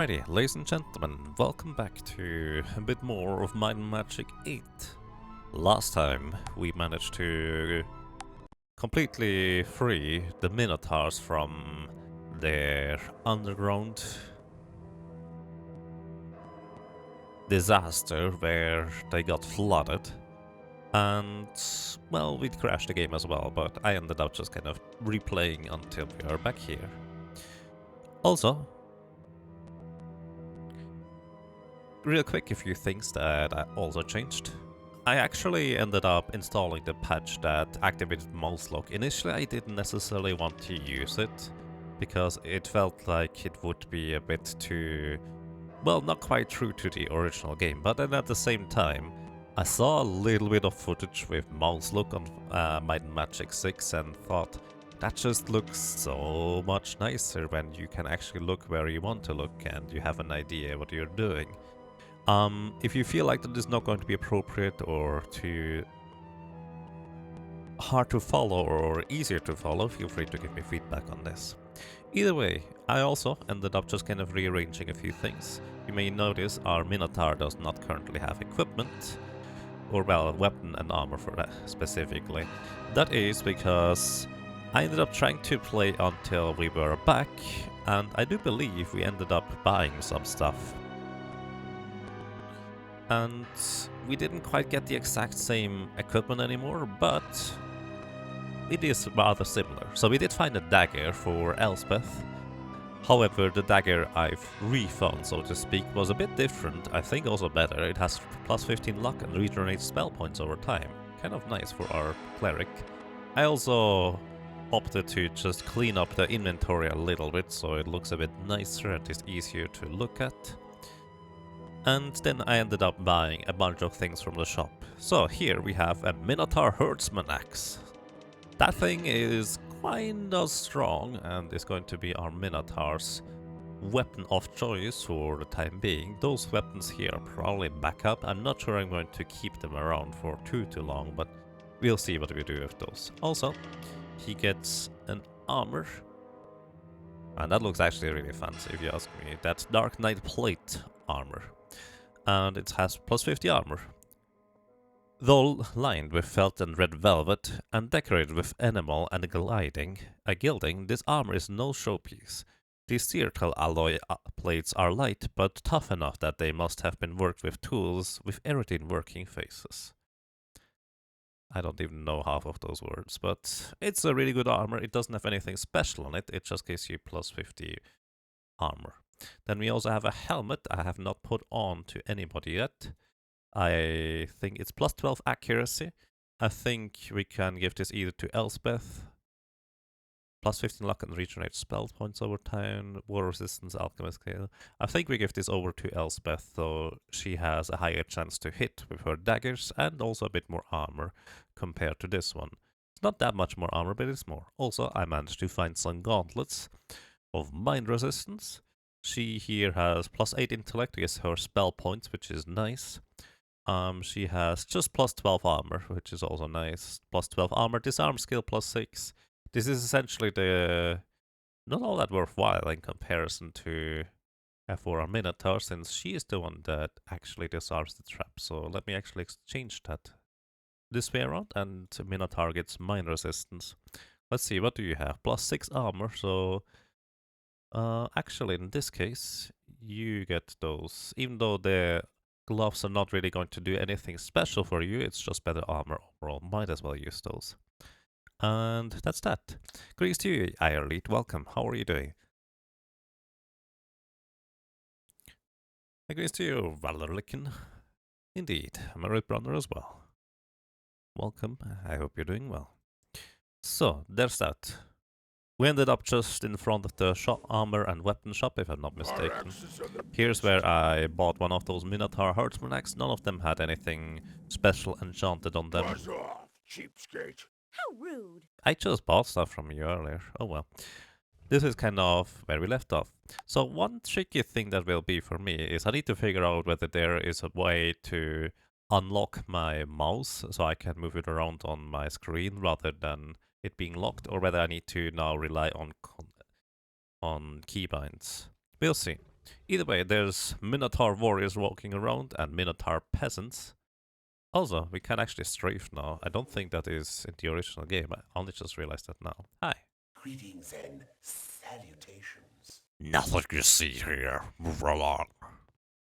Alrighty, ladies and gentlemen, welcome back to a bit more of Might and Magic 8. Last time we managed to completely free the Minotaurs from their underground disaster where they got flooded. And, well, we'd crashed the game as well, but I ended up just kind of replaying until we are back here. Also, real quick, a few things that I also changed. I actually ended up installing the patch that activated mouse lock. Initially I didn't necessarily want to use it, because it felt like it would be a bit too, well, not quite true to the original game, but then at the same time, I saw a little bit of footage with mouse lock on Might and Magic 6 and thought, that just looks so much nicer when you can actually look where you want to look and you have an idea what you're doing. If you feel like that is not going to be appropriate or too hard to follow or easier to follow, feel free to give me feedback on this. Either way, I also ended up just kind of rearranging a few things. You may notice our Minotaur does not currently have equipment, or well, weapon and armor for that specifically. That is because I ended up trying to play until we were back, and I do believe we ended up buying some stuff. And we didn't quite get the exact same equipment anymore, but it is rather similar. So we did find a dagger for Elspeth. However, the dagger I've refound, so to speak, was a bit different. I think also better. It has plus 15 luck and regenerates spell points over time. Kind of nice for our cleric. I also opted to just clean up the inventory a little bit so it looks a bit nicer and is easier to look at. And then I ended up buying a bunch of things from the shop. So here we have a Minotaur Herdsman Axe. That thing is kinda strong and is going to be our Minotaur's weapon of choice for the time being. Those weapons here are probably backup. I'm not sure I'm going to keep them around for too long, but we'll see what we do with those. Also, he gets an armor. And that looks actually really fancy if you ask me. That's Dark Knight Plate armor. And it has plus 50 armor. Though lined with felt and red velvet and decorated with enamel and gilding, this armor is no showpiece. These Cyrtal alloy plates are light but tough enough that they must have been worked with tools with Eritine working faces. I don't even know half of those words, but it's a really good armor. It doesn't have anything special on it, it just gives you plus 50 armor. Then we also have a helmet I have not put on to anybody yet. I think it's plus 12 accuracy. I think we can give this either to Elspeth. Plus 15 luck and regenerate spell points over time. War resistance, alchemist scale. I think we give this over to Elspeth, so she has a higher chance to hit with her daggers and also a bit more armor compared to this one. It's not that much more armor, but it's more. Also, I managed to find some gauntlets of mind resistance. She here has plus 8 intellect to get her spell points, which is nice. She has just plus 12 armor, which is also nice. Plus 12 armor, disarm skill plus 6. This is essentially the not all that worthwhile in comparison to for our Minotaur, since she is the one that actually disarms the trap. So let me actually exchange that this way around, and Minotaur gets mind resistance. Let's see, what do you have? Plus 6 armor, so actually in this case, you get those. Even though the gloves are not really going to do anything special for you, it's just better armor overall. Might as well use those. And that's that. Greetings to you, Irelite. Welcome. How are you doing? And greetings to you, Valorlikin. Indeed, I'm a red brother as well. Welcome. I hope you're doing well. So, there's that. We ended up just in front of the shop, armor and weapon shop, if I'm not mistaken. Here's where I bought one of those Minotaur Herdsman Axe. None of them had anything special enchanted on them. Buzz off, cheapskate. How rude. I just bought stuff from you earlier. Oh well. This is kind of where we left off. So one tricky thing that will be for me is I need to figure out whether there is a way to unlock my mouse so I can move it around on my screen rather than it being locked, or whether I need to now rely on keybinds. We'll see. Either way, there's Minotaur warriors walking around and Minotaur peasants. Also, we can actually strafe now. I don't think that is in the original game. I only just realized that now. Hi. Greetings and salutations. Nothing you see here. Move along.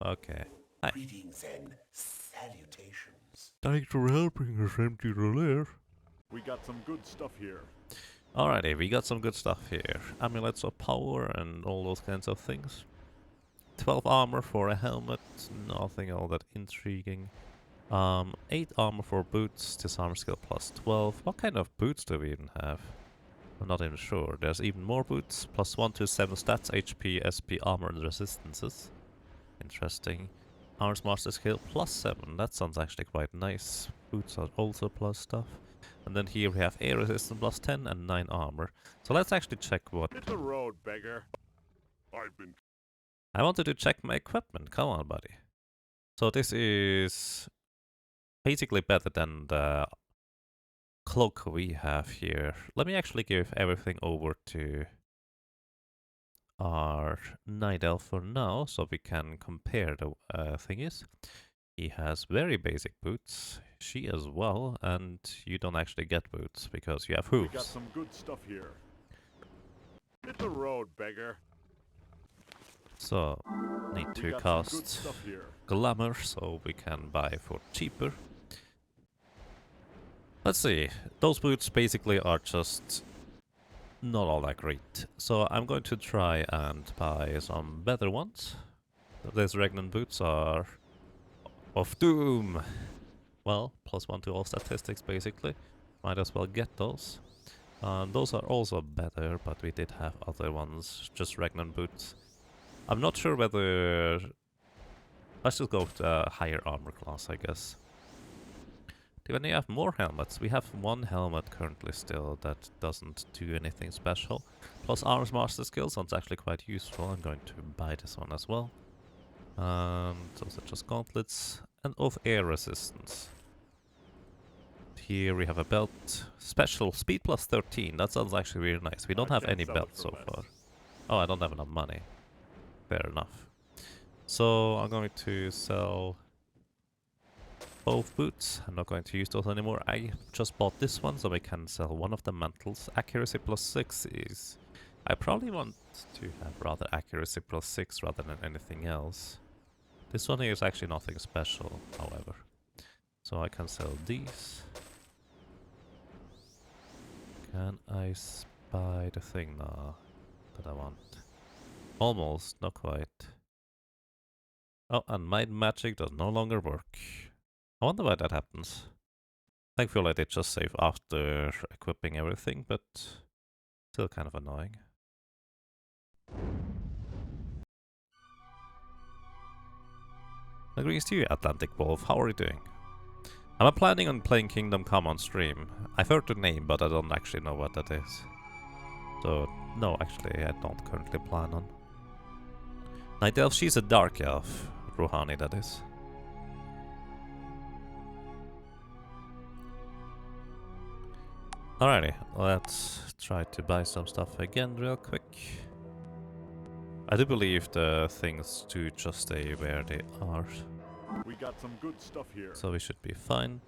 Okay. Hi. Greetings and salutations. Thanks for helping us empty the lair. We got some good stuff here. Alrighty, we got some good stuff here. Amulets of power and all those kinds of things. 12 armor for a helmet, nothing all that intriguing. 8 armor for boots, disarm skill plus 12. What kind of boots do we even have? I'm not even sure. There's even more boots, plus 1 to 7 stats, HP, SP, armor and resistances. Interesting. Arms master skill plus 7, that sounds actually quite nice. Boots are also plus stuff. And then here we have air resistance plus 10 and 9 armor. So let's actually check what... Hit the road, beggar. I've been I wanted to check my equipment, come on buddy. So this is basically better than the cloak we have here. Let me actually give everything over to our night elf for now, so we can compare the thingies. He has very basic boots, she as well, and you don't actually get boots because you have We got hooves. some good stuff here. Hit the road, beggar. So, need We to got some good cast stuff here. glamour so we can buy for cheaper. Let's see, those boots basically are just not all that great. So I'm going to try and buy some better ones. These Regnant boots are of doom. Well, plus 1 to all statistics basically. Might as well get those. Those are also better, but we did have other ones, just Regnant boots. I'm not sure whether... Let's just go with the higher armor class, I guess. Do we have more helmets? We have one helmet currently still that doesn't do anything special. Plus arms master skill sounds actually quite useful. I'm going to buy this one as well. Those are just gauntlets. And of air resistance. Here we have a belt. Special speed plus 13. That sounds actually really nice. We don't I have can't any sell it belts for so less. far. Oh, I don't have enough money. Fair enough. So I'm going to sell both boots. I'm not going to use those anymore. I just bought this one so I can sell one of the mantles. Accuracy plus 6 is... I probably want to have rather accuracy plus 6 rather than anything else. This one here is actually nothing special, however. So I can sell these. Can I buy the thing now that I want? Almost, not quite. Oh, and my magic does no longer work. I wonder why that happens. Thankfully I did just save after equipping everything, but still kind of annoying. Agrees to you, Atlantic Wolf. How are you doing? I'm planning on playing Kingdom Come on stream. I've heard the name, but I don't actually know what that is. So, no, actually, I don't currently plan on. Night Elf, she's a Dark Elf. Rouhani, that is. Alrighty, let's try to buy some stuff again real quick. I do believe the things do just stay where they are, We got some good stuff here. so we should be fine.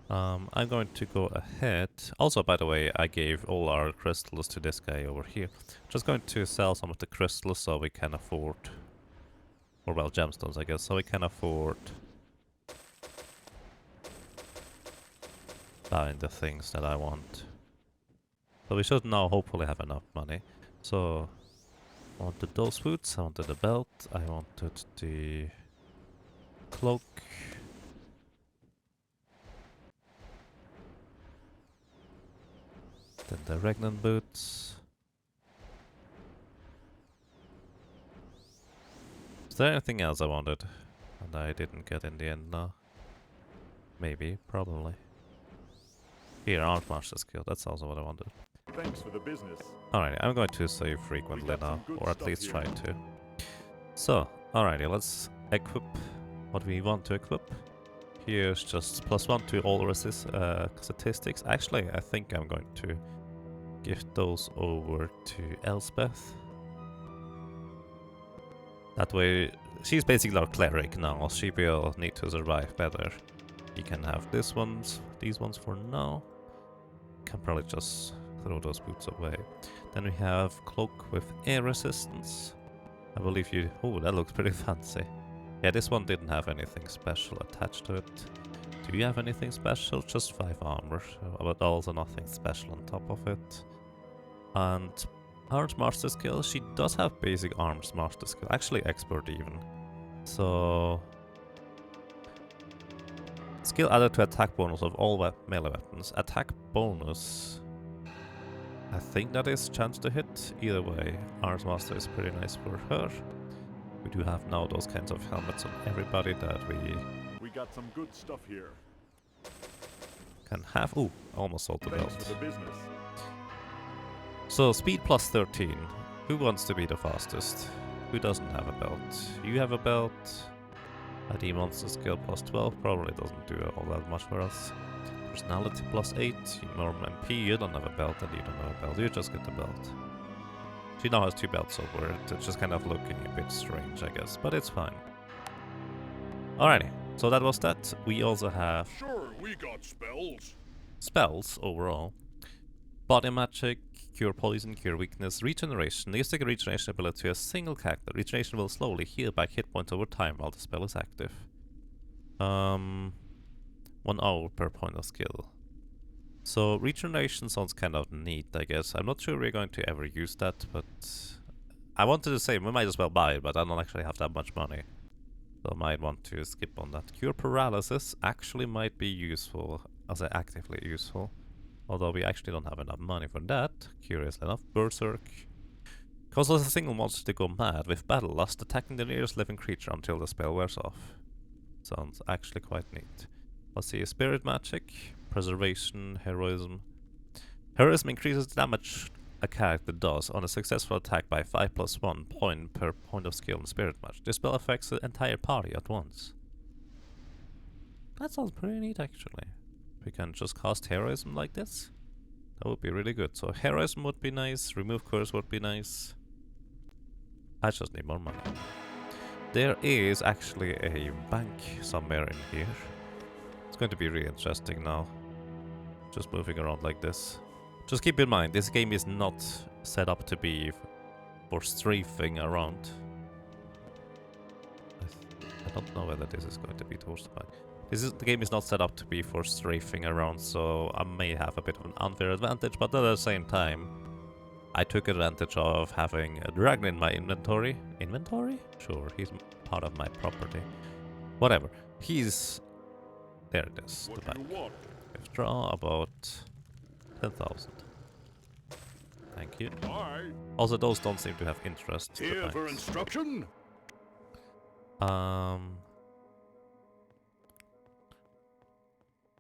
I'm going to go ahead. Also, by the way, I gave all our crystals to this guy over here. Just going to sell some of the crystals so we can afford... Or well, gemstones I guess, so we can afford... buying the things that I want. So we should now hopefully have enough money. So... I wanted those boots, I wanted the belt, I wanted the... cloak. Then the Regnant boots. Is there anything else I wanted? And I didn't get in the end now. Maybe, probably. Here, Arms Master skill, that's also what I wanted. Thanks for the business. Alrighty, I'm going to save frequently got now, some good or at stuff least here. try to. So, alrighty, let's equip what we want to equip. Here's just +1 to all statistics. Actually, I think I'm going to give those over to Elspeth. That way, she's basically our cleric now. She will need to survive better. You can have these ones for now. Can probably just throw those boots away. Then we have cloak with air resistance. I believe you... Oh, that looks pretty fancy. Yeah, this one didn't have anything special attached to it. Do you have anything special? Just 5 armor, but also nothing special on top of it. And Arms Master Skill, she does have basic Arms Master Skill, actually Expert even. So... Skill added to attack bonus of all melee weapons. Attack bonus... I think that is chance to hit. Either way, Arms Master is pretty nice for her. We do have now those kinds of helmets on everybody that we got some good stuff here. can have. Ooh, almost sold the Thanks belt. for the business. So speed plus 13. Who wants to be the fastest? Who doesn't have a belt? You have a belt. ID monster skill plus 12 probably doesn't do all that much for us. Personality plus 8. Norm MP, you don't have a belt and you don't have a belt. You just get the belt. She now has 2 belts over it. It's just kind of looking a bit strange, I guess, but it's fine. Alrighty, so that was that. We also have Sure, we got spells. spells overall. Body Magic, Cure Poison, Cure Weakness, Regeneration. Use the regeneration ability to a single character. Regeneration will slowly heal back hit points over time while the spell is active. 1 hour per point of skill. So regeneration sounds kind of neat, I guess. I'm not sure we're going to ever use that, but I wanted to say we might as well buy it, but I don't actually have that much money. So I might want to skip on that. Cure Paralysis actually might be useful, as actively useful. Although we actually don't have enough money for that, curiously enough. Berserk. Causes a single monster to go mad with battle lust, attacking the nearest living creature until the spell wears off. Sounds actually quite neat. Let's see, Spirit Magic, Preservation, Heroism. Heroism increases the damage a character does on a successful attack by 5 plus 1 point per point of skill in Spirit Magic. This spell affects the entire party at once. That sounds pretty neat actually. We can just cast Heroism like this. That would be really good. So Heroism would be nice, Remove Curse would be nice. I just need more money. There is actually a bank somewhere in here. It's going to be really interesting now. Just moving around like this. Just keep in mind, this game is not set up to be for strafing around. I don't know whether this is going to be towards the back. The game is not set up to be for strafing around, so I may have a bit of an unfair advantage, but at the same time, I took advantage of having a dragon in my inventory. Inventory? Sure, he's part of my property. Whatever. He's... There it is, the back. Withdraw about 10,000. Thank you. Bye. Also, those don't seem to have interest. Here for instruction.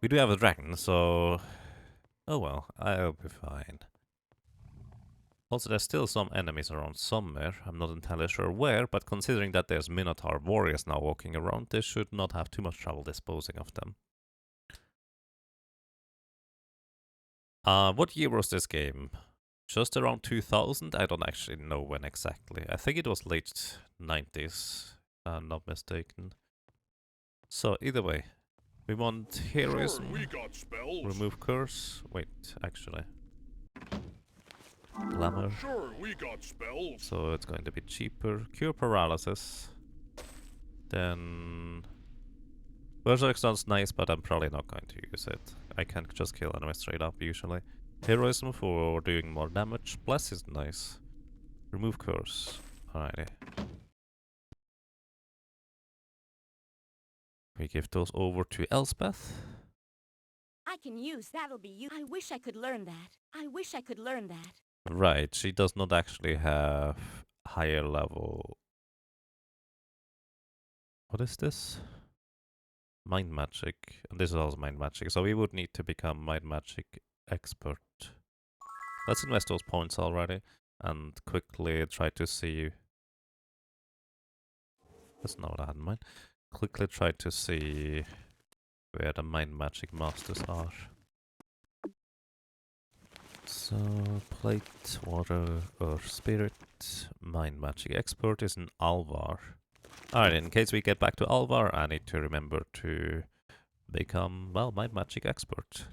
We do have a dragon, so... Oh well, I'll be fine. Also, there's still some enemies around somewhere. I'm not entirely sure where, but considering that there's Minotaur warriors now walking around, they should not have too much trouble disposing of them. What year was this game? Just around 2000? I don't actually know when exactly. I think it was late 90s, I'm not mistaken. So, either way, we want Heroism, Sure, we got spells. Remove Curse. Wait, actually. Glamour. Sure, we got spells. So it's going to be cheaper. Cure Paralysis. Then... Berserk sounds nice, but I'm probably not going to use it. I can just kill enemies straight up, usually. Heroism for doing more damage. Bless is nice. Remove Curse. Alrighty. We give those over to Elspeth. I can use that'll be you. I wish I could learn that. I wish I could learn that. Right, she does not actually have higher level... What is this? Mind Magic. And this is also Mind Magic, so we would need to become Mind Magic Expert. Let's invest those points already and quickly try to see... That's not what I had in mind. Quickly try to see where the Mind Magic Masters are. So, plate, water, earth spirit, mind magic expert is in Alvar. Alright, in case we get back to Alvar, I need to remember to become, well, mind magic expert.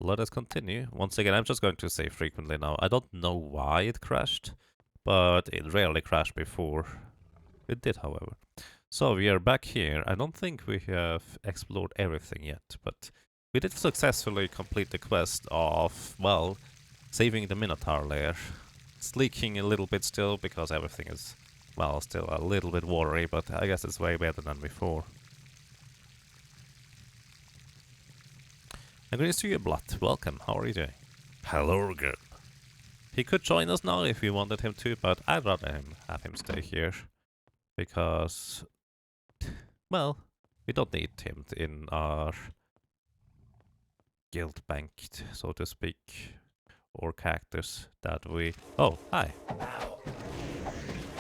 Let us continue. Once again, I'm just going to say frequently now. I don't know why it crashed, but it rarely crashed before. It did, however. So we are back here. I don't think we have explored everything yet, but we did successfully complete the quest of, well, saving the Minotaur lair. It's leaking a little bit still because everything is, well, still a little bit watery, but I guess it's way better than before. And greetings to you, Blood. Welcome. How are you doing? Hello again. He could join us now if we wanted him to, but I'd rather have him stay here. Because, well, we don't need him in our guild bank, so to speak. Or characters that we... Oh, hi.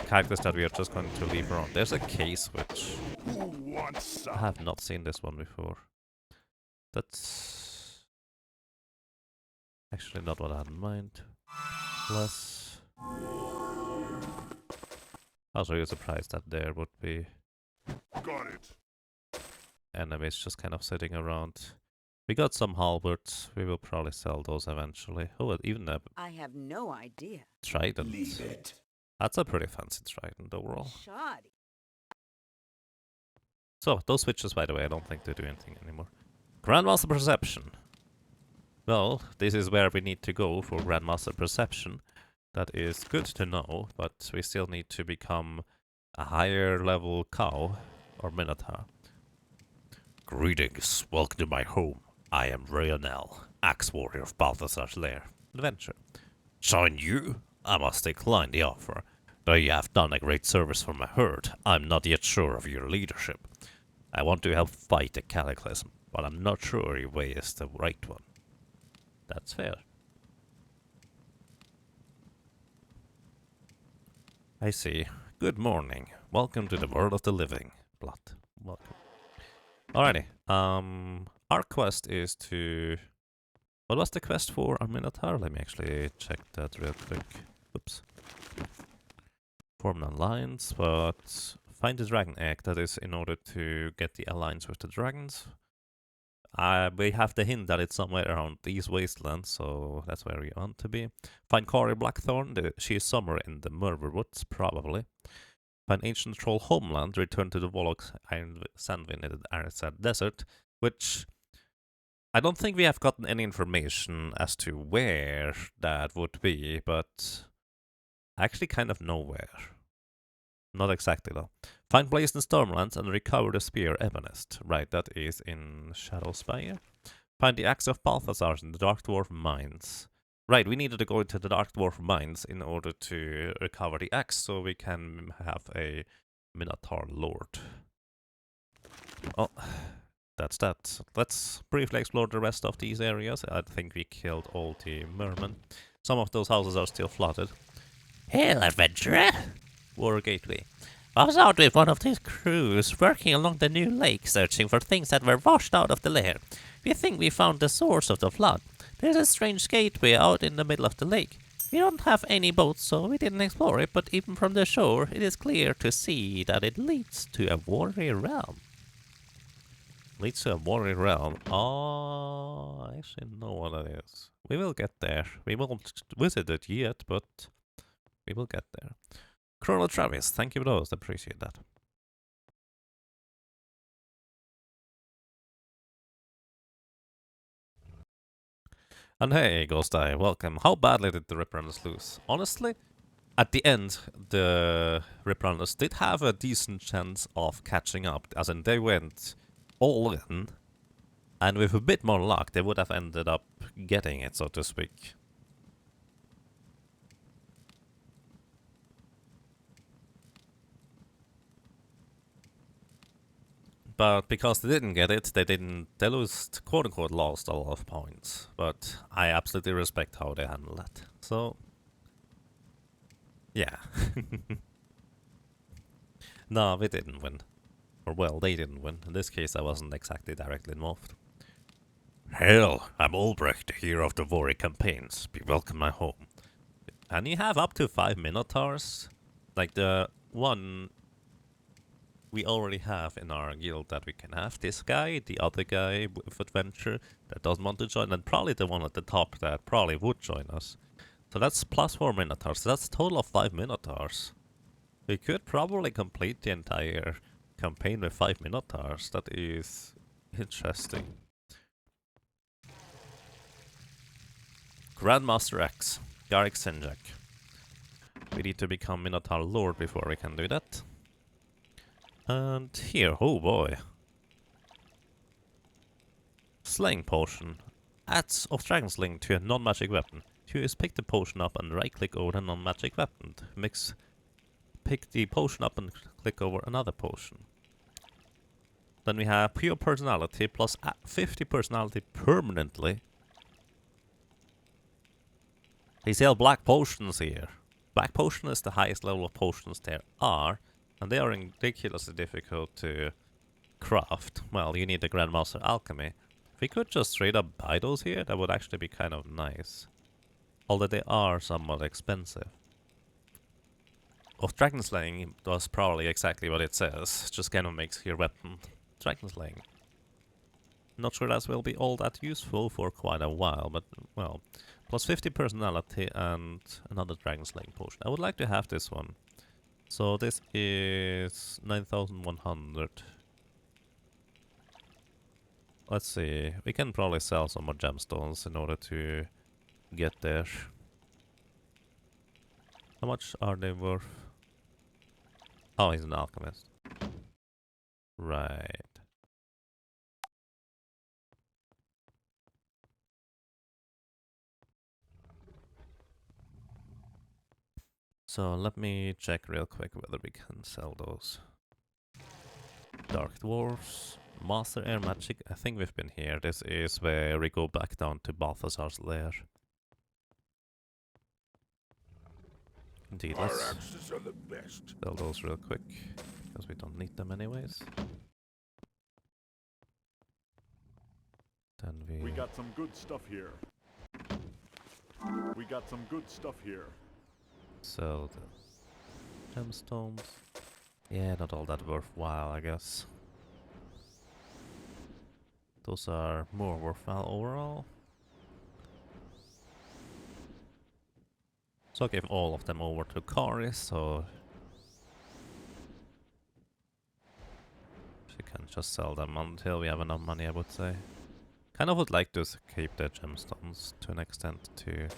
Characters that we are just going to leave around. There's a K-switch. I have not seen this one before. That's... actually not what I had in mind. Plus... I was really surprised that there would be... Got it. enemies just kind of sitting around. We got some halberds. We will probably sell those eventually. Oh, even a I have no idea. trident. Leave it. That's a pretty fancy trident overall. Shoddy. So, those switches, by the way, I don't think they do anything anymore. Grandmaster Perception. Well, this is where we need to go for Grandmaster Perception. That is good to know, but we still need to become a higher level cow or minotaur. Greetings, welcome to my home. I am Rayonel, Axe Warrior of Balthazar's Lair. Adventure. Join you? I must decline the offer. Though you have done a great service for my herd, I'm not yet sure of your leadership. I want to help fight the Cataclysm, but I'm not sure your way is the right one. That's fair. I see. Good morning. Welcome to the world of the living. Blood. Welcome. Alrighty. Our quest is to... What was the quest for our Minotaur? Let me actually check that real quick. Oops. Form an alliance, but find the dragon egg. That is in order to get the alliance with the dragons. We have the hint that it's somewhere around these wastelands, so that's where we want to be. Find Kari Blackthorn. She is somewhere in the Murver Woods, probably. Find Ancient Troll Homeland. Return to the Volok Iron Sandwind in the Arid Desert, which I don't think we have gotten any information as to where that would be, but I actually kind of know where. Not exactly though. Find Blazed in Stormlands and recover the Spear Ebonist. Right, that is in Shadowspire. Find the Axe of Balthazar in the Dark Dwarf Mines. Right, we needed to go into the Dark Dwarf Mines in order to recover the axe so we can have a Minotaur Lord. Oh, that's that. Let's briefly explore the rest of these areas. I think we killed all the mermen. Some of those houses are still flooded. Hail, adventurer! War Gateway. I was out with one of these crews, working along the new lake, searching for things that were washed out of the lair. We think we found the source of the flood. There's a strange gateway out in the middle of the lake. We don't have any boats, so we didn't explore it, but even from the shore, it is clear to see that it leads to a warrior realm. Leads to a warrior realm. Oh, I actually know what that is. We will get there. We won't visit it yet, but we will get there. Chrono Travis, thank you for those. Appreciate that. And hey, Ghost Eye, welcome. How badly did the Rip Runners lose? Honestly, at the end, the Rip Runners did have a decent chance of catching up, as in they went all in, and with a bit more luck, they would have ended up getting it, so to speak. But because they didn't get it, they lost, quote unquote, lost a lot of points. But I absolutely respect how they handle that. So, yeah. No, we didn't win. Or well, they didn't win. In this case, I wasn't exactly directly involved. Hail, I'm Ulbrecht, hero of the Vori campaigns. Be welcome my home. And you have up to 5 Minotaurs. Like the one we already have in our guild that we can have. This guy, the other guy with adventure that doesn't want to join, and probably the one at the top that probably would join us. So that's plus 4 Minotaurs. So that's a total of 5 Minotaurs. We could probably complete the entire campaign with 5 Minotaurs. That is interesting. Grandmaster X, Garrick Senjak. We need to become Minotaur Lord before we can do that. And here, oh boy. Slaying Potion. Adds of Dragon's Sling to a non-magic weapon. Choose pick the potion up and right click over the non-magic weapon. Pick the potion up and click over another potion. Then we have Pure Personality plus 50 personality permanently. They sell black potions here. Black potion is the highest level of potions there are, and they are ridiculously difficult to craft. Well, you need the Grandmaster Alchemy. If we could just straight up buy those here, that would actually be kind of nice. Although they are somewhat expensive. Of Dragon Slaying does probably exactly what it says, just kind of makes your weapon Dragon Slaying. Not sure that will be all that useful for quite a while, but well. Plus 50 personality and another Dragon Slaying potion. I would like to have this one. So this is 9,100. Let's see. We can probably sell some more gemstones in order to get there. How much are they worth? Oh, he's an alchemist. Right. So let me check real quick whether we can sell those. Dark Dwarfs, Master Air Magic. I think we've been here. This is where we go back down to Balthazar's lair. Indeed, let's sell those real quick, because we don't need them anyways. Then We got some good stuff here. We got some good stuff here. sell the gemstones. Yeah, not all that worthwhile, I guess. Those are more worthwhile overall. So I gave all of them over to Kari, so she can just sell them until we have enough money, I would say. Kind of would like to keep the gemstones to an extent too.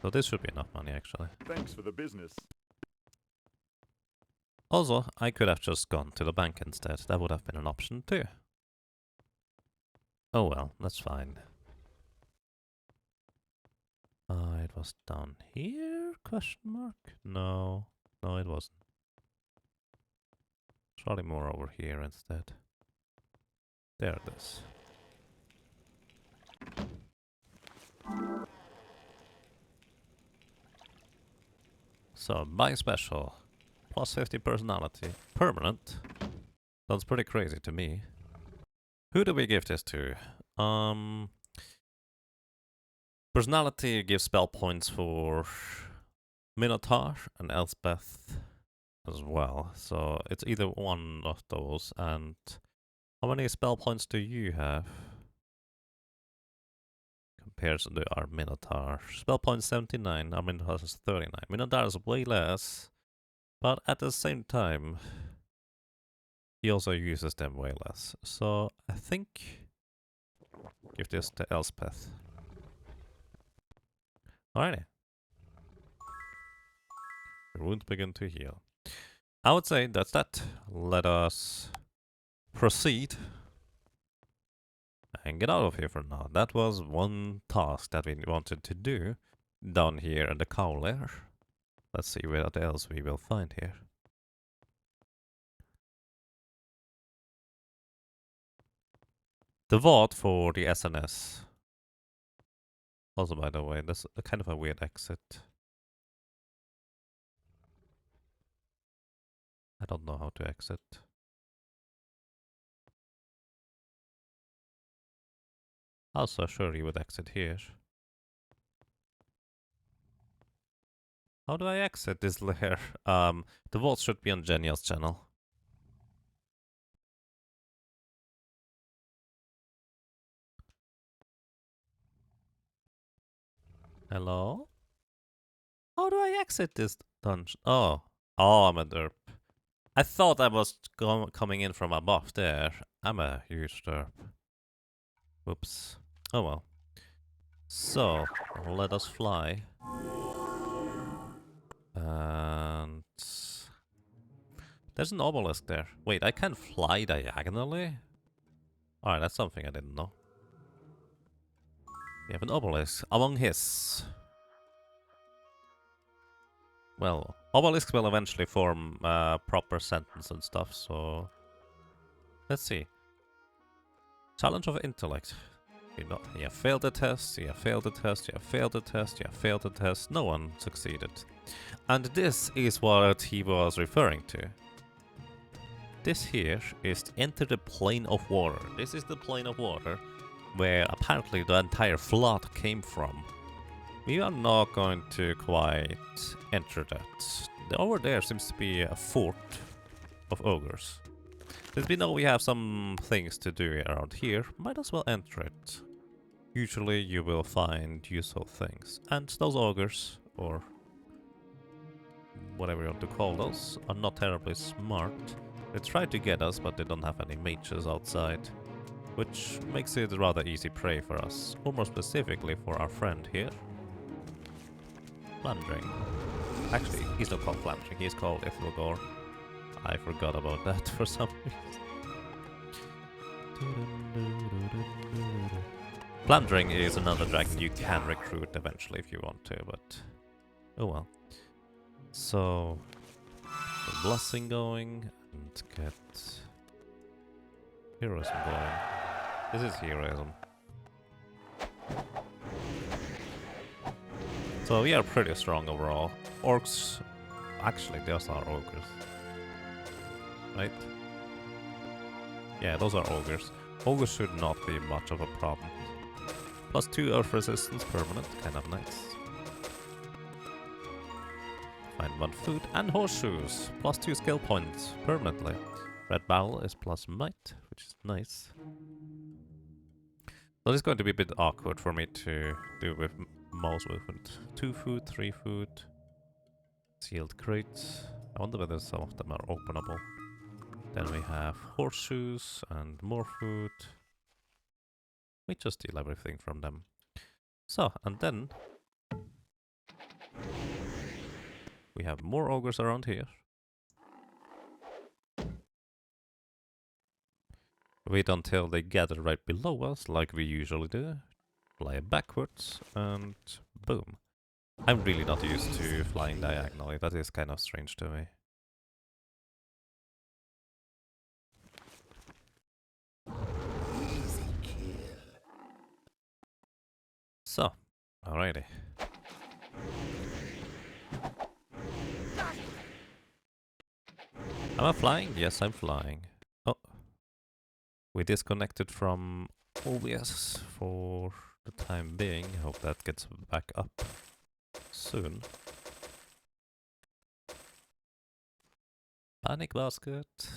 So this should be enough money actually. Thanks for the business. Also, I could have just gone to the bank instead. That would have been an option too. Oh well, that's fine. It was down here? Question mark? No, no, it wasn't. It's probably more over here instead. There it is. So, buy special. Plus 50 personality. Permanent. Sounds pretty crazy to me. Who do we give this to? Personality gives spell points for Minotaur and Elspeth as well. So it's either one of those. And how many spell points do you have? Compared to our Minotaur. Spell points 79, our Minotaur is 39. Minotaur is way less. But at the same time, he also uses them way less. So I think give this to Elspeth. Alrighty. The wounds begin to heal. I would say that's that. Let us proceed and get out of here for now. That was one task that we wanted to do down here in the cow lair. Let's see what else we will find here. The vault for the SNS. Also, by the way, that's a kind of a weird exit. I don't know how to exit. Also, sure, you would exit here. How do I exit this lair? The vault should be on Genial's channel. Hello? How do I exit this dungeon? Oh. Oh, I'm a derp. I thought I was coming in from above there. I'm a huge derp. Whoops. Oh well. So, let us fly. And... there's an obelisk there. Wait, I can fly diagonally? Alright, that's something I didn't know. We have an obelisk among his. Well, obelisks will eventually form a proper sentence and stuff, so... let's see. Challenge of intellect. You have failed the test, you have failed the test, you have failed the test, you have failed the test. No one succeeded. And this is what he was referring to. This here is to enter the plane of water. This is the plane of water where apparently the entire flood came from. We are not going to quite enter that. Over there seems to be a fort of ogres. Since we know we have some things to do around here, might as well enter it. Usually you will find useful things. And those ogres, or whatever you want to call those, are not terribly smart. They tried to get us, but they don't have any mages outside, which makes it rather easy prey for us, or more specifically for our friend here. Flamdring. Actually, he's not called Flamdring, he's called Ithilgor. I forgot about that for some reason. Flamdring is another dragon you can recruit eventually if you want to, but oh well. So, the blessing going and get heroism going. This is heroism. So we are pretty strong overall. Orcs, actually those are ogres. Right? Yeah, those are ogres. Ogres should not be much of a problem. +2 earth resistance permanent, kind of nice. Find 1 food and horseshoes. +2 skill points permanently. Red Bowel is plus might, which is nice. So this is going to be a bit awkward for me to do with mouse movement. 2 food, 3 food. Sealed crates. I wonder whether some of them are openable. Then we have horseshoes and more food. We just steal everything from them. So, and then we have more ogres around here. Wait until they gather right below us, like we usually do. Fly backwards, and boom. I'm really not used to flying diagonally, that is kind of strange to me. So, alrighty. Am I flying? Yes, I'm flying. Oh. We disconnected from OBS for the time being. Hope that gets back up soon. Panic basket.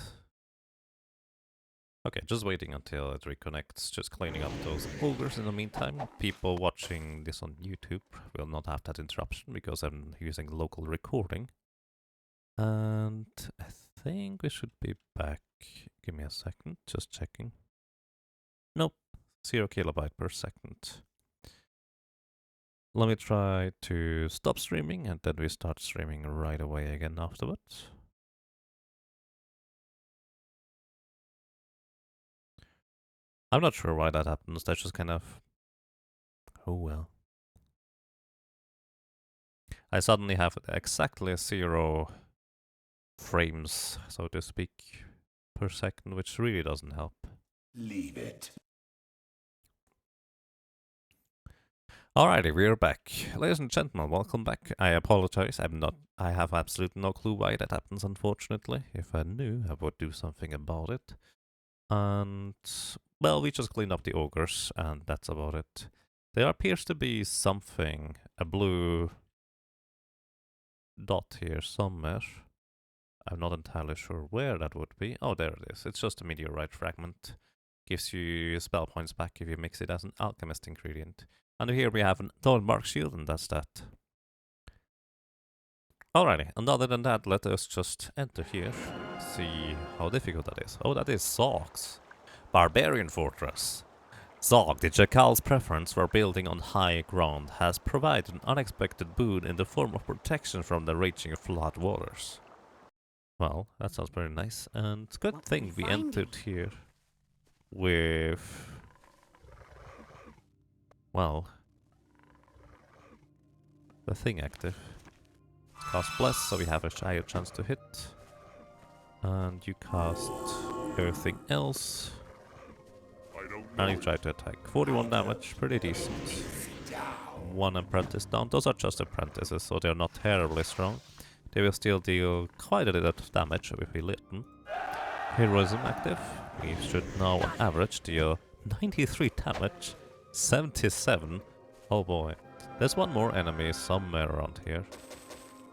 Okay, just waiting until it reconnects, just cleaning up those ogres in the meantime. People watching this on YouTube will not have that interruption because I'm using local recording. And I think we should be back. Give me a second, just checking. Nope, 0 kilobyte per second. Let me try to stop streaming and then we start streaming right away again afterwards. I'm not sure why that happens, that's just kind of... oh well. I suddenly have exactly 0 frames, so to speak, per second, which really doesn't help. Leave it. Alrighty, we're back. Ladies and gentlemen, welcome back. I apologize, I have absolutely no clue why that happens, unfortunately. If I knew, I would do something about it. And, well, we just cleaned up the ogres, and that's about it. There appears to be something, a blue dot here somewhere. I'm not entirely sure where that would be. Oh, there it is. It's just a meteorite fragment. Gives you spell points back if you mix it as an alchemist ingredient. And here we have an Thornbark shield, and that's that. Alrighty, and other than that, let us just enter here. See how difficult that is. Oh, that is Zog's Barbarian Fortress. Zog, the Jackal's preference for building on high ground, has provided an unexpected boon in the form of protection from the raging flood waters. Well, that sounds very nice, and it's a good What will thing we we find entered here with, well, the thing active. Cast Bless, so we have a higher chance to hit. And you cast everything else. I don't And know. you try to attack. 41 damage, pretty decent. One apprentice down. Those are just apprentices, so they're not terribly strong. They will still deal quite a lot of damage if we let them. Heroism active. We should now on average deal 93 damage. 77. Oh boy. There's one more enemy somewhere around here.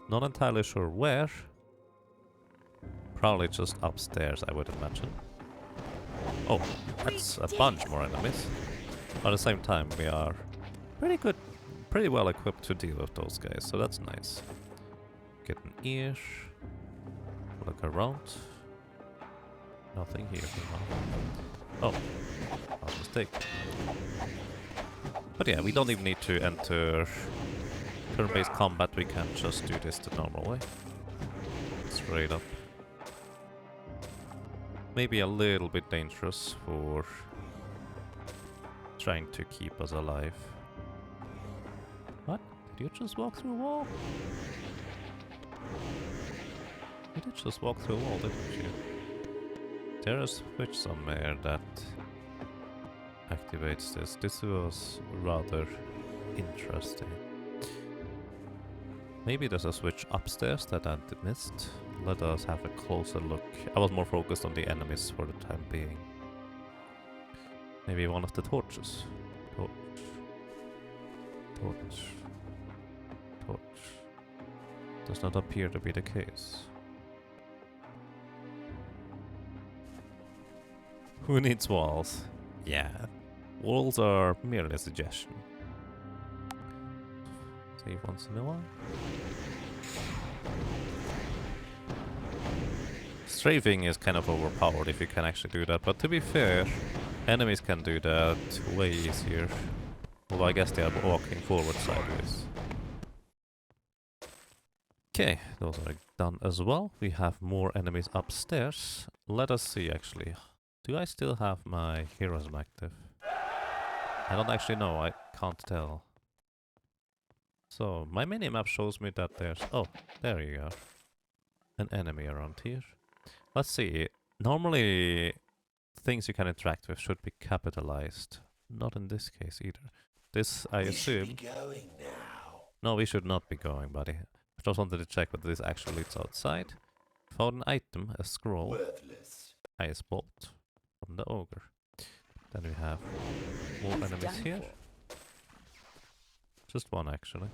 Not entirely sure where. Probably just upstairs, I would imagine. Oh, that's a bunch more enemies. But at the same time, we are pretty well equipped to deal with those guys, so that's nice. Get an ear. Look around. Nothing here for now. Oh, that was a mistake. But yeah, we don't even need to enter turn-based combat, we can just do this the normal way. Straight up. Maybe a little bit dangerous for trying to keep us alive. What? Did you just walk through a wall? You did just walk through a wall, didn't you? There is a switch somewhere that activates this. This was rather interesting. Maybe there's a switch upstairs that I missed. Let us have a closer look. I was more focused on the enemies for the time being. Maybe one of the torches. Torch. Torch. Torch. Does not appear to be the case. Who needs walls? Yeah. Walls are merely a suggestion. Save once in a while. Strafing is kind of overpowered if you can actually do that, but to be fair, enemies can do that way easier. Although I guess they are walking forward sideways. Okay, those are done as well. We have more enemies upstairs. Let us see actually. Do I still have my heroism active? I don't actually know, I can't tell. So, my minimap shows me that there's... Oh, there you are. An enemy around here. Let's see. Normally, things you can interact with should be capitalized. Not in this case either. This, I assume... We should be going now. No, we should not be going, buddy. I just wanted to check whether this actually leads outside. Found an item, a scroll. Worthless. Ice bolt from the ogre. Then we have more He's enemies done here. Just one actually.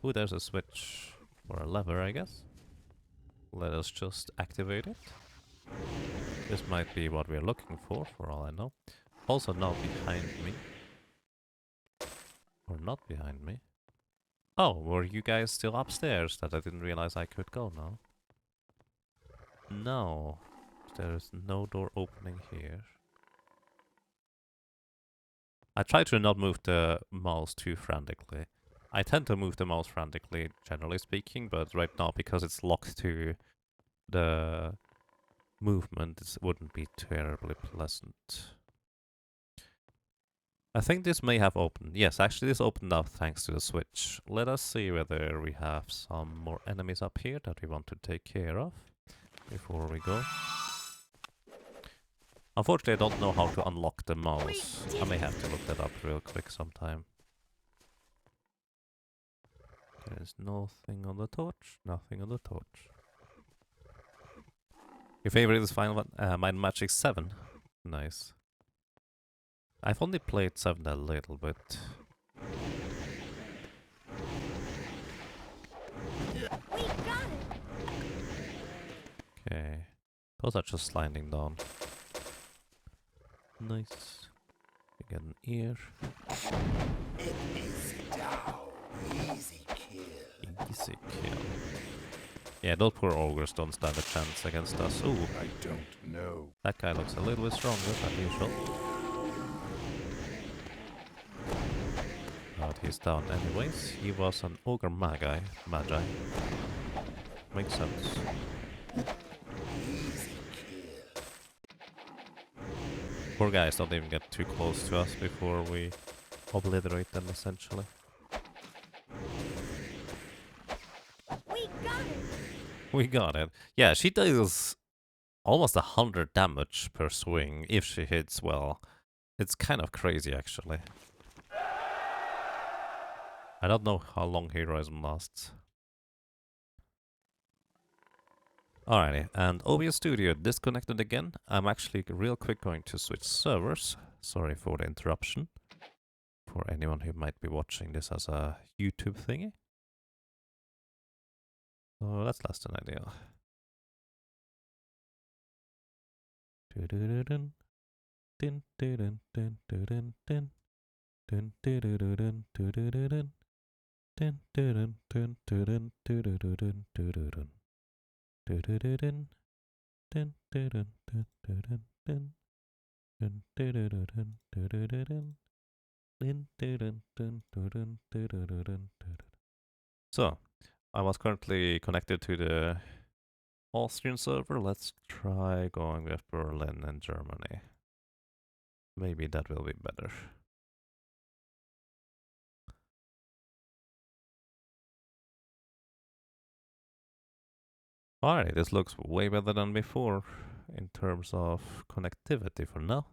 Ooh, there's a switch or a lever, I guess. Let us just activate it. This might be what we're looking for all I know. Also now behind me. Or not behind me. Oh, were you guys still upstairs that I didn't realize I could go now? No. There is no door opening here. I try to not move the mouse too frantically. I tend to move the mouse frantically, generally speaking, but right now, because it's locked to the movement, it wouldn't be terribly pleasant. I think this may have opened. Yes, actually this opened up thanks to the switch. Let us see whether we have some more enemies up here that we want to take care of before we go. Unfortunately, I don't know how to unlock the mouse. I may have to look that up real quick sometime. There's nothing on the torch, nothing on the torch. Your favorite is Final Might and Magic 7. Nice. I've only played 7 a little bit. We got it! Okay. Those are just sliding down. Nice. You get an ear. Easy down. Easy kill. Easy kill. Yeah, those poor ogres don't stand a chance against us. Ooh, I don't know. that guy looks a little bit stronger than usual. But he's down anyways. He was an ogre magi. Makes sense. Easy kill. Poor guys don't even get too close to us before we obliterate them essentially. We got it! We got it. Yeah, she deals almost 100 damage per swing if she hits well. It's kind of crazy actually. I don't know how long heroism lasts. Alrighty, and OBS Studio disconnected again. I'm actually real quick going to switch servers. Sorry for the interruption. For anyone who might be watching this as a YouTube thingy. So that's less than ideal. Dun-dun-dun-dun. Dun-dun-dun-dun, dun-dun-dun. Dun-dun-dun-dun, dun-dun-dun. Dun-dun-dun, dun-dun-dun, dun-dun-dun, dun-dun-dun. Dun-dun-dun-dun. Dun-dun-dun, dun-dun-dun-dun. Dun-dun-dun-dun, dun-dun-dun-dun. Dun-dun-dun, dun-dun-dun, dun-dun-dun-dun. So, I was currently connected to the Austrian server. Let's try going with Berlin and Germany. Maybe that will be better. Alright, this looks way better than before in terms of connectivity for now.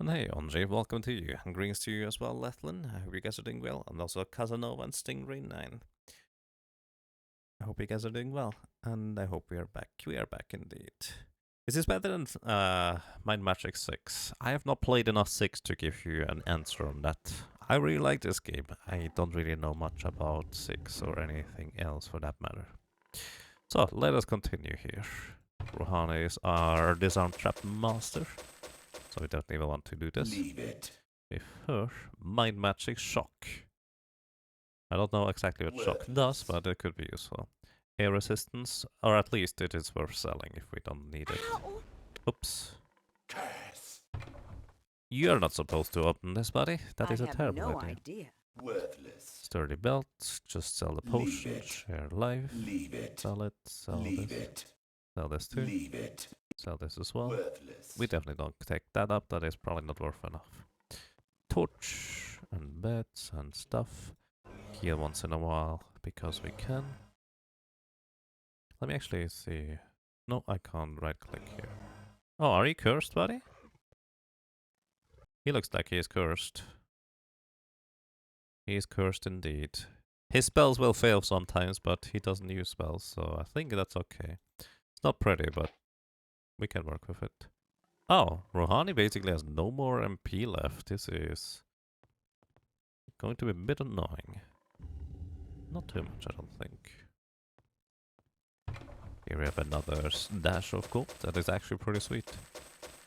And hey, Andre, welcome to you. And greetings to you as well, Lethlin. I hope you guys are doing well. And also Casanova and Stingray 9. I hope you guys are doing well. And I hope we are back. We are back indeed. Is this better than Mind Magic 6? I have not played enough 6 to give you an answer on that. I really like this game. I don't really know much about 6 or anything else for that matter. So, let us continue here. Rouhani is our disarm trap master. So we don't even want to do this. Leave it. With her, Mind Magic Shock. I don't know exactly what Shock does, but it could be useful. Air resistance, or at least it is worth selling if we don't need it. Ow! Oops. Curse. You're not supposed to open this, buddy. That is a I have terrible no idea. idea. Worthless. Sturdy belt, just sell the Leave potion, it. share life, Leave it. sell it, sell Leave this, it. sell this too, Leave it. sell this as well. Worthless. We definitely don't take that up, that is probably not worth enough. Torch, and beds, and stuff. Heal once in a while, because we can. Let me actually see. No, I can't right click here. Oh, are you cursed, buddy? He looks like he is cursed. He is cursed indeed. His spells will fail sometimes, but he doesn't use spells, so I think that's okay. It's not pretty, but we can work with it. Oh, Rouhani basically has no more MP left. This is going to be a bit annoying. Not too much, I don't think. Here we have another dash of gold. That is actually pretty sweet.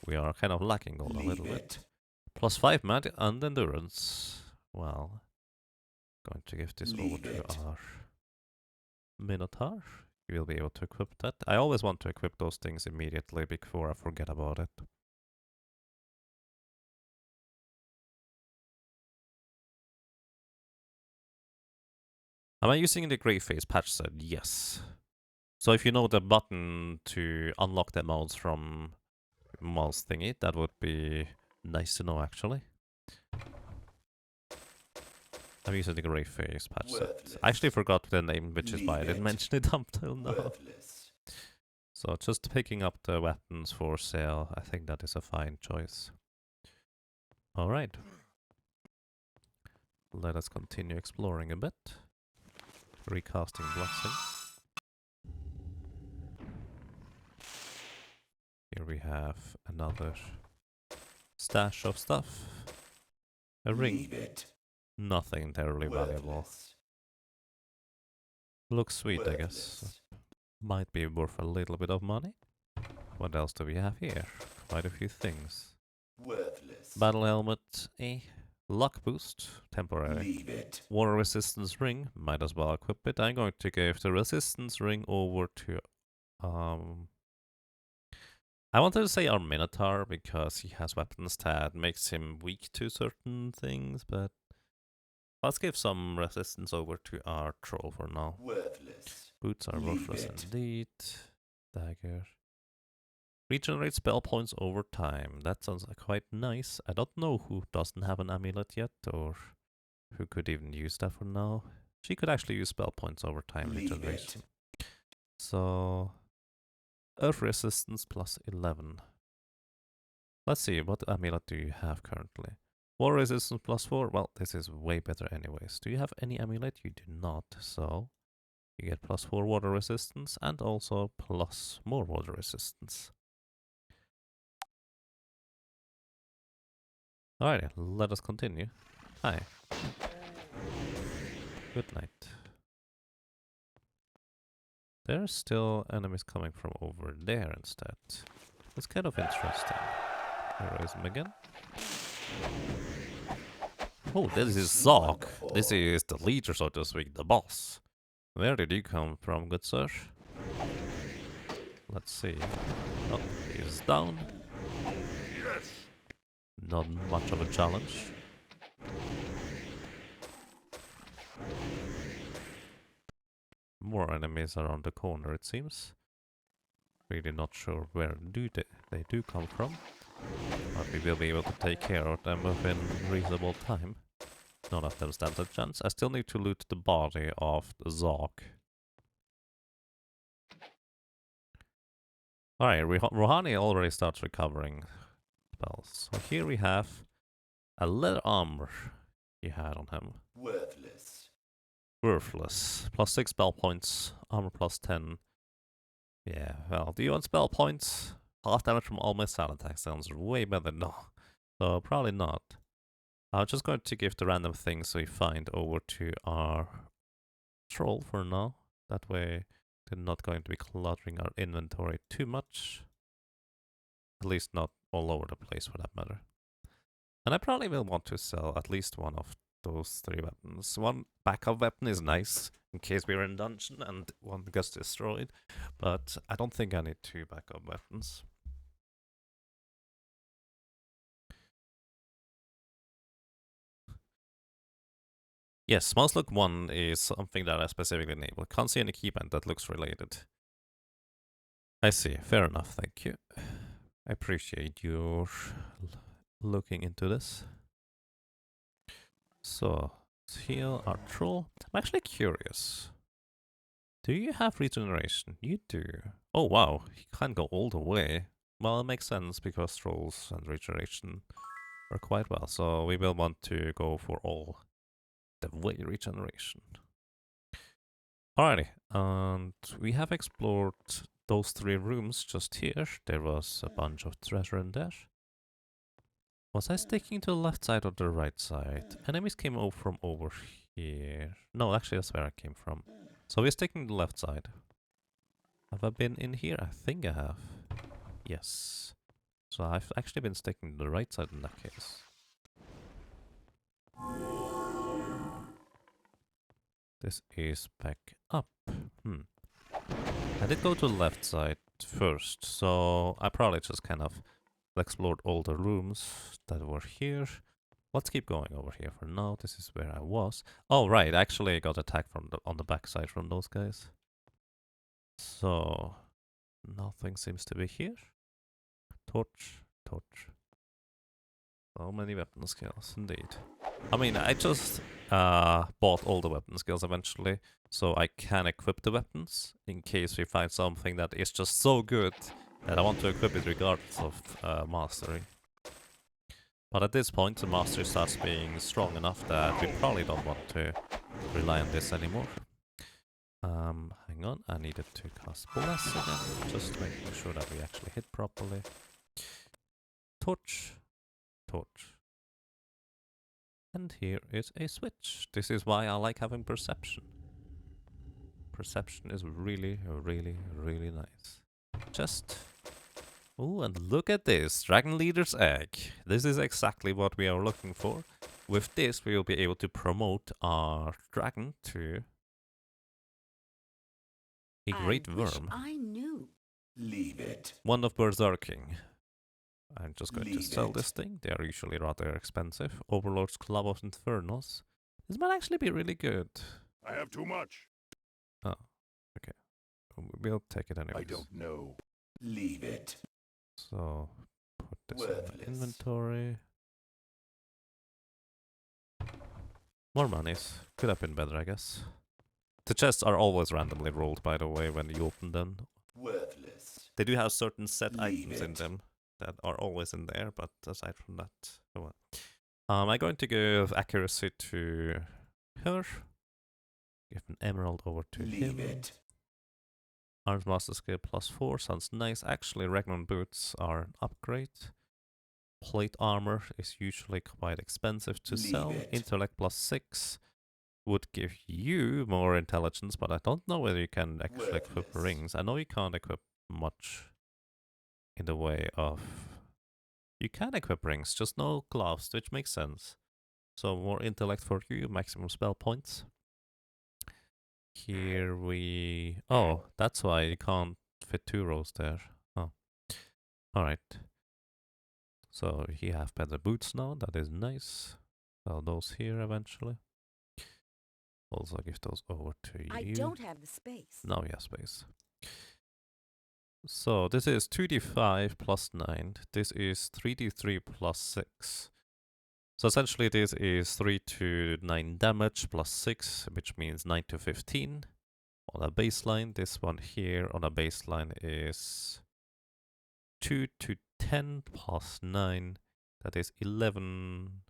We are kind of lacking gold a little bit. Plus 5 magic and endurance. Well, going to give this over to our Minotaur. You will be able to equip that. I always want to equip those things immediately before I forget about it. Am I using the Greyface patch set? Yes. So if you know the button to unlock the modes from mouse thingy, that would be nice to know actually. I'm using the Greyface patch set. I actually forgot the name, which is why I didn't mention it up till now. Worthless. So just picking up the weapons for sale, I think that is a fine choice. Alright. Let us continue exploring a bit. Recasting Blessing. Here we have another stash of stuff. A ring. Leave it. Nothing terribly valuable. Worthless. Looks sweet, I guess. Worthless. Might be worth a little bit of money. What else do we have here? Quite a few things. Worthless. Battle helmet, luck boost, temporary. Leave it. Water resistance ring, might as well equip it. I'm going to give the resistance ring over to I wanted to say our Minotaur because he has weapons that makes him weak to certain things, but let's give some resistance over to our troll for now. Worthless. Boots are Leave worthless it. indeed. Dagger. Regenerate spell points over time. That sounds quite nice. I don't know who doesn't have an amulet yet, or who could even use that for now. She could actually use spell points over time Leave regeneration. So, Earth resistance plus 11. Let's see, what amulet do you have currently? Water resistance plus 4. Well, this is way better anyways. Do you have any amulet? You do not, so you get plus 4 water resistance and also plus more water resistance. Alright, let us continue. Hi. Good night. There are still enemies coming from over there instead. It's kind of interesting. Heroism again. Oh, this is Zog. This is the leader, so to speak, the boss. Where did you come from, good sir? Let's see. Oh, he's down. Not much of a challenge. More enemies around the corner, it seems. Really not sure where they do come from. But we will be able to take care of them within reasonable time. None of them stands a chance. I still need to loot the body of the Zog. Alright, Rouhani already starts recovering spells. So here we have a leather armor he had on him. Worthless. Worthless. Plus 6 spell points, armor plus 10. Yeah, well, do you want spell points? Half damage from all missile attacks sounds way better. No, so probably not. I'm just going to give the random things we find over to our troll for now. That way they're not going to be cluttering our inventory too much. At least not all over the place for that matter. And I probably will want to sell at least one of those 3 weapons. One backup weapon is nice in case we're in dungeon and one gets destroyed, but I don't think I need 2 backup weapons. Yes, Mouse Look 1 is something that I specifically enabled. Can't see any keybind that looks related. I see, fair enough, thank you. I appreciate your looking into this. So, let's heal our troll. I'm actually curious. Do you have regeneration? You do. Oh wow, you can't go all the way. Well, it makes sense because trolls and regeneration work quite well. So we will want to go for all the way regeneration. Alrighty, and we have explored those 3 rooms just here. There was a bunch of treasure in there. Was I sticking to the left side or the right side? Enemies came over from over here. No, actually that's where I came from. So we're sticking to the left side. Have I been in here? I think I have. Yes. So I've actually been sticking to the right side in that case. This is back up. I did go to the left side first, so I probably just kind of explored all the rooms that were here. Let's keep going over here for now. This is where I was. Oh right, actually I got attacked from on the backside from those guys. So nothing seems to be here. Torch, torch. So many weapon skills, indeed. I mean, I just bought all the weapon skills eventually, so I can equip the weapons in case we find something that is just so good that I want to equip it regardless of mastery. But at this point, the mastery starts being strong enough that we probably don't want to rely on this anymore. Hang on, I needed to cast Bless again, just making sure that we actually hit properly. Torch, torch. And here is a switch. This is why I like having perception. Perception is really, really, really nice. Just... Oh, and look at this, Dragon Leader's Egg. This is exactly what we are looking for. With this, we will be able to promote our dragon to a great I wish worm. I knew. Leave it. One of Berserking. I'm just going to Leave sell it. this thing. They are usually rather expensive. Overlord's Club of Infernos. This might actually be really good. I have too much. Oh, okay. We'll take it anyways. I don't know. Leave it. So, put this in Worthless. the inventory. More monies. Could have been better, I guess. The chests are always randomly rolled, by the way, when you open them. Worthless. They do have certain set Leave items in it. them that are always in there, but aside from that, oh well. I'm going to give accuracy to her. Give an emerald over to Leave him. it. Arms Master Skill +4 sounds nice. Actually, Ragnar boots are an upgrade. Plate armor is usually quite expensive to Leave sell. it. Intellect +6 would give you more intelligence, but I don't know whether you can actually equip Worthless. rings. I know you can't equip much in the way of... You can equip rings, just no gloves, which makes sense. So more intellect for you, maximum spell points. Here we... Oh, that's why you can't fit 2 rows there. Oh. Alright. So you have better boots now, that is nice. Sell those here eventually. Also give those over to you. I don't have the space. Now you have space. So this is 2d5 plus 9. This is 3d3 plus 6. So essentially this is 3 to 9 damage plus 6, which means 9 to 15 on a baseline. This one here on a baseline is 2 to 10 plus 9. That is 11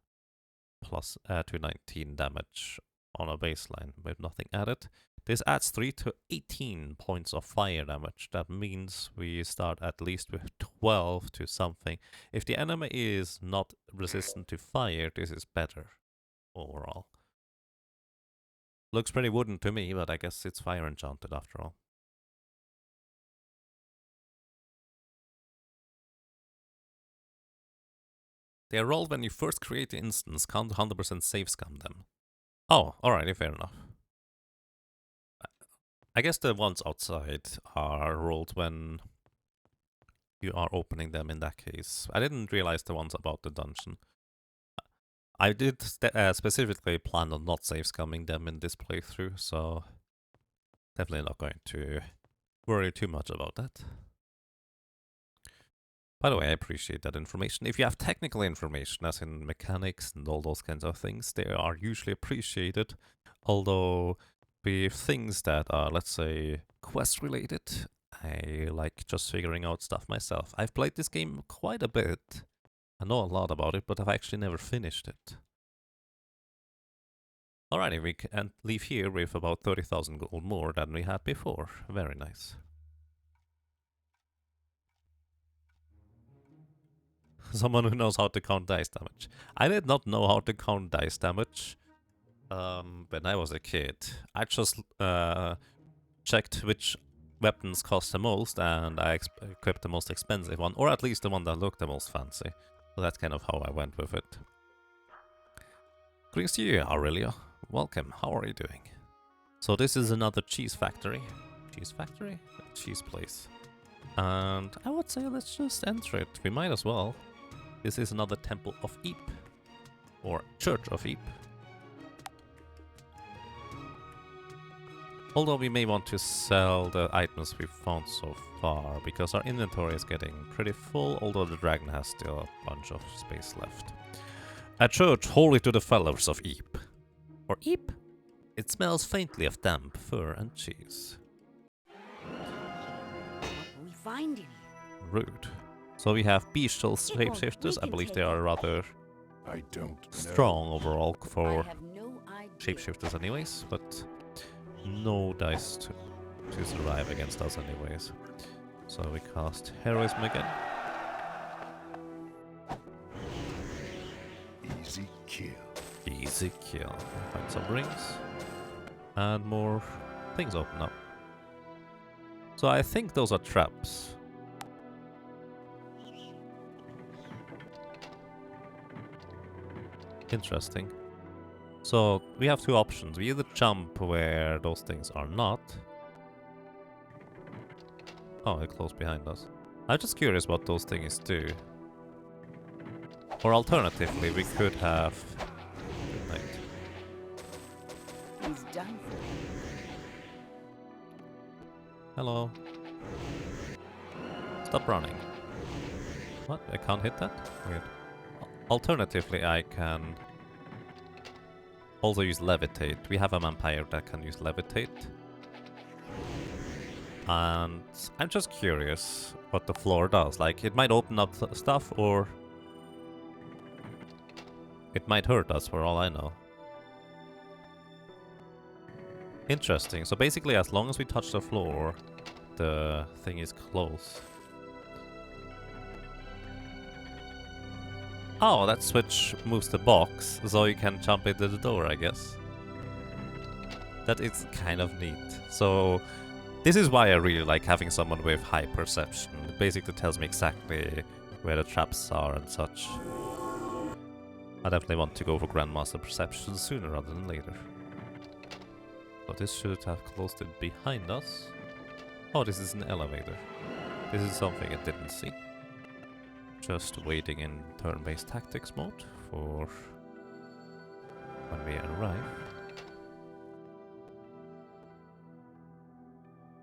plus to 19 damage on a baseline with nothing added. This adds 3 to 18 points of fire damage. That means we start at least with 12 to something. If the enemy is not resistant to fire, this is better overall. Looks pretty wooden to me, but I guess it's fire enchanted after all. They are rolled when you first create the instance, can't 100% save scum them. Oh, alrighty, fair enough. I guess the ones outside are rolled when you are opening them in that case. I didn't realize the ones about the dungeon. I did specifically plan on not save scumming them in this playthrough, so definitely not going to worry too much about that. By the way, I appreciate that information. If you have technical information, as in mechanics and all those kinds of things, they are usually appreciated. Although, with things that are, let's say, quest-related, I like just figuring out stuff myself. I've played this game quite a bit. I know a lot about it, but I've actually never finished it. Alrighty, we can leave here with about 30,000 gold more than we had before. Very nice. Someone who knows how to count dice damage. I did not know how to count dice damage when I was a kid. I just checked which weapons cost the most, and I equipped the most expensive one, or at least the one that looked the most fancy. So that's kind of how I went with it. Greetings to you, Aurelia. Welcome, how are you doing? So this is another cheese factory. Cheese factory? Cheese place. And I would say let's just enter it. We might as well. This is another Temple of Eep. Or Church of Eep. Although we may want to sell the items we've found so far, because our inventory is getting pretty full, although the dragon has still a bunch of space left. A church holy to the fellows of Eep. Or Eep? It smells faintly of damp fur and cheese. Will we find any? Rude. So we have bestial It won't. shapeshifters. We I can believe take they are it. rather I don't know. strong overall I for have no idea. shapeshifters anyways, but no dice to to survive against us anyways. So we cast Heroism again. Easy kill. Easy kill. Find some rings. And more things open up. So I think those are traps. Interesting. So we have two options. We either jump where those things are not. Oh, they're close behind us. I'm just curious what those things do. Or alternatively, we could have... Good night. He's done for. Hello. Stop running. What? I can't hit that? Weird. Alternatively, I can also use Levitate. We have a vampire that can use Levitate. And I'm just curious what the floor does. Like, it might open up stuff, or it might hurt us for all I know. Interesting. So basically, as long as we touch the floor, the thing is closed. Oh, that switch moves the box, so you can jump into the door, I guess. That is kind of neat. So, this is why I really like having someone with high perception. It basically tells me exactly where the traps are and such. I definitely want to go for Grandmaster Perception sooner rather than later. So this should have closed it behind us. Oh, this is an elevator. This is something I didn't see. Just waiting in turn-based tactics mode for when we arrive.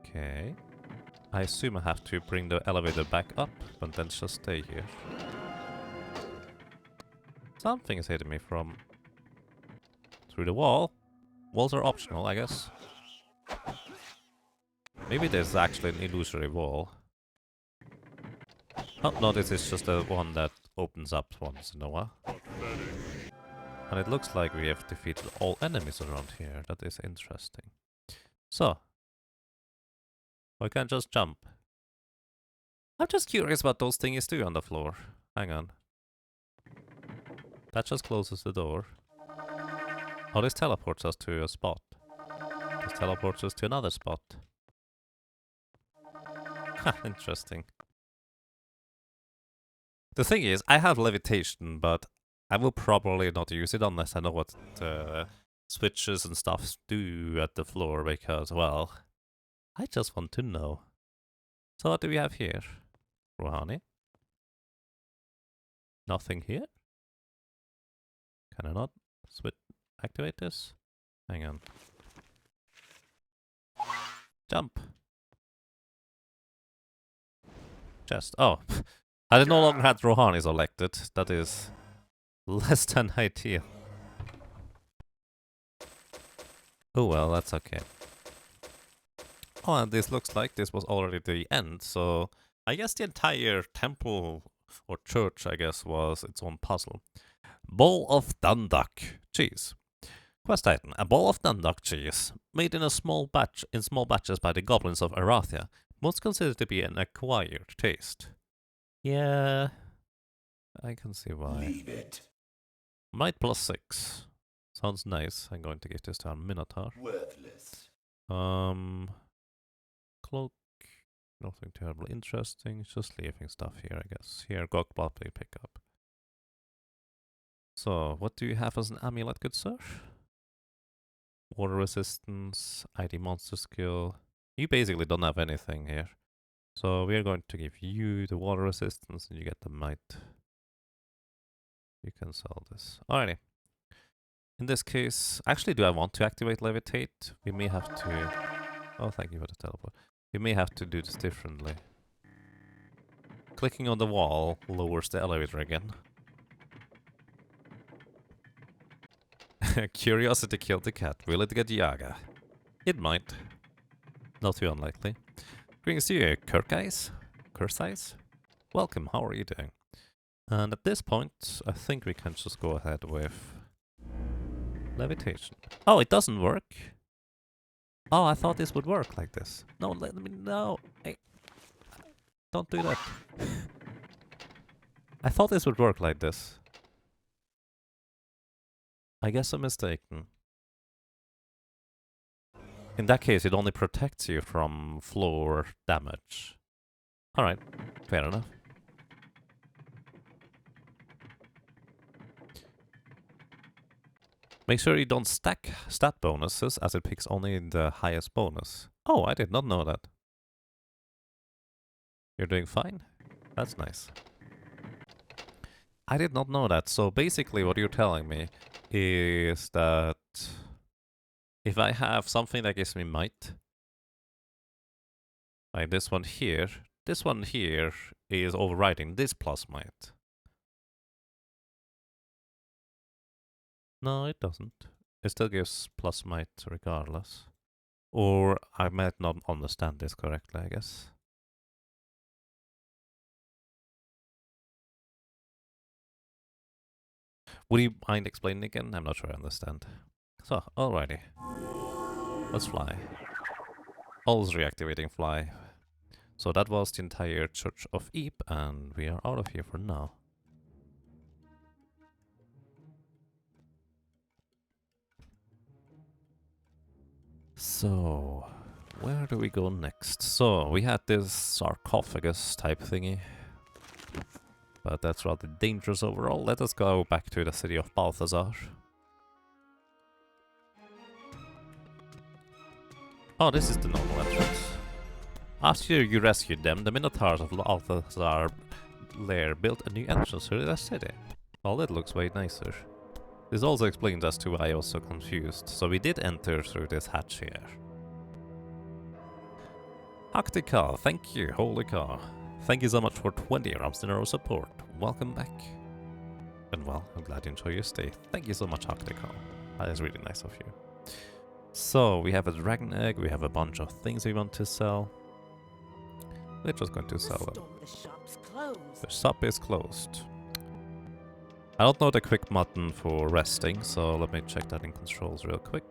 Okay. I assume I have to bring the elevator back up, but then just stay here. Something is hitting me from through the wall. Walls are optional, I guess. Maybe there's actually an illusory wall. Oh, no, this is just the one that opens up once in a while. And it looks like we have defeated all enemies around here. That is interesting. So, I can just jump. I'm just curious what those things do on the floor. Hang on. That just closes the door. Oh, this teleports us to a spot. This teleports us to another spot. Ha, interesting. The thing is, I have levitation, but I will probably not use it unless I know what switches and stuff do at the floor, because, well, I just want to know. So what do we have here? Rouhani? Nothing here? Can I not activate this? Hang on. Jump! Chest. Oh, I no longer had Rouhani selected. That is less than ideal. Oh well, that's okay. Oh, and this looks like this was already the end, so I guess the entire temple, or church, I guess, was its own puzzle. Bowl of Dundalk cheese. Quest item: a bowl of Dundalk cheese, made in small batches by the goblins of Arathia, most considered to be an acquired taste. Yeah, I can see why. Leave it. Might +6. Sounds nice. I'm going to give this to our Minotaur. Worthless. Cloak. Nothing terribly interesting. Just leaving stuff here, I guess. Here, Gog Bobby pick up. So, what do you have as an amulet, good sir? Water resistance, ID monster skill. You basically don't have anything here. So we are going to give you the water resistance and you get the might. You can sell this. Alrighty. In this case, actually, do I want to activate levitate? We may have to... Oh, thank you for the teleport. We may have to do this differently. Clicking on the wall lowers the elevator again. Curiosity killed the cat. Will it get Yaga? It might. Not too unlikely. Greetings to you, Kirkeyes. Welcome, how are you doing? And at this point, I think we can just go ahead with levitation. Oh, it doesn't work. Oh, I thought this would work like this. No, let me... No! Hey. Don't do that. I thought this would work like this. I guess I'm mistaken. In that case, it only protects you from floor damage. Alright, fair enough. Make sure you don't stack stat bonuses, as it picks only the highest bonus. Oh, I did not know that. You're doing fine? That's nice. I did not know that, so basically what you're telling me is that if I have something that gives me might, like this one here is overriding this plus might. No, it doesn't. It still gives plus might regardless. Or I might not understand this correctly, I guess. Would you mind explaining again? I'm not sure I understand. So, alrighty. Let's fly. Always reactivating fly. So that was the entire Church of Eep, and we are out of here for now. So, where do we go next? So, we had this sarcophagus type thingy. But that's rather dangerous overall. Let us go back to the city of Balthazar. Oh, this is the normal entrance. After you rescued them, the Minotaurs of Balthazar lair built a new entrance to the city. Well, it looks way nicer. This also explains as to why I was so confused. So we did enter through this hatch here. Haktikal, thank you, holy car. Thank you so much for 20 months in a row support. Welcome back. And well, I'm glad you enjoy your stay. Thank you so much, Haktikal. That is really nice of you. So, we have a dragon egg, we have a bunch of things we want to sell. We're just going to sell them. The shop's closed. The shop is closed. I don't know the quick button for resting, so let me check that in controls real quick.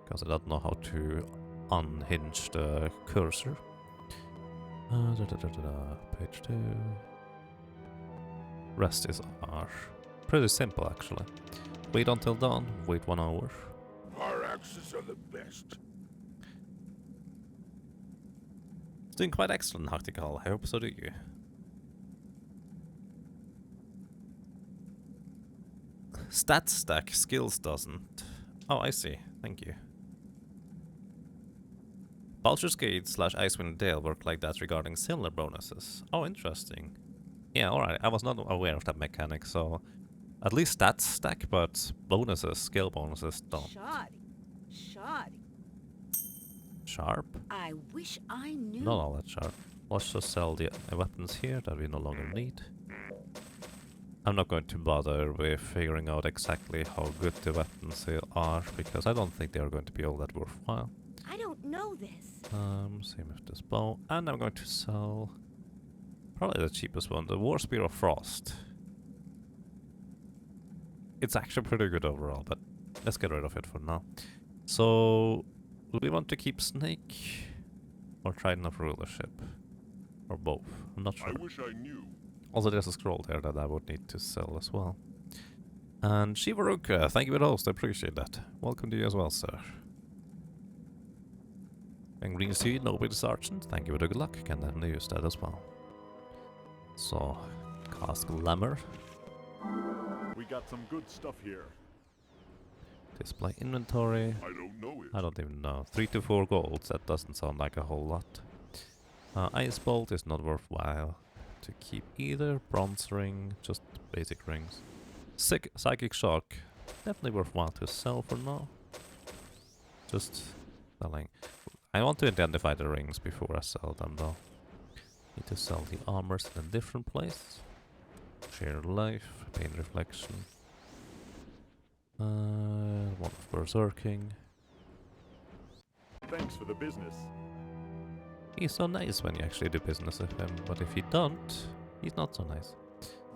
Because I don't know how to unhinge the cursor. Page 2. Rest is R. Pretty simple actually. Wait until dawn, wait 1 hour. Our axes are the best. It's doing quite excellent, Haktikal. I hope so do you. Stats stack, skills doesn't. Oh, I see. Thank you. Baldur's Gate / Icewind Dale work like that regarding similar bonuses. Oh, interesting. Yeah, alright. I was not aware of that mechanic, so at least stats stack, but bonuses, skill bonuses don't. Shoddy. Sharp? I wish I knew. Not all that sharp. Let's just sell the weapons here that we no longer need. I'm not going to bother with figuring out exactly how good the weapons are, because I don't think they are going to be all that worthwhile. I don't know this. Same with this bow. And I'm going to sell probably the cheapest one, the War Spear of Frost. It's actually pretty good overall, but let's get rid of it for now. So, do we want to keep Snake or Trident of Rulership? Or both? I'm not sure. I wish I knew. Also, there's a scroll there that I would need to sell as well. And Shivaruka, thank you for the host, I appreciate that. Welcome to you as well, sir. And Green Seed, Noble Sergeant, thank you for the good luck, can definitely use that as well. So, cast Glamour. We got some good stuff here. Display inventory. I don't know it. I don't even know. 3 to 4 golds, that doesn't sound like a whole lot. Ice Bolt is not worthwhile to keep either. Bronze Ring, just basic rings. Psychic Shock, definitely worthwhile to sell for now. Just selling. I want to identify the rings before I sell them though. Need to sell the armors in a different place. Share Life, Pain Reflection. One of Berserking. Thanks for the business. He's so nice when you actually do business with him, but if you don't, he's not so nice.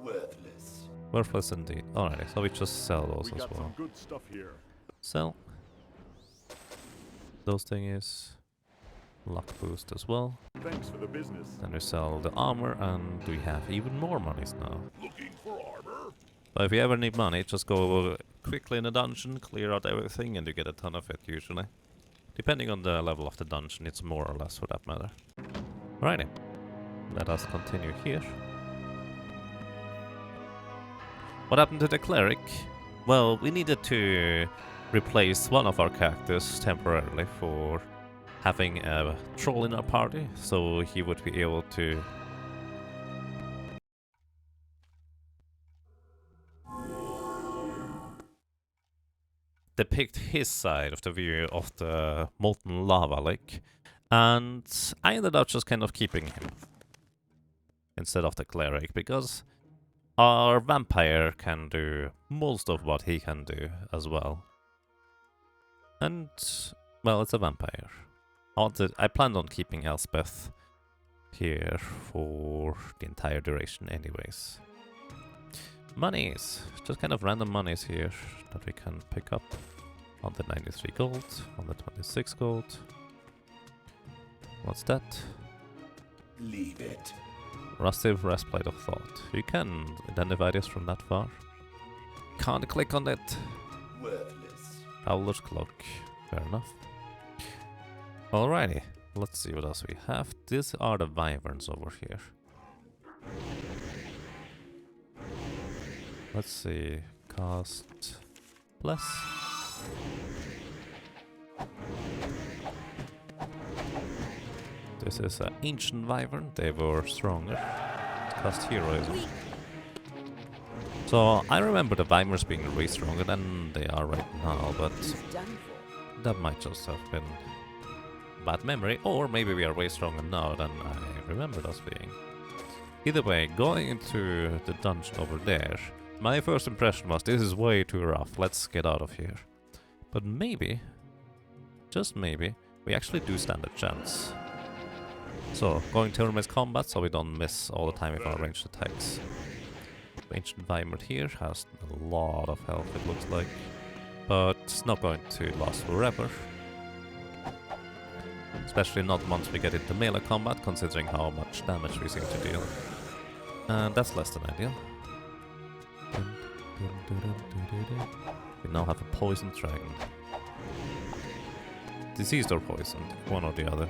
Worthless. Worthless indeed. Alrighty, so we just sell those We as got well. some good stuff here. Sell. those things. Luck boost as well. Thanks for the business. Then we sell the armor, and we have even more monies now. Looking for armor? But if you ever need money, just go quickly in a dungeon, clear out everything, and you get a ton of it usually. Depending on the level of the dungeon, it's more or less for that matter. Alrighty, let us continue here. What happened to the cleric? Well, we needed to replace one of our characters temporarily for having a troll in our party, so he would be able to depict his side of the view of the molten lava lake, and I ended up just kind of keeping him instead of the cleric, because our vampire can do most of what he can do as well. And, well, it's a vampire. I planned on keeping Elspeth here for the entire duration anyways. Monies! Just kind of random monies here that we can pick up. 193 gold, 126 gold. What's that? Leave it. Rusty Breastplate of Thought. You can identify this from that far. Can't click on it. Worthless. Owler's Cloak. Fair enough. Alrighty, let's see what else we have. These are the wyverns over here. Let's see. Cast plus. This is an ancient wyvern. They were stronger. Cast heroism. So I remember the wyverns being way stronger than they are right now, but that might just have been bad memory, or maybe we are way stronger now than I remembered us being. Either way, going into the dungeon over there, my first impression was this is way too rough, let's get out of here. But maybe, just maybe, we actually do stand a chance. So, going turn-based combat so we don't miss all the time with our ranged attacks. Ancient Wyvern here has a lot of health, it looks like, but it's not going to last forever. Especially not once we get into melee combat, considering how much damage we seem to deal. And that's less than ideal. We now have a poisoned dragon. Diseased or poisoned, one or the other.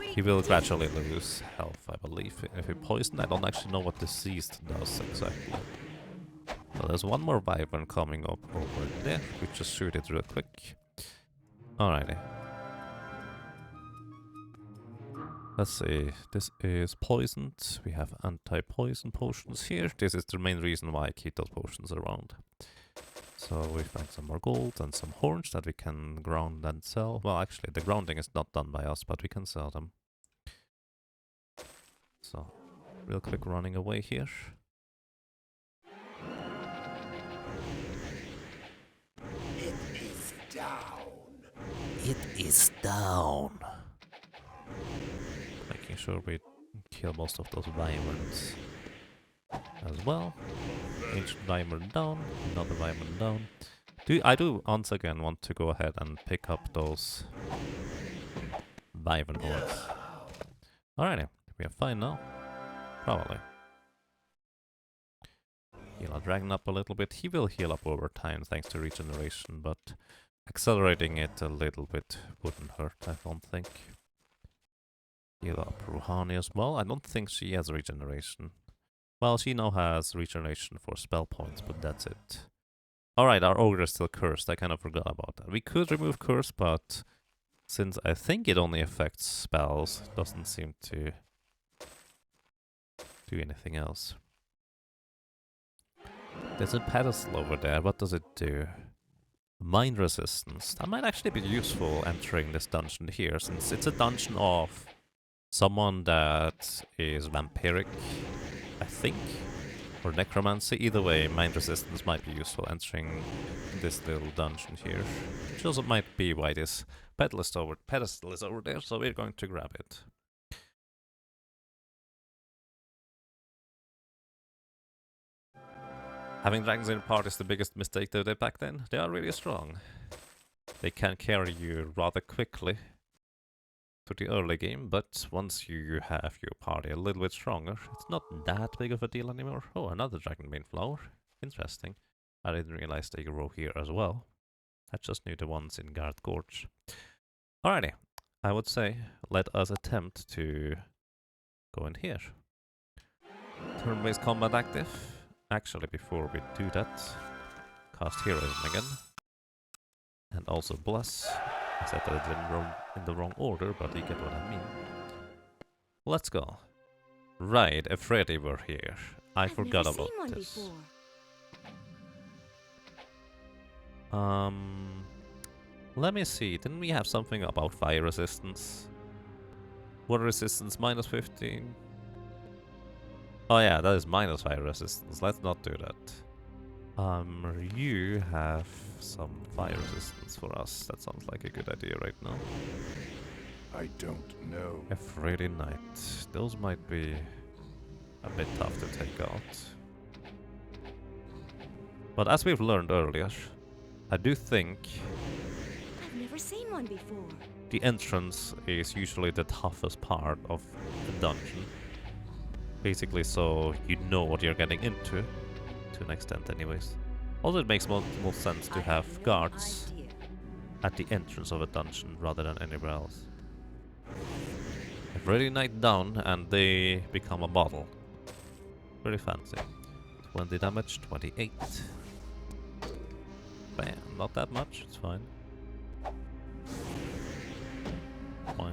He will gradually lose health, I believe. If he poisoned, I don't actually know what diseased does exactly. So there's one more wyvern coming up over there. We just shoot it real quick. Alrighty. Let's see, this is poisoned. We have anti-poison potions here. This is the main reason why I keep those potions around. So we find some more gold and some horns that we can ground and sell. Well, actually, the grounding is not done by us, but we can sell them. So, real quick running away here. It is down. It is down. Making sure we kill most of those wyverns as well. Ancient wyvern down, another wyvern down. I do once again want to go ahead and pick up those wyvern horns. Alrighty, we are fine now. Probably. Heal our dragon up a little bit. He will heal up over time thanks to regeneration, but accelerating it a little bit wouldn't hurt, I don't think. Heal up Rouhani as well. I don't think she has regeneration. Well, she now has regeneration for spell points, but that's it. Alright, our ogre is still cursed. I kind of forgot about that. We could remove curse, but since I think it only affects spells, it doesn't seem to do anything else. There's a pedestal over there. What does it do? Mind resistance. That might actually be useful entering this dungeon here, since it's a dungeon of someone that is vampiric, I think, or necromancy. Either way, mind resistance might be useful entering this little dungeon here. Which also might be why this pedestal is over there, so we're going to grab it. Having dragons in the party is the biggest mistake they did back then. They are really strong. They can carry you rather quickly to the early game, but once you have your party a little bit stronger, it's not that big of a deal anymore. Oh, another Dragonbane flower. Interesting. I didn't realize they grow here as well. I just knew the ones in Garth Gorge. Alrighty, I would say let us attempt to go in here. Turn-based combat active. Actually, before we do that, cast Heroism again. And also Bless. I said that it in the wrong order, but you get what I mean. Let's go. Right, a Freddy were here. I forgot never about seen one this. before. Let me see. Didn't we have something about fire resistance? Water resistance minus 15. Oh yeah, that is minus fire resistance. Let's not do that. You have some fire resistance for us. That sounds like a good idea right now. I don't know. A Freddy Knight. Those might be a bit tough to take out. But as we've learned earlier, I do think I've never seen one before. the entrance is usually the toughest part of the dungeon. Basically, so you know what you're getting into, to an extent anyways. Also, it makes more sense to I have no guards idea. at the entrance of a dungeon rather than anywhere else. A Freddy Knight down and they become a bottle. Very fancy. 20 damage, 28. Bam, not that much, it's fine. Fine.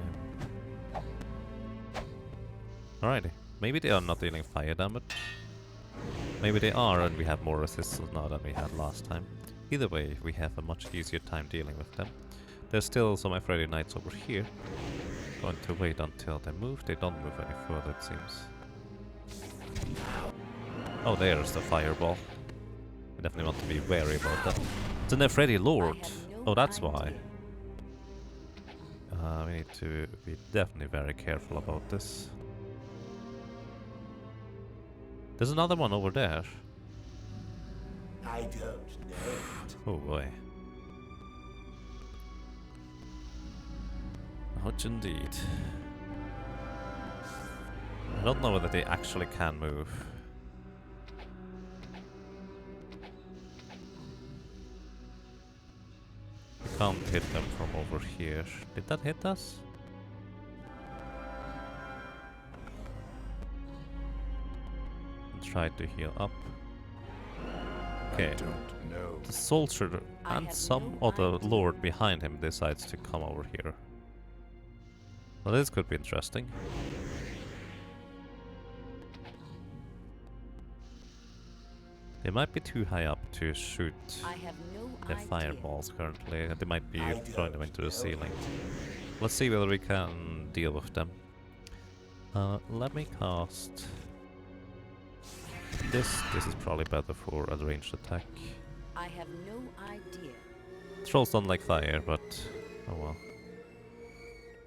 Alrighty, maybe they are not dealing fire damage. Maybe they are and we have more resistance now than we had last time. Either way, we have a much easier time dealing with them. There's still some Freddy Knights over here. Going to wait until they move. They don't move any further, it seems. Oh, there's the fireball. We definitely want to be wary about that. It's an Freddy Lord. Oh, that's why. We need to be definitely very careful about this. There's another one over there. I don't know. Oh boy. Ouch indeed. I don't know whether they actually can move. We can't hit them from over here. Did that hit us? Try to heal up. Okay. I don't know. The soldier I and have some no other idea. lord behind him decides to come over here. Well, this could be interesting. They might be too high up to shoot I have no their idea. fireballs currently, and they might be I throwing them don't into the know. ceiling. Let's see whether we can deal with them. Let me cast this. This is probably better for a ranged attack. I have no idea. Trolls don't like fire, but oh well.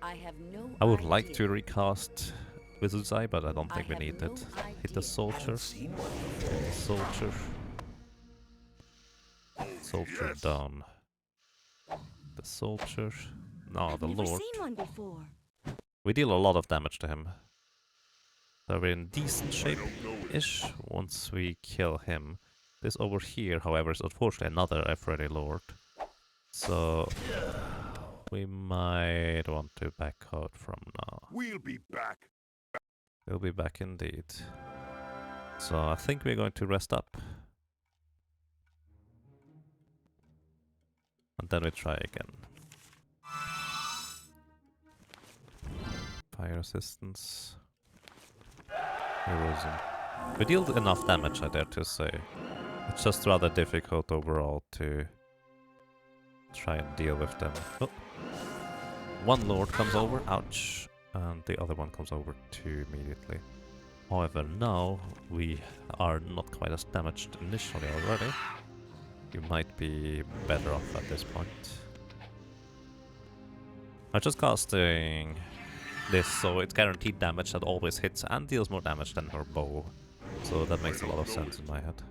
I have no I would idea. like to recast Wizard's Eye, but I don't I think we have need no it. Hit the idea. soldier. Haven't seen one before. The soldier. Soldier Yes. down. The soldier. No, I've the never lord. seen one before. We deal a lot of damage to him. So we're in decent I shape don't know. ish once we kill him. This over here, however, is unfortunately another Freddy Lord. So we might want to back out from now. We'll be back. We'll be back indeed. So I think we're going to rest up. And then we try again. Fire resistance. Heroism. We dealt enough damage, I dare to say. It's just rather difficult overall to try and deal with them. Oh. One lord comes over, ouch, and the other one comes over too immediately. However, now we are not quite as damaged initially already. You might be better off at this point. I'm just casting this, so it's guaranteed damage that always hits and deals more damage than her bow. So that makes a lot of sense in my head.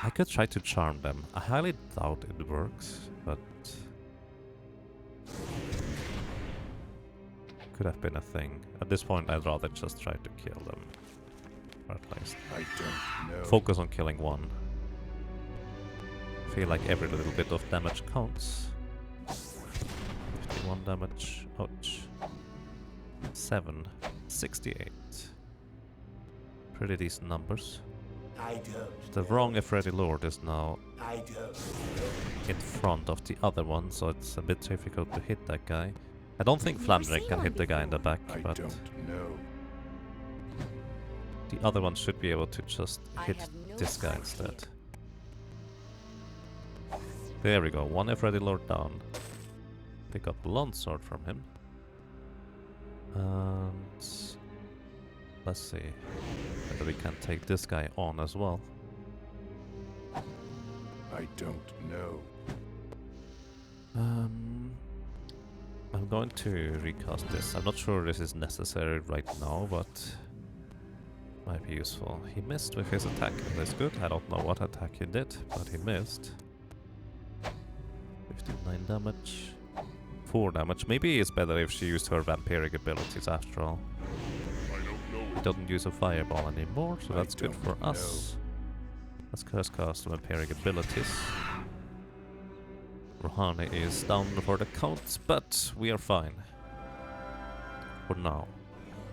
I could try to charm them. I highly doubt it works, but could have been a thing. At this point, I'd rather just try to kill them. Or at least I don't know. focus on killing one. Feel like every little bit of damage counts. 51 damage. Ouch. 7. 68. Pretty decent numbers. I don't. The wrong Ifredi Lord is now I don't. in front of the other one, so it's a bit difficult to hit that guy. I don't think I've never Flandrin seen can one hit the guy in the back, I but don't know. the other one should be able to just I hit have no this guy idea. instead. There we go, one Ifredi Lord down. Pick up the Longsword from him. And let's see whether we can take this guy on as well. I don't know. I'm going to recast this. I'm not sure this is necessary right now, but might be useful. He missed with his attack. That's good. I don't know what attack he did, but he missed. 59 damage. 4 damage. Maybe it's better if she used her vampiric abilities after all. He doesn't use a fireball anymore, so I that's good for don't us. Let's curse cast vampiric abilities. Rohani is down for the count, but we are fine. For now.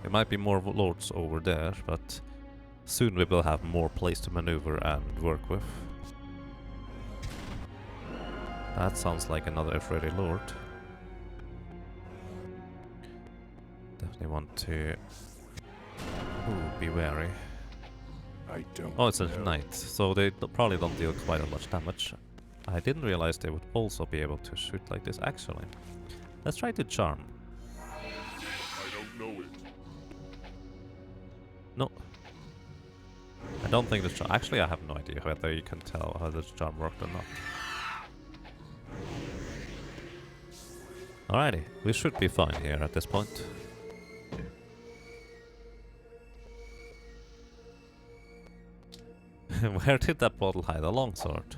There might be more lords over there, but soon we will have more place to maneuver and work with. That sounds like another Ifredi Lord. Definitely want to be wary. I don't Oh, it's a know. knight, so they probably don't deal quite as much damage. I didn't realize they would also be able to shoot like this, actually. Let's try to charm. I don't know it. No. I don't think the charm... Actually, I have no idea whether you can tell how the charm worked or not. Alrighty, we should be fine here at this point. Where did that bottle hide a longsword?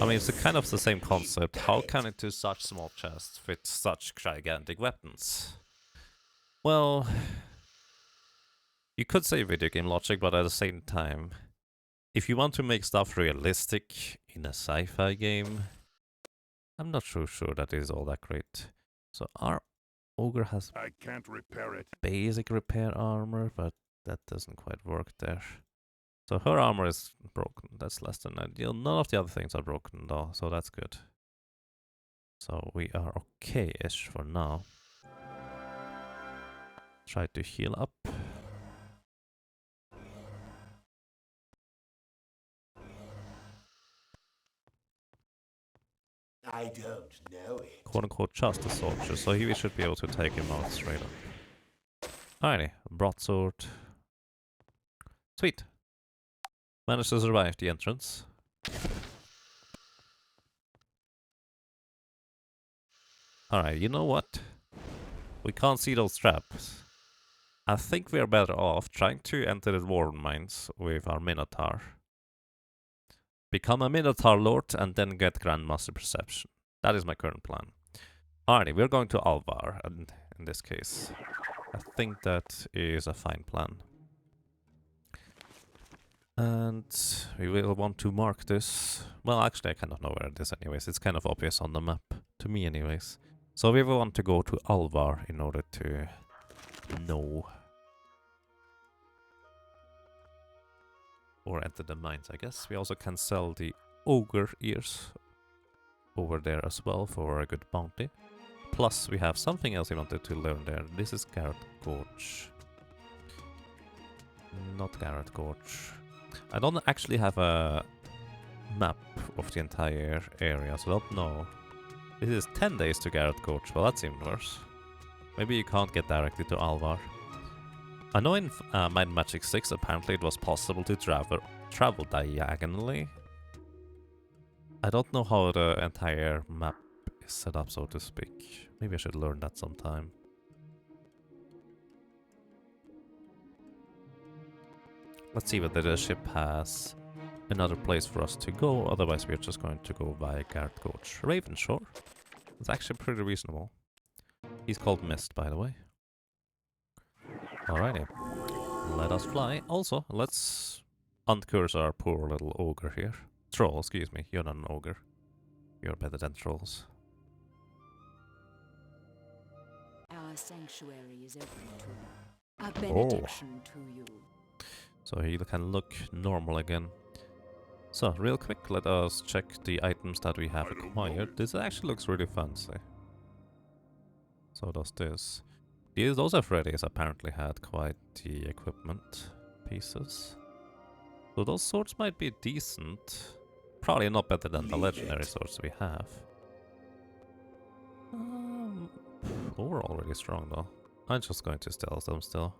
I mean, it's kind of the same concept. How can it do such small chests fit such gigantic weapons? Well, you could say video game logic, but at the same time, if you want to make stuff realistic in a sci-fi game, I'm not so sure that is all that great. So our ogre has I can't repair it. basic repair armor, but that doesn't quite work there. So her armor is broken. That's less than ideal. None of the other things are broken though, so that's good. So we are okay-ish for now. Try to heal up. I don't know it. Quote-unquote just a soldier, so we should be able to take him out straight up. Alrighty, broadsword. Sweet. Managed to survive the entrance. Alright, you know what? We can't see those traps. I think we are better off trying to enter the Warren Mines with our Minotaur. Become a Minotaur Lord and then get Grandmaster Perception. That is my current plan. Alrighty, we're going to Alvar in this case. I think that is a fine plan. And we will want to mark this. Well, actually I kind of know where it is anyways. It's kind of obvious on the map. To me anyways. So we will want to go to Alvar in order to know. Or enter the mines, I guess. We also can sell the ogre ears over there as well for a good bounty. Plus we have something else we wanted to learn there. This is Garrett Gorge. Not Garrett Gorge. I don't actually have a map of the entire area, so I don't know. This is 10 days to Garrett Gorge. Well, that seemed worse. Maybe you can't get directly to Alvar. I know in Might and Magic 6 apparently it was possible to travel diagonally. I don't know how the entire map is set up, so to speak. Maybe I should learn that sometime. Let's see whether the ship has another place for us to go, otherwise we're just going to go via Garrett Gorge. Ravenshore. It's actually pretty reasonable. He's called Mist, by the way. Alrighty. Let us fly. Also, let's uncurse our poor little ogre here. Troll, excuse me. You're not an ogre. You're better than trolls. Our sanctuary is open to you. A benediction to you. So he can look normal again. So, real quick, let us check the items that we have acquired. This actually looks really fancy. So does this. Those Freddy's apparently had quite the equipment pieces. So those swords might be decent. Probably not better than the legendary swords we have. Overall really strong though. I'm just going to stealth them still.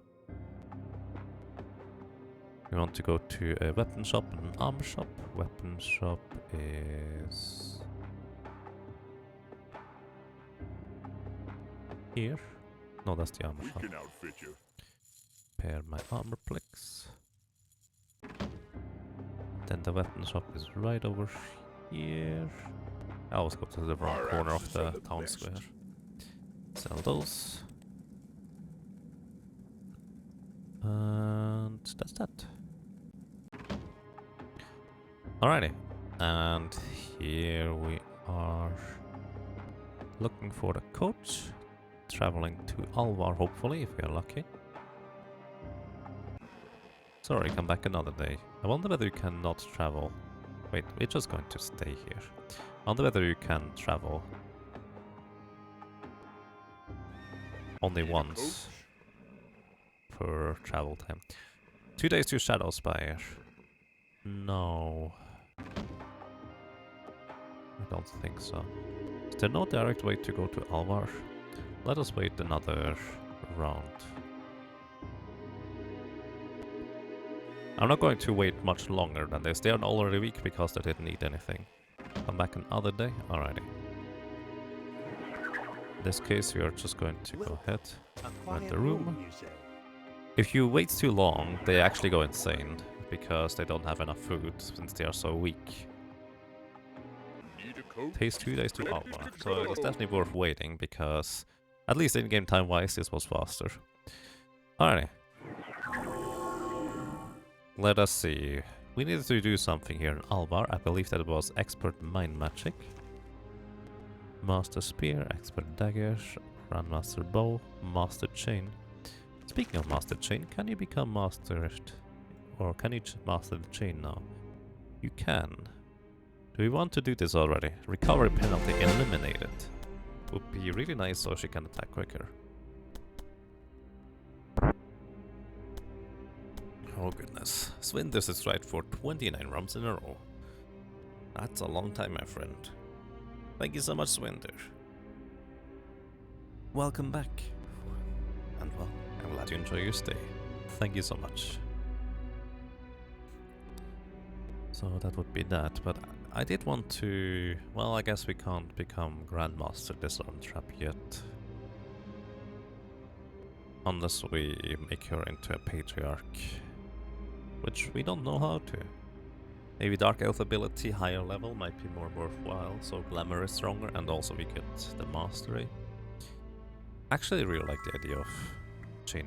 We want to go to a weapon shop and an armor shop. Weapon shop is here. No, that's the armor shop. We can outfit you. Pair my armor plex. Then the weapon shop is right over here. I always go to the wrong corner of the town square. Sell those. And that's that. Alrighty. And here we are looking for the coach. Traveling to Alvar, hopefully, if we are lucky. Sorry, come back another day. I wonder whether you cannot travel. Wait, we're just going to stay here. I wonder whether you can travel only once per travel time. 2 days to Shadowspire. No. I don't think so. Is there no direct way to go to Alvar? Let us wait another round. I'm not going to wait much longer than this. They are already weak because they didn't need anything. Come back another day? Alrighty. In this case, we are just going to go ahead, rent the room. If you wait too long, they actually go insane because they don't have enough food since they are so weak. Takes 2 days to Alvar, so it's definitely worth waiting because at least in-game time-wise, this was faster. Alrighty. Let us see. We needed to do something here in Alvar. I believe that it was Expert Mind Magic. Master Spear, Expert Dagger, Grandmaster Bow, Master Chain. Speaking of Master Chain, can you become Mastered? Or can you master the chain now? You can. Do we want to do this already? Recovery penalty eliminated. Would be really nice so she can attack quicker. Oh goodness. Swinders is right for 29 rounds in a row. That's a long time, my friend. Thank you so much, Swinder. Welcome back. And well, I'm glad you enjoy your stay. Thank you so much. So that would be that, but I did want to... Well, I guess we can't become Grandmaster Disarm Trap yet. Unless we make her into a Patriarch. Which we don't know how to. Maybe Dark Elf ability, higher level, might be more worthwhile, so Glamour is stronger, and also we get the Mastery. Actually, I really like the idea of Chain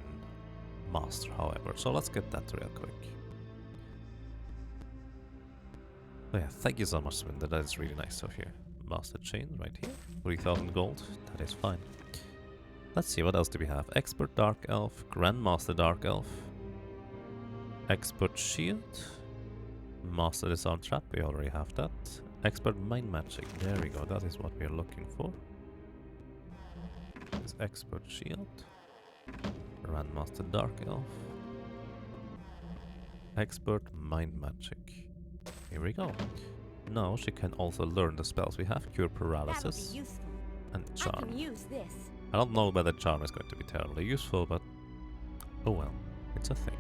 Master, however, so let's get that real quick. Oh yeah, thank you so much, Swinder, that is really nice of you. Master Chain right here, 3000 gold, that is fine. Let's see, what else do we have? Expert Dark Elf, Grandmaster Dark Elf, Expert Shield, Master Disarm Trap, we already have that. Expert Mind Magic, there we go, that is what we are looking for. This Expert Shield, Grandmaster Dark Elf, Expert Mind Magic. Here we go. Now she can also learn the spells we have, Cure Paralysis and Charm. I can use this. I don't know whether Charm is going to be terribly useful, but oh well, it's a thing.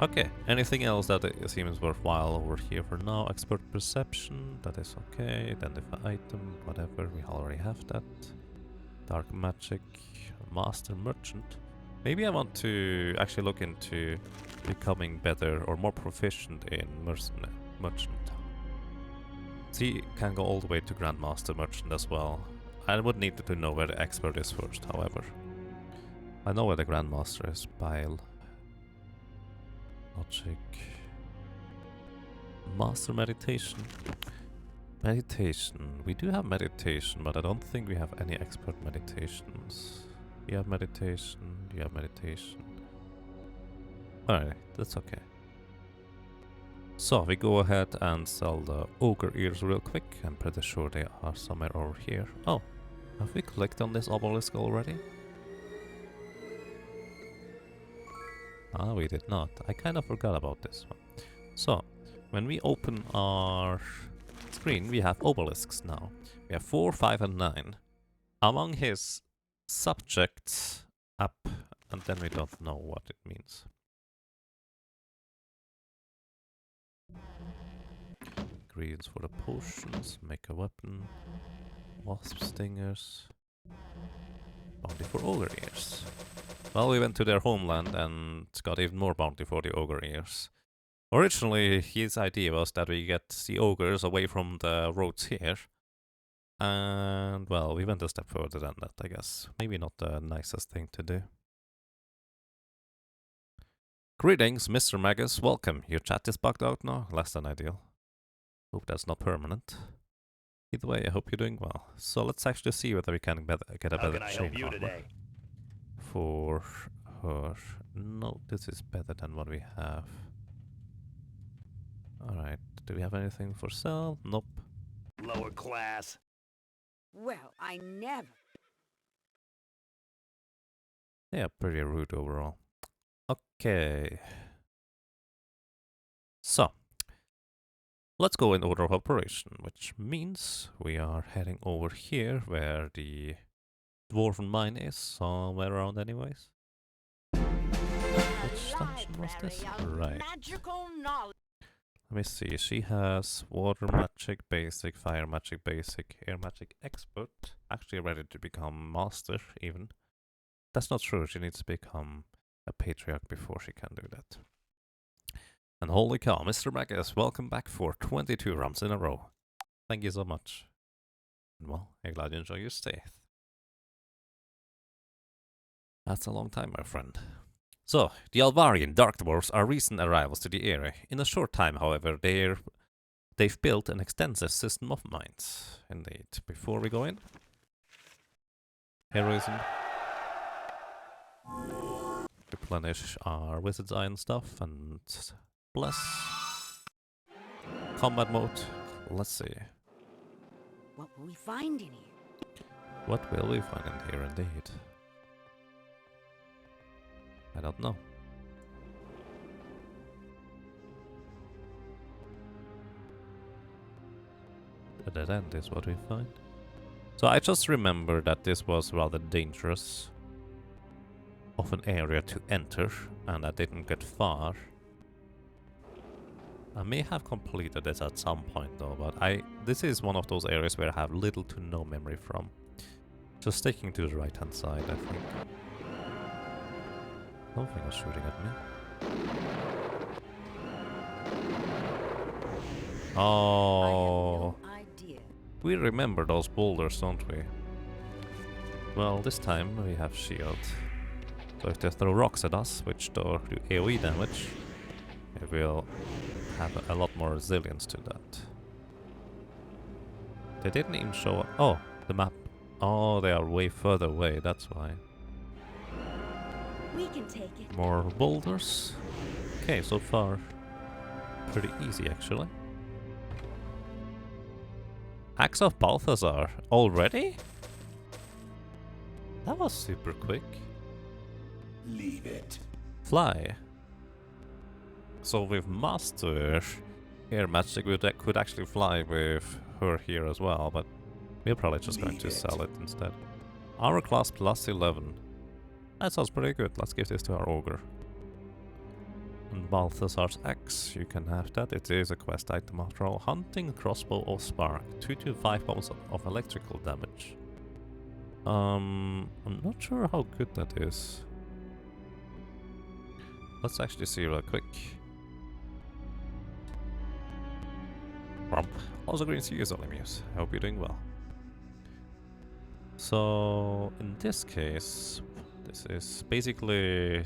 Okay, anything else that seems worthwhile over here for now? Expert Perception, that is okay. Identify item, whatever, we already have that. Dark Magic, Master Merchant. Maybe I want to actually look into becoming better or more proficient in merchant. See, can go all the way to Grandmaster Merchant as well. I would need to know where the expert is first, however. I know where the Grandmaster is. Bile. Logic. Master Meditation. Meditation. We do have meditation, but I don't think we have any expert meditations. You have meditation, you have meditation. Alright, that's okay. So, we go ahead and sell the ogre ears real quick. I'm pretty sure they are somewhere over here. Oh, have we collected on this obelisk already? Ah, we did not. I kind of forgot about this one. So, when we open our screen, we have obelisks now. We have 4, 5, and 9. Among his subjects up, and then we don't know what it means. Ingredients for the potions, make a weapon, wasp stingers, bounty for ogre ears. Well, we went to their homeland and got even more bounty for the ogre ears. Originally, his idea was that we get the ogres away from the roads here. And, well, we went a step further than that, I guess. Maybe not the nicest thing to do. Greetings, Mr. Magus. Welcome. Your chat is bugged out now. Less than ideal. Hope that's not permanent. Either way, I hope you're doing well. So let's actually see whether we can get a better chain armor for her. No, this is better than what we have. Alright, do we have anything for sale? Nope. Lower class. Well, I never. Yeah, pretty rude overall. Okay. So, let's go in order of operation, which means we are heading over here where the dwarven mine is, somewhere around anyways. Which dungeon was this? Right. Magical knowledge. Let me see, she has water magic basic, fire magic basic, air magic expert, actually ready to become master even. That's not true, she needs to become a patriarch before she can do that. And holy cow, Mr. Magus, welcome back for 22 rounds in a row. Thank you so much. And well, I'm glad you enjoy your stay. That's a long time, my friend. So, the Alvarian Dark Dwarfs are recent arrivals to the area. In a short time, however, they've built an extensive system of mines. Indeed. Before we go in, heroism. Replenish our Wizard's Iron stuff and bless. Combat mode. Let's see. What will we find in here? What will we find in here indeed? I don't know. The dead end is what we find. So I just remember that this was rather dangerous of an area to enter, and I didn't get far. I may have completed this at some point though, but this is one of those areas where I have little to no memory from. Just sticking to the right hand side, I think. Something was shooting at me. Oh, I have no idea. we remember those boulders, don't we? Well, this time we have shield. So if they throw rocks at us, which do AoE damage, it will have a lot more resilience to that. They didn't even show... Oh, the map. Oh, they are way further away, that's why. We can take it. More boulders. Okay, so far pretty easy actually. Axe of Balthazar already? That was super quick. Leave it. Fly. So with Master Air Magic we could actually fly with her here as well, but we're probably just going to sell it instead. Armor class plus 11. That sounds pretty good. Let's give this to our ogre. And Balthazar's axe, you can have that. It is a quest item after all. Hunting crossbow or spark. 2 to 5 bombs of electrical damage. I'm not sure how good that is. Let's actually see real quick. Rump. Also green to you, Zolimius. I hope you're doing well. So, in this case, this is basically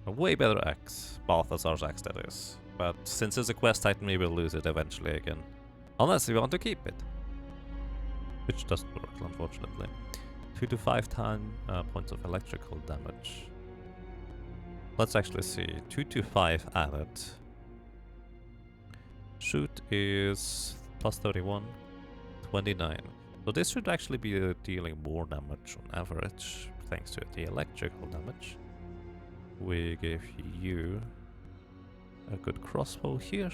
a way better axe. Balthazar's axe, that is. But since it's a quest item, we will lose it eventually again. Unless we want to keep it. Which doesn't work, unfortunately. 2 to 5 points of electrical damage. Let's actually see. 2 to 5 added. Shoot is plus 31, 29. So this should actually be dealing more damage on average, thanks to the electrical damage. We give you a good crossbow here.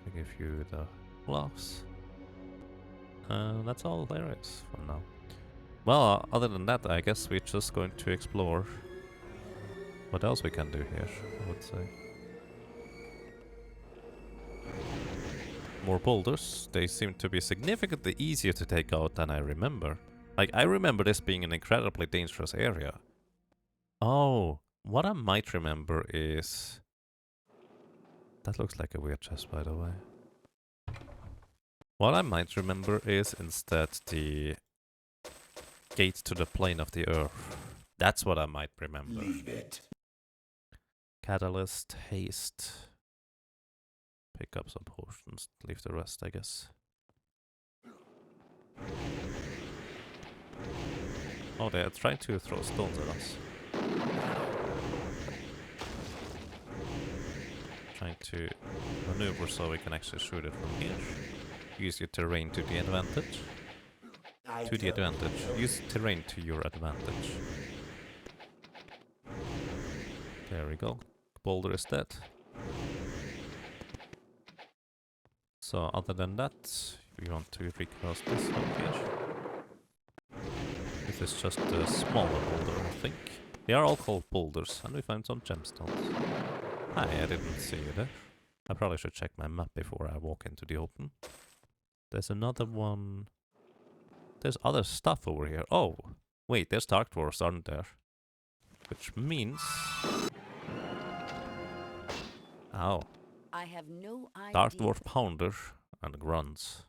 We give you the gloves. And that's all there is for now. Well, other than that, I guess we're just going to explore what else we can do here, I would say. More boulders. They seem to be significantly easier to take out than I remember. Like, I remember this being an incredibly dangerous area. Oh, what I might remember is... That looks like a weird chest, by the way. What I might remember is instead the gate to the plane of the earth. That's what I might remember. Leave it. Catalyst, haste. Pick up some potions, leave the rest, I guess. Oh, they are trying to throw stones at us. Trying to maneuver so we can actually shoot it from here. Use your terrain to the advantage. Use terrain to your advantage. There we go. Boulder is dead. So other than that, we want to recast this up here. This is just a smaller boulder, I think. They are all called boulders, and we found some gemstones. Hi, I didn't see you there. I probably should check my map before I walk into the open. There's another one. There's other stuff over here. Oh, wait, there's Dark Dwarfs, aren't there? Which means... Ow. I have no idea. Dark Dwarf Pounder and Grunts.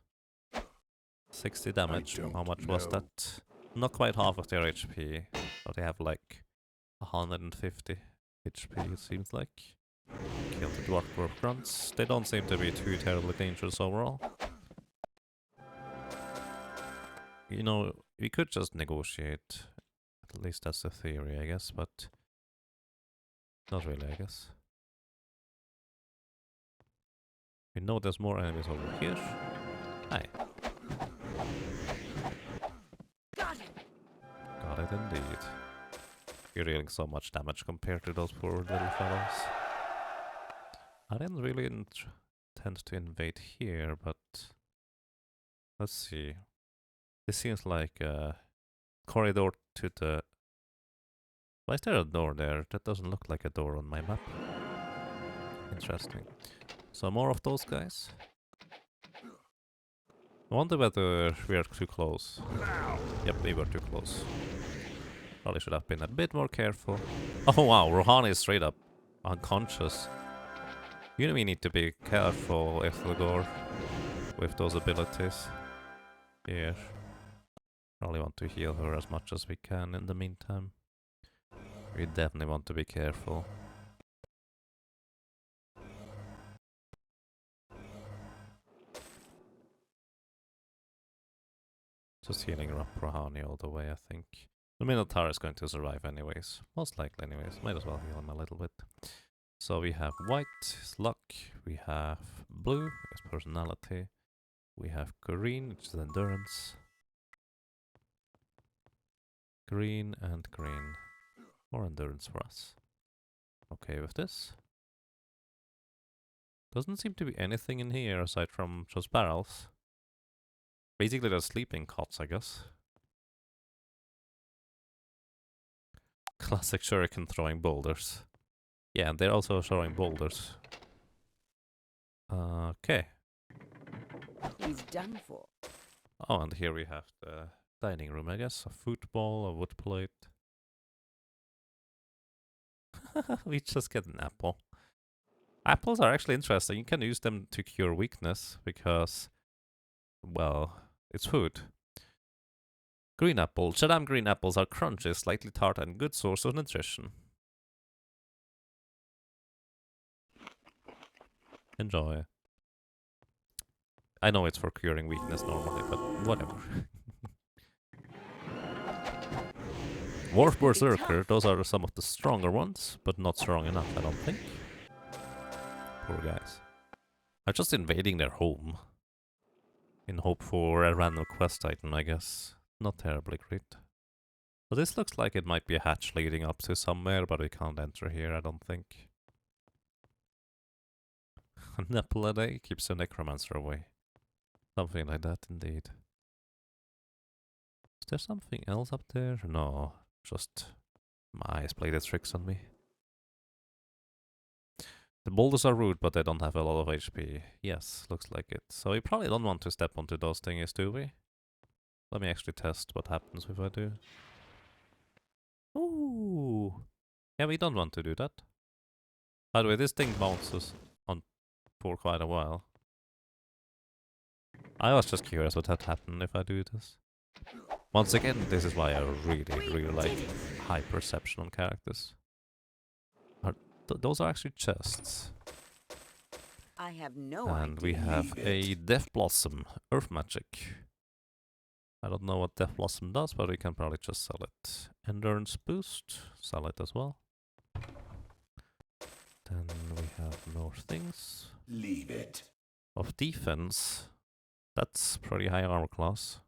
60 damage. How much was that? Not quite half of their HP. So they have like 150 HP, it seems like. Kill the Dark Dwarf Grunts. They don't seem to be too terribly dangerous overall. You know, we could just negotiate. At least that's the theory, I guess, but... Not really, I guess. We know there's more enemies over here. Hi. Got it. Got it indeed. You're dealing so much damage compared to those poor little fellows. I didn't really intend to invade here, but... Let's see. This seems like a corridor to the... Why is there a door there? That doesn't look like a door on my map. Interesting. So more of those guys. I wonder whether we are too close. Yep, we were too close. Probably should have been a bit more careful. Oh wow, Rohani is straight up unconscious. You know we need to be careful, Ithilgor, with those abilities. Here. Probably want to heal her as much as we can in the meantime. We definitely want to be careful. Just healing up Rohani all the way, I think. The Minotaur is going to survive anyways. Most likely anyways. Might as well heal him a little bit. So we have white, his luck. We have blue, his personality. We have green, which is endurance. Green and green. More endurance for us. Okay with this. Doesn't seem to be anything in here aside from just barrels. Basically they're sleeping cots, I guess. Classic shuriken throwing boulders. Yeah, and they're also throwing boulders. Okay. He's done for. Oh, and here we have the dining room, I guess. A football, a wood plate. We just get an apple. Apples are actually interesting. You can use them to cure weakness because, well, it's food. Green apple. Shadam green apples are crunchy, slightly tart, and good source of nutrition. Enjoy. I know it's for curing weakness normally, but whatever. Dwarf Berserker, those are some of the stronger ones, but not strong enough, I don't think. Poor guys. Are just invading their home. In hope for a random quest item, I guess. Not terribly great. So this looks like it might be a hatch leading up to somewhere, but we can't enter here, I don't think. An apple a day keeps a necromancer away. Something like that, indeed. Is there something else up there? No, just my eyes play the tricks on me. The boulders are rude, but they don't have a lot of HP. Yes, looks like it. So we probably don't want to step onto those thingies, do we? Let me actually test what happens if I do. Ooh! Yeah, we don't want to do that. By the way, this thing bounces on for quite a while. I was just curious what had happened if I do this. Once again, this is why I really like high perception on characters. Those are actually chests. I have no And we idea. have a Death Blossom, Earth Magic. I don't know what Death Blossom does, but we can probably just sell it. Endurance Boost, sell it as well. Then we have more things. Leave it. Of defense, that's pretty high armor class.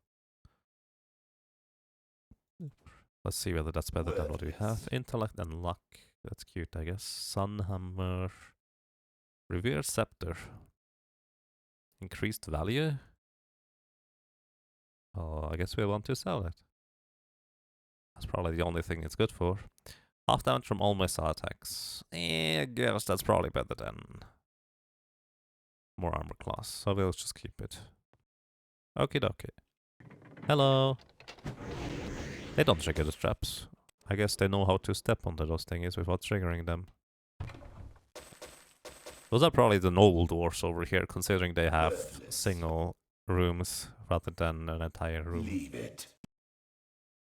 Let's see whether that's better than what we have. Intellect and luck. That's cute, I guess. Sunhammer. Revered Scepter. Increased value? Oh, I guess we want to sell it. That's probably the only thing it's good for. Half damage from all missile attacks. I guess that's probably better than more armor class. So we'll just keep it. Okie dokie. Hello. They don't trigger the traps. I guess they know how to step onto those thingies without triggering them. Those are probably the noble dwarfs over here, considering they have single rooms rather than an entire room. Leave it.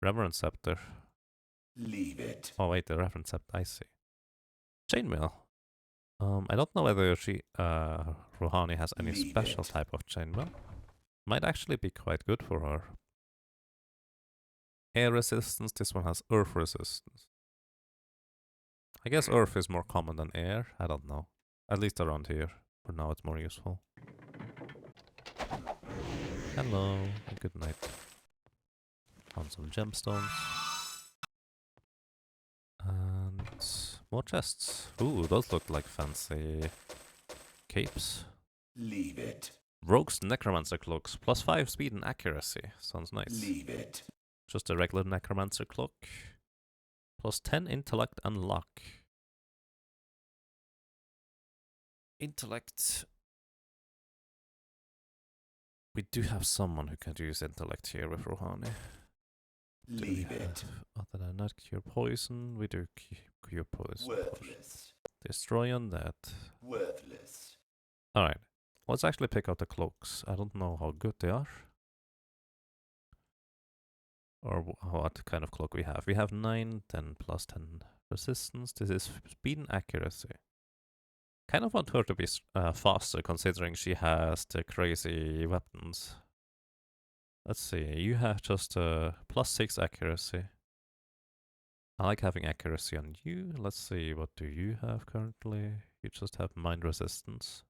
Reverend Scepter. Leave it. Oh wait, the Reverend Scepter, I see. Chainmail. I don't know whether Rouhani has any Leave special it. type of chainmail. Might actually be quite good for her. Air resistance, this one has earth resistance. I guess earth is more common than air, I don't know. At least around here. For now it's more useful. Hello, and good night. Found some gemstones. And more chests. Ooh, those look like fancy capes. Leave it. Rogue's Necromancer Cloaks, plus 5 speed and accuracy. Sounds nice. Leave it. Just a regular Necromancer Cloak. Plus 10 intellect and luck. Intellect. We do have someone who can use intellect here with Rouhani. Do we Leave it. have, other than that, cure poison? We do cure poison. Worthless. Destroy undead. Worthless. Alright, let's actually pick out the cloaks. I don't know how good they are. Or what kind of cloak we have. We have 9, 10 plus 10 resistance. This is speed and accuracy. Kind of want her to be faster, considering she has the crazy weapons. Let's see, you have just plus 6 accuracy. I like having accuracy on you. Let's see, what do you have currently? You just have mind resistance.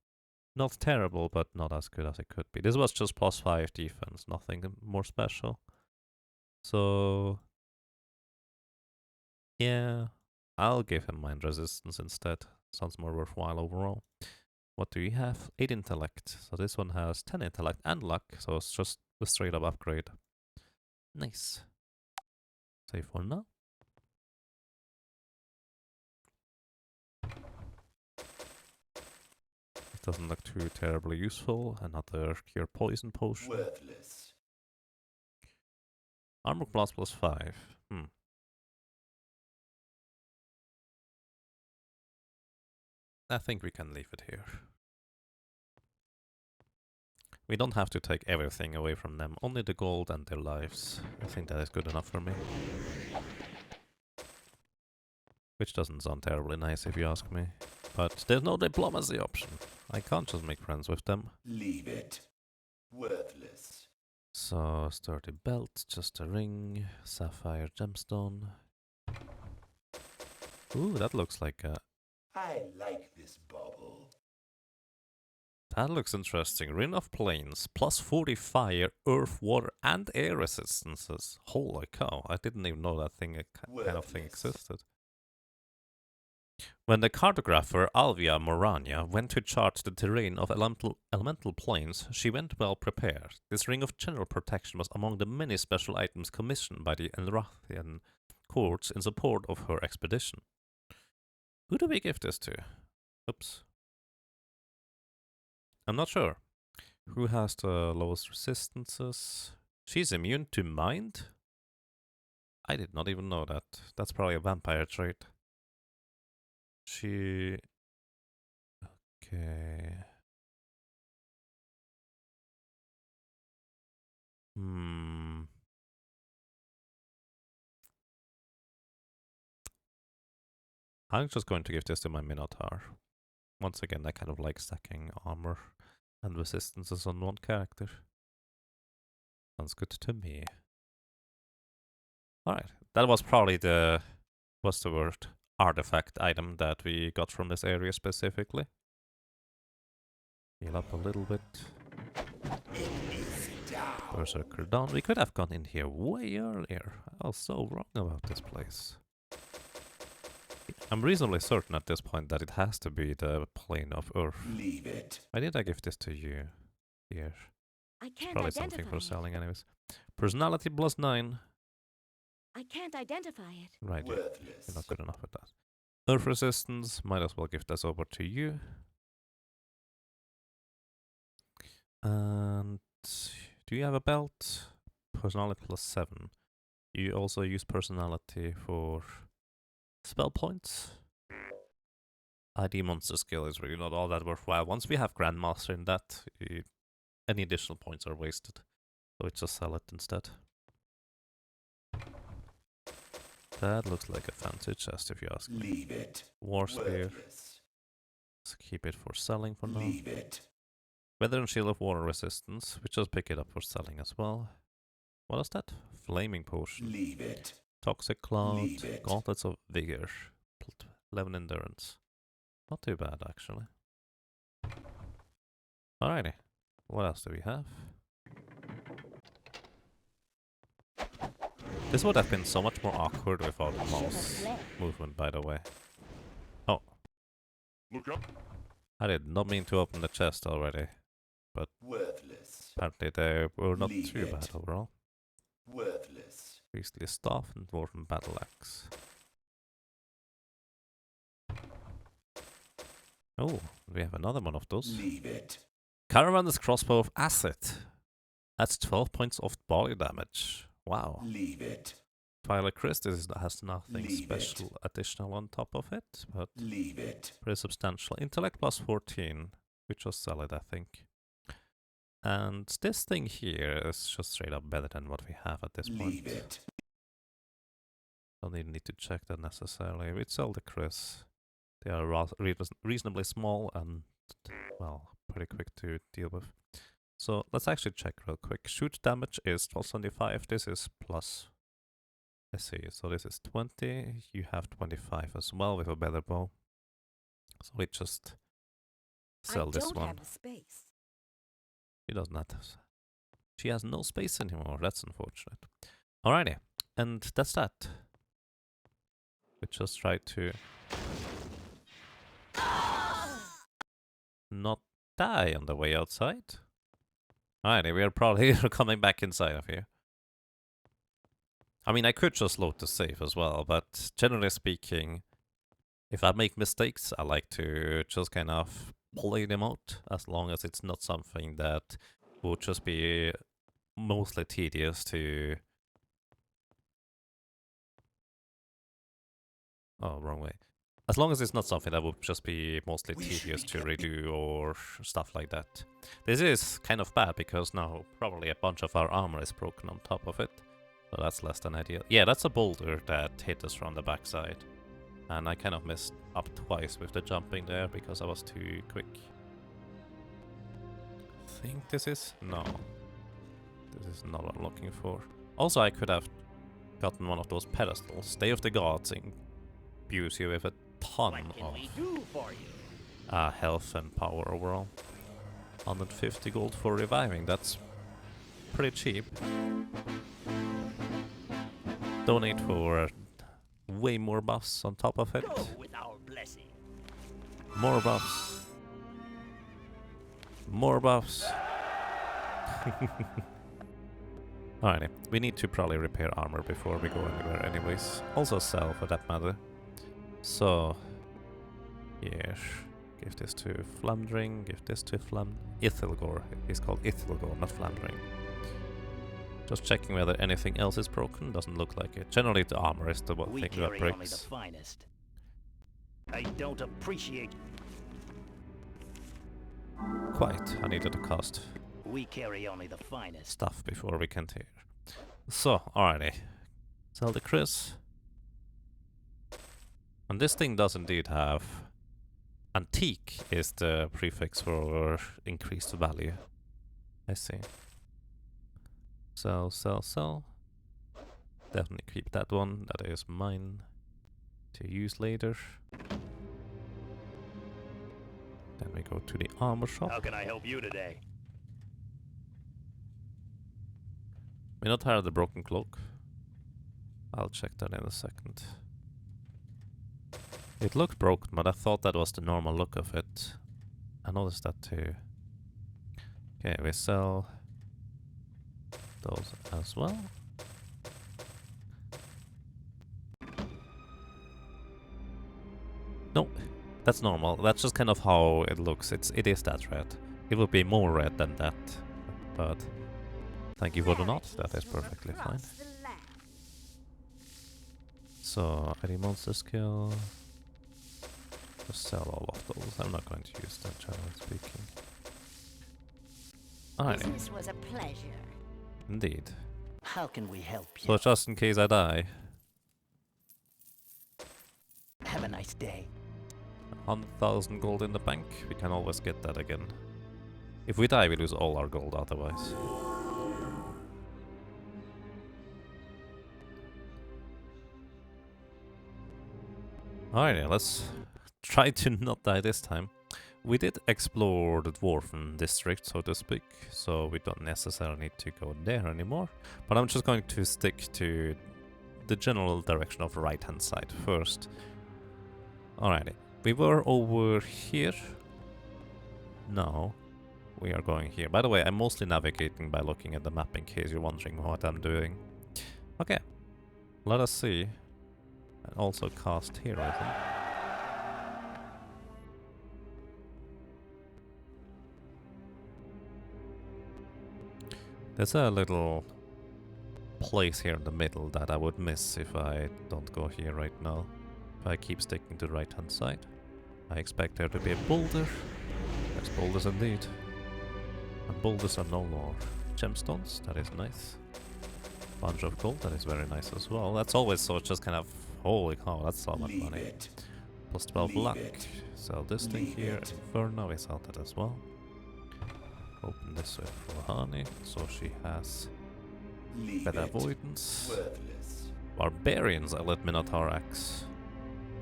Not terrible, but not as good as it could be. This was just plus 5 defense, nothing more special. So, yeah, I'll give him mind resistance instead. Sounds more worthwhile overall. What do you have? 8 intellect. So this one has 10 intellect and luck, so it's just a straight up upgrade. Nice. Save for now. It doesn't look too terribly useful. Another cure poison potion. Worthless. Armor class plus 5. I think we can leave it here. We don't have to take everything away from them, only the gold and their lives. I think that is good enough for me. Which doesn't sound terribly nice if you ask me. But there's no diplomacy option. I can't just make friends with them. Leave it. Worthless. So, sturdy belt, just a ring, sapphire gemstone. Ooh, that looks like a... I like this bauble. That looks interesting. Ring of Plains, plus 40 fire, earth, water, and air resistances. Holy cow, I didn't even know that thing, kind of thing Worthless. existed. When the cartographer Alvia Morania went to chart the terrain of elemental plains, she went well prepared. This ring of general protection was among the many special items commissioned by the Elrathian courts in support of her expedition. Who do we give this to? Oops. I'm not sure. Who has the lowest resistances? She's immune to mind? I did not even know that. That's probably a vampire trait. She... Okay... I'm just going to give this to my Minotaur. Once again, I kind of like stacking armor and resistances on one character. Sounds good to me. Alright, that was probably the... what's the word? Artifact item that we got from this area specifically. Heal up a little bit. Berserker down. We could have gone in here way earlier. I was so wrong about this place. I'm reasonably certain at this point that it has to be the plane of Earth. Leave it. Why did I give this to you? Here. I can't Probably identify something for it. selling anyways. Personality plus 9. I can't identify it. Right, you're Worthless. not good enough at that. Earth resistance, might as well give this over to you. And do you have a belt? Personality plus 7. You also use personality for spell points. ID monster skill is really not all that worthwhile. Once we have Grandmaster in that, any additional points are wasted. So we just sell it instead. That looks like a fancy chest if you ask me. Leave it. War Spear. Worthless. Let's keep it for selling for now. Leave it. Weather and Shield of Water Resistance. We just pick it up for selling as well. What is that? Flaming Potion. Leave it. Toxic Cloud. Leave it. Gauntlets of Vigor. 11 Endurance. Not too bad, actually. Alrighty. What else do we have? This would have been so much more awkward without mouse movement, by the way. Oh, Look up. I did not mean to open the chest already. Worthless. Apparently they were not Leave too it. bad overall. Worthless. Priestly Staff and Dwarven Battle Axe. Oh, we have another one of those. Leave it. Caravan's Crossbow of Acid. That's 12 points of body damage. Wow. Leave it. Twilight Crest has nothing Leave special additional on top of it, but Leave it. pretty substantial. Intellect plus 14, which was solid, I think. And this thing here is just straight up better than what we have at this point. Leave it. Don't even need to check that necessarily. We sell the Chris. They are reasonably small and, well, pretty quick to deal with. So let's actually check real quick. Shoot damage is 1275. This is plus. Let's see. So this is 20. You have 25 as well with a better bow. So we just sell I this don't one. have the space. She does not. She has no space anymore. That's unfortunate. Alrighty. And that's that. We just try to not die on the way outside. Alrighty, we are probably coming back inside of here. I mean, I could just load the save as well, but generally speaking, if I make mistakes, I like to just kind of play them out, as long as it's not something that would just be mostly tedious to... Oh, wrong way. As long as it's not something that would just be mostly We should tedious be to careful. redo or stuff like that. This is kind of bad because now probably a bunch of our armor is broken on top of it. So that's less than ideal. Yeah, that's a boulder that hit us from the backside. And I kind of messed up twice with the jumping there because I was too quick. I think this is... No. This is not what I'm looking for. Also, I could have gotten one of those pedestals. Day of the Gods imbues you with a ton of health and power overall. 150 gold for reviving, that's pretty cheap. Donate for way more buffs on top of it. More buffs. More buffs. Alrighty, we need to probably repair armor before we go anywhere anyways. Also sell for that matter. So, yes, give this to Flamdring, give this to Ithilgor. He's called Ithilgor, not Flamdring. Just checking whether anything else is broken, doesn't look like it. Generally the armor is the one thing that breaks. Only the finest. I don't appreciate. Quite, I needed to cost We carry only the finest. stuff before we can tear. So, alrighty. Sell the Chris. And this thing does indeed have... Antique is the prefix for increased value. I see. Sell, sell, sell. Definitely keep that one. That is mine to use later. Then we go to the armor shop. How can I help you today? May not have the broken cloak. I'll check that in a second. It looked broken, but I thought that was the normal look of it. I noticed that too. Okay, we sell those as well. No, that's normal. That's just kind of how it looks. It is that red. It would be more red than that, but thank you for the nod. That is perfectly fine. So, any monster skill. Just sell all of those. I'm not going to use that, generally speaking. Alrighty, Business was a pleasure. indeed. How can we help you? So just in case I die, Have a nice day. 100,000 gold in the bank. We can always get that again. If we die, we lose all our gold otherwise. Alrighty, let's try to not die this time. We did explore the Dwarven district, so to speak, so we don't necessarily need to go there anymore. But I'm just going to stick to the general direction of the right-hand side first. Alrighty, we were over here. Now we are going here. By the way, I'm mostly navigating by looking at the map in case you're wondering what I'm doing. Okay, let us see. And also cast heroism. There's a little place here in the middle that I would miss if I don't go here right now. If I keep sticking to the right hand side. I expect there to be a boulder. There's boulders indeed. And boulders are no more gemstones, that is nice. Bunch of gold, that is very nice as well. That's always so just kind of, holy cow, that's so much Leave money. it. Plus 12 Leave luck. it. Sell this thing Leave here. it. Inferno, we sell that as well. Open this with Fulhani, so she has Leave better it. avoidance. Worthless. Barbarians, I let Minotaur axe.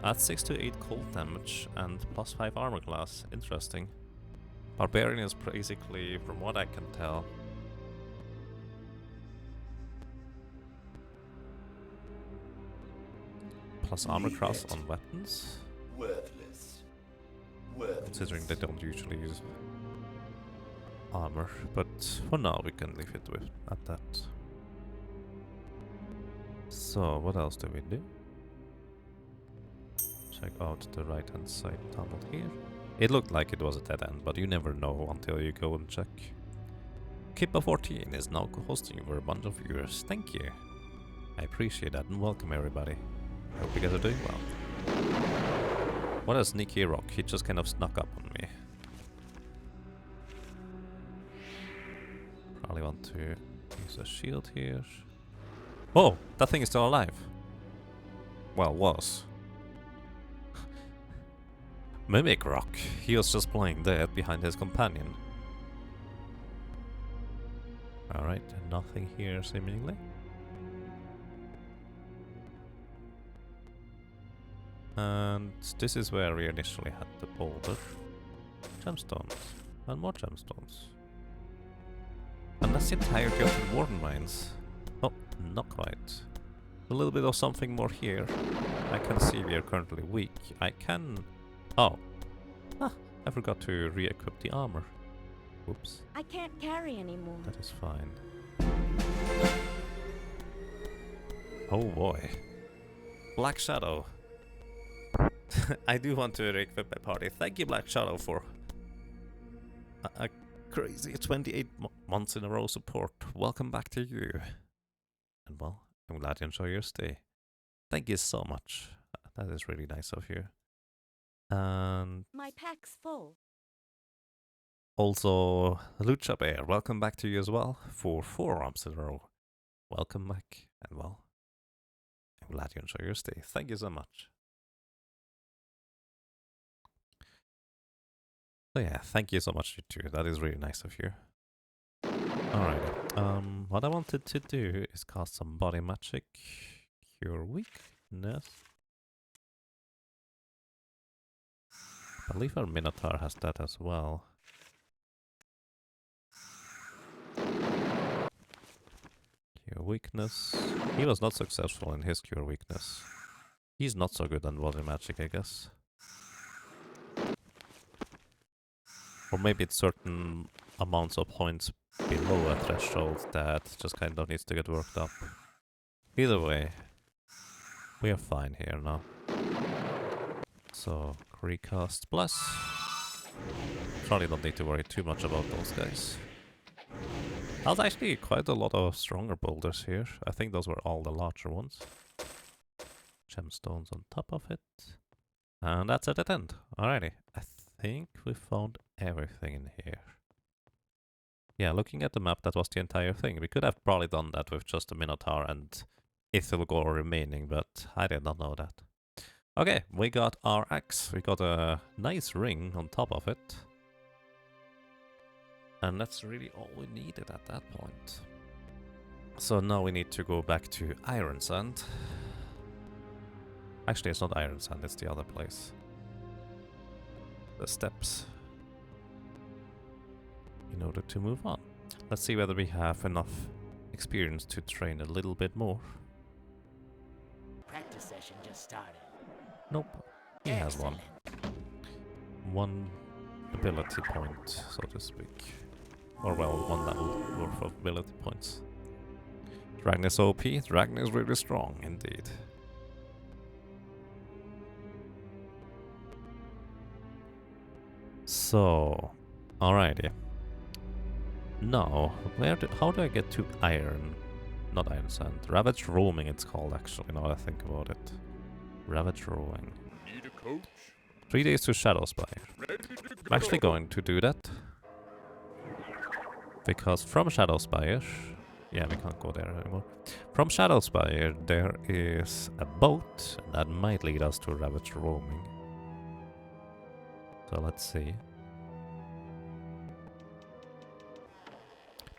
Add 6 to 8 cold damage and plus 5 armor class. Interesting. Barbarian is basically, from what I can tell, plus armor Leave class it. on weapons, Worthless. Worthless. considering they don't usually use armor, but for now we can leave it with at that. So what else do we do? Check out the right hand side tunnel here. It looked like it was a dead end, but you never know until you go and check. Kippa14 is now hosting for a bunch of viewers. Thank you. I appreciate that and welcome everybody. Hope you guys are doing well. What a sneaky rock. He just kind of snuck up on me. Probably want to use a shield here. Oh, that thing is still alive. Well, was. Mimic rock. He was just playing dead behind his companion. Alright, nothing here seemingly. And this is where we initially had the boulder. Gemstones. And more gemstones. And that's the entire Gilded Warden mines. Oh, not quite. A little bit of something more here. I can see we are currently weak. I can... Oh. Ah, I forgot to re-equip the armor. Oops. I can't carry anymore. That is fine. Oh boy. Black Shadow. I do want to re-equip my party. Thank you, Black Shadow, for a crazy 28 months in a row support. Welcome back to you. And well, I'm glad you enjoy your stay. Thank you so much. That is really nice of you. And My pack's full. also, Lucha Bear, welcome back to you as well for 4 months in a row. Welcome back, and well, I'm glad you enjoy your stay. Thank you so much. So yeah, thank you so much, you too. That is really nice of you. Alright, what I wanted to do is cast some body magic, cure weakness. I believe our Minotaur has that as well. Cure weakness. He was not successful in his cure weakness. He's not so good on body magic, I guess. Or maybe it's certain amounts of points below a threshold that just kind of needs to get worked up. Either way, we are fine here now. So, recast plus. Probably don't need to worry too much about those guys. That was actually quite a lot of stronger boulders here. I think those were all the larger ones. Gemstones on top of it. And that's at the end. Alrighty. I think we found everything in here. Yeah, looking at the map, that was the entire thing. We could have probably done that with just a Minotaur and Ithilgor remaining, but I did not know that. Okay, we got our axe. We got a nice ring on top of it. And that's really all we needed at that point. So now we need to go back to Ironsand. Actually, it's not Ironsand, it's the other place. The steps. In order to move on. Let's see whether we have enough experience to train a little bit more. Practice session just started. Nope. He has one. One ability point, so to speak. Or well, one level worth of ability points. Dragon is OP. Dragon is really strong, indeed. So, alrighty. Now, how do I get to Iron? Not Iron Sand. Ravaged Roaming it's called, actually, now that I think about it. Ravaged Roaming. Need a coach? 3 days to Shadowspire. Ready to go. I'm actually going to do that. Because from Shadowspire... Yeah, we can't go there anymore. From Shadowspire, there is a boat that might lead us to Ravaged Roaming. So let's see.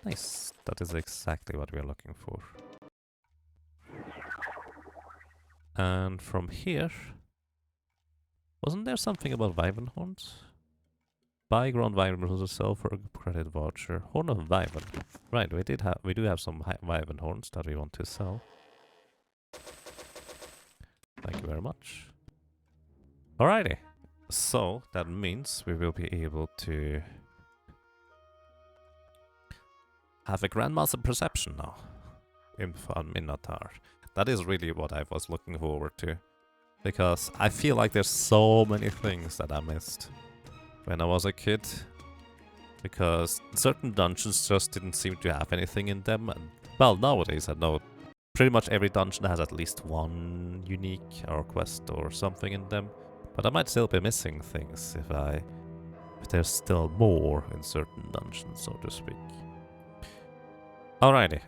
Nice. That is exactly what we are looking for. And from here... Wasn't there something about Wyvern horns? Buy ground Wyvern horns to sell for a credit voucher. Horn of Wyvern. Right, we do have some Wyvern horns that we want to sell. Thank you very much. Alrighty. So that means we will be able to have a Grandmaster Perception now in Minotaur. That is really what I was looking forward to. Because I feel like there's so many things that I missed when I was a kid. Because certain dungeons just didn't seem to have anything in them. And, well, nowadays I know pretty much every dungeon has at least one unique or quest or something in them. But I might still be missing things if there's still more in certain dungeons, so to speak. Alrighty.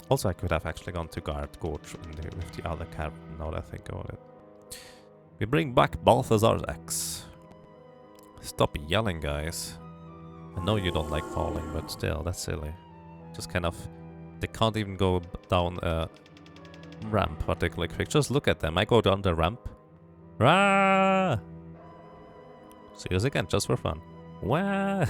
Also, I could have actually gone to Guard Gorge with the other caravan, now that I think about it. We bring back Balthazar's axe. Stop yelling, guys. I know you don't like falling, but still, that's silly. Just kind of... They can't even go down a ramp particularly quick. Just look at them. I go down the ramp. Rah! See us again, just for fun. Wah!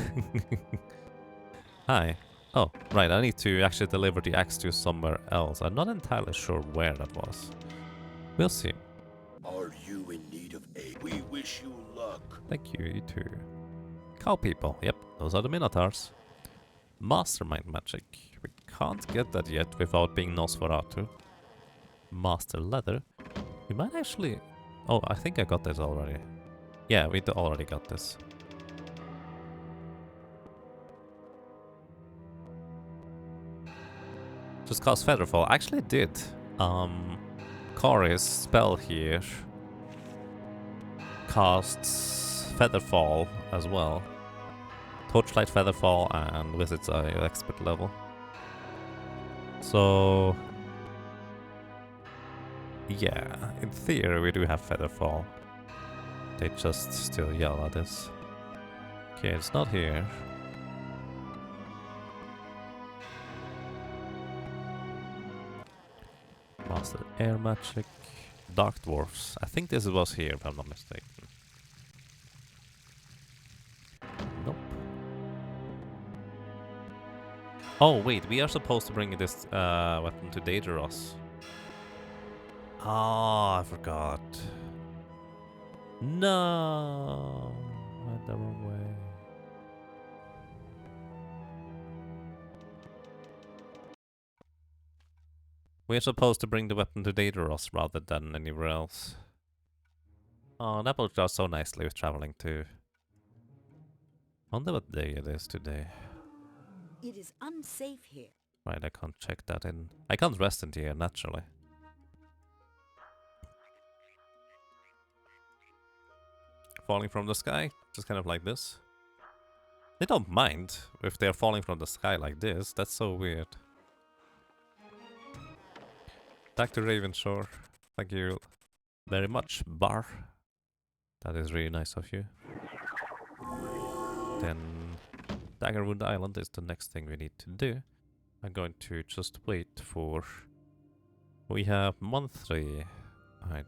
Hi. Oh, right, I need to actually deliver the axe to somewhere else. I'm not entirely sure where that was. We'll see. Are you in need of aid? We wish you luck. Thank you, you too. Cow people. Yep, those are the Minotaurs. Mastermind magic. We can't get that yet without being Nosferatu. Master leather. We might actually... Oh, I think I got this already. Yeah, we already got this. Just cast Featherfall. I actually did. Kari's spell here casts Featherfall as well. Torchlight, Featherfall, and Visits expert level. So... yeah, in theory we do have Featherfall. They just still yell at us. Okay, it's not here. Master Air Magic. Dark Dwarfs. I think this was here if I'm not mistaken. Nope. Oh wait, we are supposed to bring this weapon to Daedalus. Oh, I forgot. No, went the wrong way. We're supposed to bring the weapon to Daedalus rather than anywhere else. Oh, that worked out so nicely with traveling too. I wonder what day it is today. It is unsafe here. Right, I can't check that in. I can't rest in here, naturally. Falling from the sky, just kind of like this. They don't mind if they're falling from the sky like this. That's so weird. Back to Ravenshore. Thank you very much, Bar. That is really nice of you. Then Daggerwood Island is the next thing we need to do. I'm going to just wait for... We have month 3. Alright.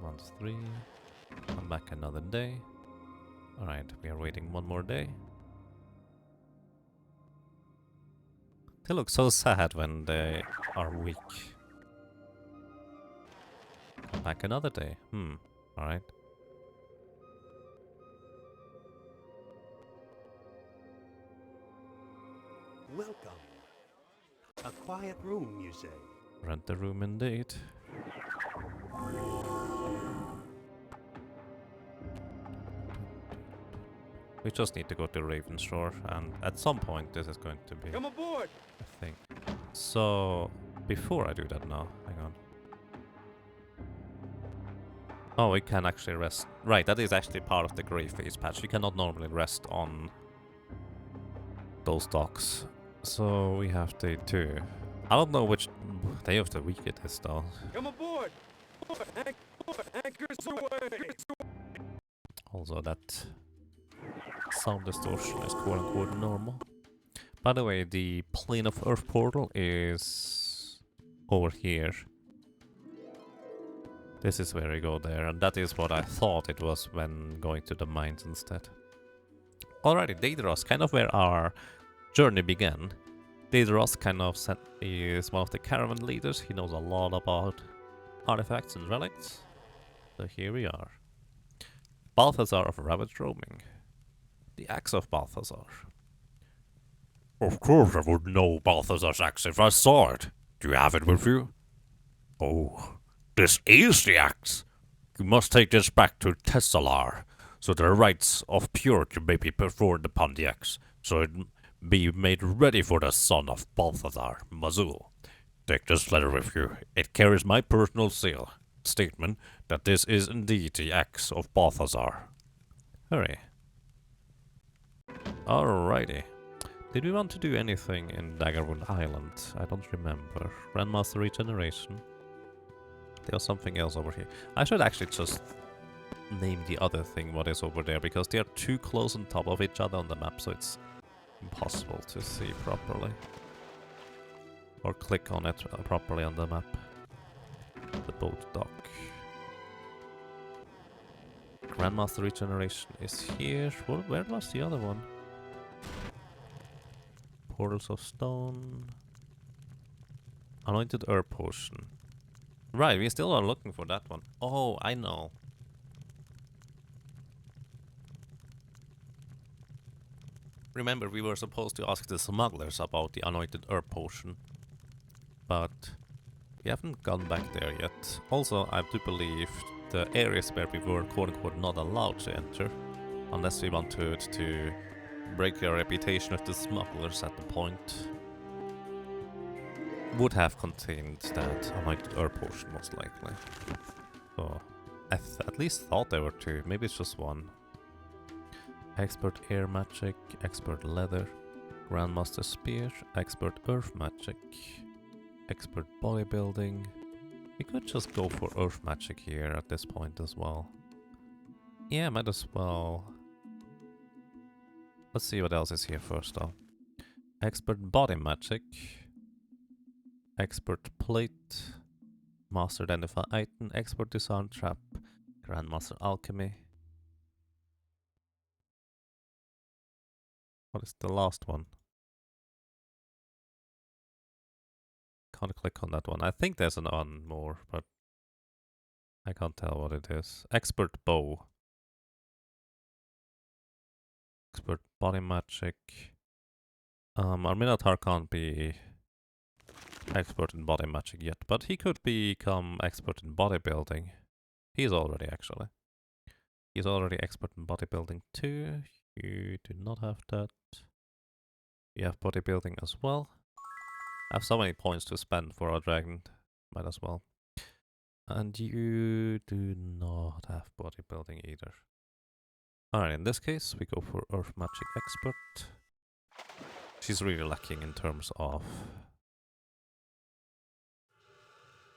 Month 3. Come back another day. Alright, we are waiting one more day. They look so sad when they are weak. Come back another day. Alright. Welcome. A quiet room, you say? Rent the room indeed. We just need to go to Ravenshore, and at some point this is going to be... Come aboard! I think. So, before I do that now, hang on. Oh, we can actually rest. Right, that is actually part of the Grey Phase patch. You cannot normally rest on those docks. So, we have day 2. I don't know which day of the week it is though. Come aboard! Anchors away! Also, that sound distortion is quote-unquote normal. By the way, the Plane of Earth portal is over here. This is where we go there, and that is what I thought it was when going to the mines instead. Alrighty, Daedalus, kind of where our journey began. Daedalus kind of is one of the caravan leaders. He knows a lot about artifacts and relics. So here we are. Balthazar of Ravaged Roaming. The axe of Balthazar. Of course I would know Balthazar's axe if I saw it. Do you have it with you? Oh, this is the axe. You must take this back to Tessalar, so the rites of purity may be performed upon the axe, so it Be made ready for the son of Balthazar, Mazul. Take this letter with you. It carries my personal seal. Statement that this is indeed the axe of Balthazar. Hurry. Alrighty. Did we want to do anything in Daggerwood Island? I don't remember. Grandmaster Regeneration. There was something else over here. I should actually just name the other thing what is over there, because they are too close on top of each other on the map, so it's impossible to see properly. Or click on it properly on the map. The boat dock. Grandmaster Regeneration is here. Where was the other one? Portals of Stone. Anointed Herb Potion. Right, we still are looking for that one. Oh, I know. Remember, we were supposed to ask the smugglers about the Anointed Herb Potion. But we haven't gone back there yet. Also, I do believe the areas where we were quote-unquote not allowed to enter, unless we wanted to break our reputation with the smugglers at the point, would have contained that Anointed Herb Potion most likely. So, I at least thought there were two, maybe it's just one. Expert Air Magic, Expert Leather, Grandmaster Spear, Expert Earth Magic, Expert Bodybuilding. We could just go for Earth Magic here at this point as well. Yeah, might as well. Let's see what else is here first though. Expert Body Magic, Expert Plate, Master Identify Item, Expert Disarm Trap, Grandmaster Alchemy. What is the last one? Can't click on that one. I think there's an on more, but I can't tell what it is. Expert Bow. Expert Body Magic. Our Minotaur can't be expert in body magic yet, but he could become expert in bodybuilding. He is already, actually. He's already expert in bodybuilding too. You do not have that. You have bodybuilding as well. I have so many points to spend for our dragon. Might as well. And you do not have bodybuilding either. Alright, in this case, we go for Earth Magic Expert. She's really lacking in terms of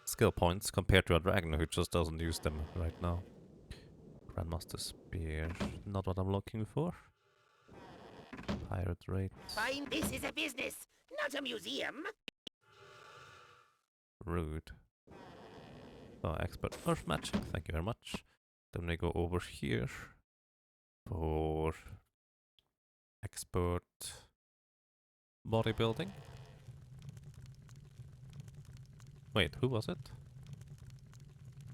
skill points compared to a dragon who just doesn't use them right now. Grandmaster Spear, not what I'm looking for. Pirate Rate. Fine, this is a business, not a museum. Rude. So, Expert Earth Magic, thank you very much. Then we go over here for Expert Bodybuilding. Wait, who was it?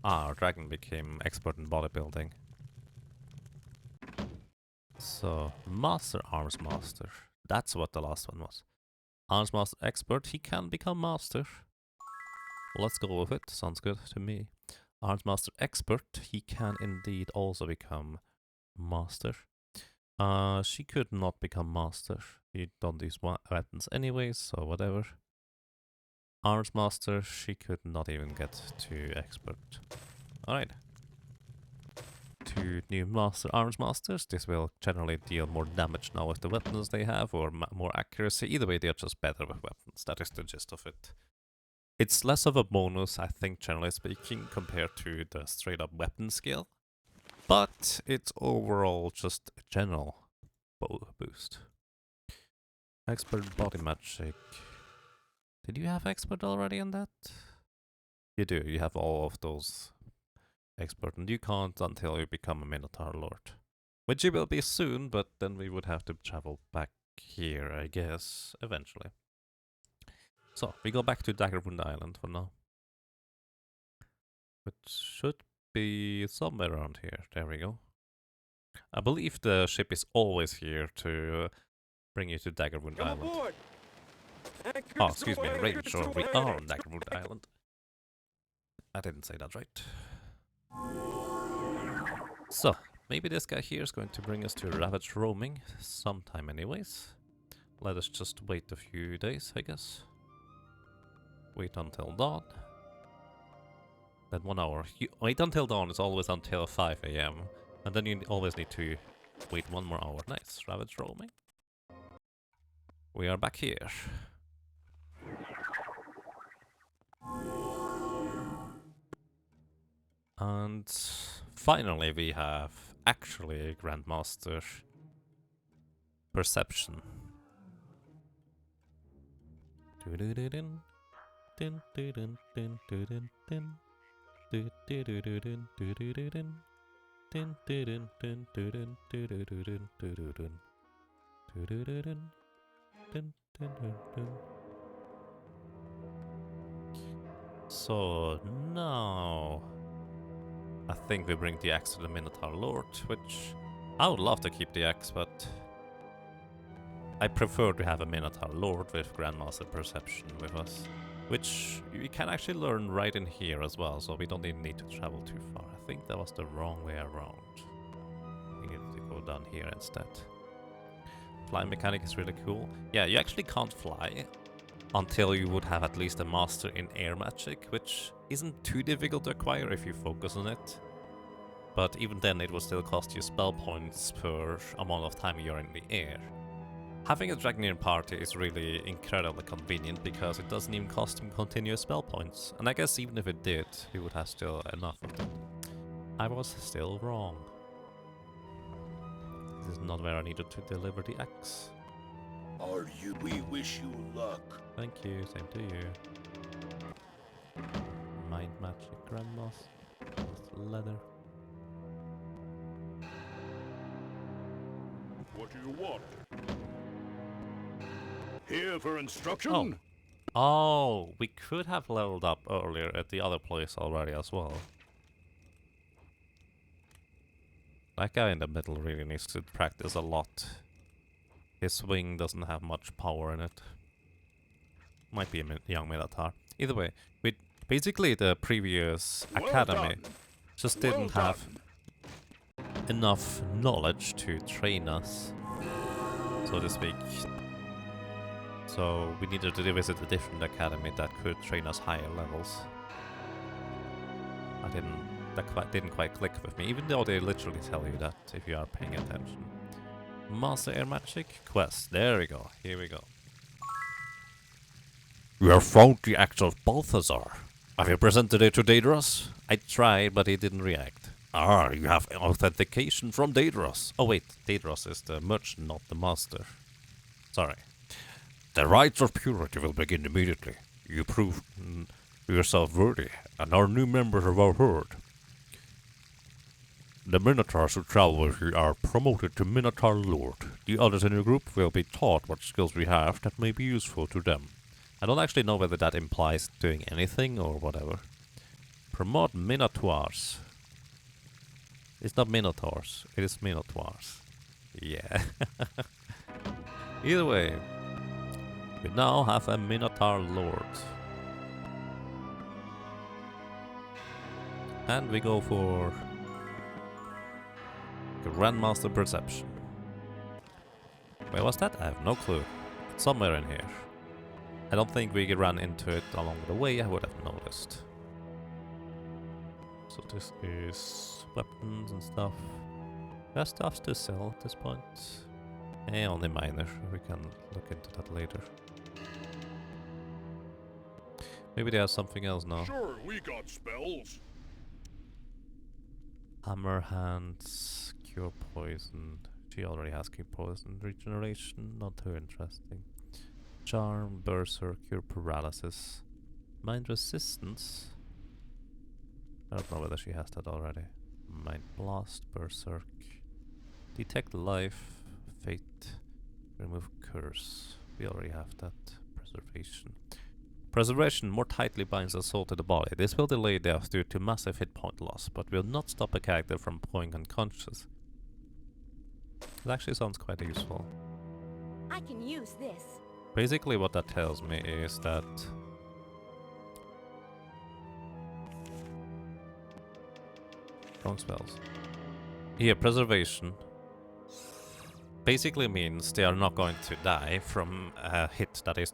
Ah, our dragon became expert in bodybuilding. So, Master Arms Master. That's what the last one was. Arms Master Expert, he can become Master. Let's go with it, sounds good to me. Arms Master Expert, he can indeed also become Master. She could not become Master. You don't use weapons anyways, so whatever. Arms Master, she could not even get to Expert. Alright. 2 new Master Arms Masters. This will generally deal more damage now with the weapons they have, or more accuracy. Either way, they're just better with weapons. That is the gist of it. It's less of a bonus, I think, generally speaking, compared to the straight up weapon skill. But it's overall just a general boost. Expert Body Magic. Did you have Expert already in that? You do, you have all of those Expert, and you can't until you become a Minotaur Lord. Which you will be soon, but then we would have to travel back here, I guess, eventually. So, we go back to Daggerwood Island for now. Which should be somewhere around here. There we go. I believe the ship is always here to bring you to Daggerwood Island. Aboard. Oh, excuse me, Ranger, we are on Daggerwood Island. I didn't say that right. So, maybe this guy here is going to bring us to Ravage Roaming, sometime anyways. let us just wait a few days, I guess. Wait until dawn. Then 1 hour. Wait until dawn is always until 5 AM. And then you always need to wait 1 more hour. Nice. Ravage roaming. We are back here. And finally we have actually a Grandmaster perception. Dun-dun-dun-dun. Dun-dun-dun-dun, dun-dun-dun. Dun-dun-dun-dun, dun-dun-dun. Dun-dun-dun, dun-dun-dun, dun-dun-dun, dun-dun-dun. Dun-dun-dun, dun-dun-dun-dun. So now I think we bring the axe to the Minotaur Lord, which I would love to keep the axe, but I prefer to have a Minotaur Lord with Grandmaster Perception with us, which we can actually learn right in here as well, so we don't even need to travel too far. I think that was the wrong way around. We need to go down here instead. Flying mechanic is really cool. Yeah, you actually can't fly until you would have at least a master in air magic, which isn't too difficult to acquire if you focus on it. But even then it will still cost you spell points per amount of time you're in the air. Having a Dragoneer party is really incredibly convenient because it doesn't even cost him continuous spell points. And I guess even if it did, he would have still enough of them. I was still wrong. This is not where I needed to deliver the axe. Are you? We wish you luck. Thank you, same to you. Mind magic grandmas. Leather. What do you want? Here for instruction? Oh. Oh, we could have leveled up earlier at the other place already as well. That guy in the middle really needs to practice a lot. His swing doesn't have much power in it. Might be a young Minotaur. Either way, basically the previous academy just didn't have enough knowledge to train us, so to speak. So we needed to visit a different academy that could train us higher levels. That didn't quite click with me, even though they literally tell you that if you are paying attention. Master Air Magic quest. There we go. Here we go. You have found the axe of Balthazar. Have you presented it to Daedalus? I tried, but he didn't react. Ah, you have authentication from Daedalus. Oh wait, Daedalus is the merchant, not the master. Sorry. The rites of purity will begin immediately. You prove yourself worthy, and are new members of our herd. The Minotaurs who travel with you are promoted to Minotaur Lord. The others in your group will be taught what skills we have that may be useful to them. I don't actually know whether that implies doing anything or whatever. Promote Minotaurs. It's not Minotaurs, it is Minotaurs. Yeah. Either way, we now have a Minotaur Lord. And we go for Grandmaster Perception. Where was that? I have no clue. It's somewhere in here. I don't think we ran into it along the way, I would have noticed. So this is weapons and stuff. There's stuff to sell at this point. Only minor. We can look into that later. Maybe they have something else now. Sure, we got spells. Hammer hands, cure poison. She already has cure poison. Regeneration, not too interesting. Charm, berserk, cure paralysis. Mind resistance. I don't know whether she has that already. Mind blast, berserk. Detect life, fate, remove curse. We already have that. Preservation. Preservation more tightly binds the soul to the body. This will delay death due to massive hit point loss, but will not stop a character from going unconscious. It actually sounds quite useful. I can use this. Basically what that tells me is that wrong spells. Here, preservation. basically means they are not going to die from a hit that is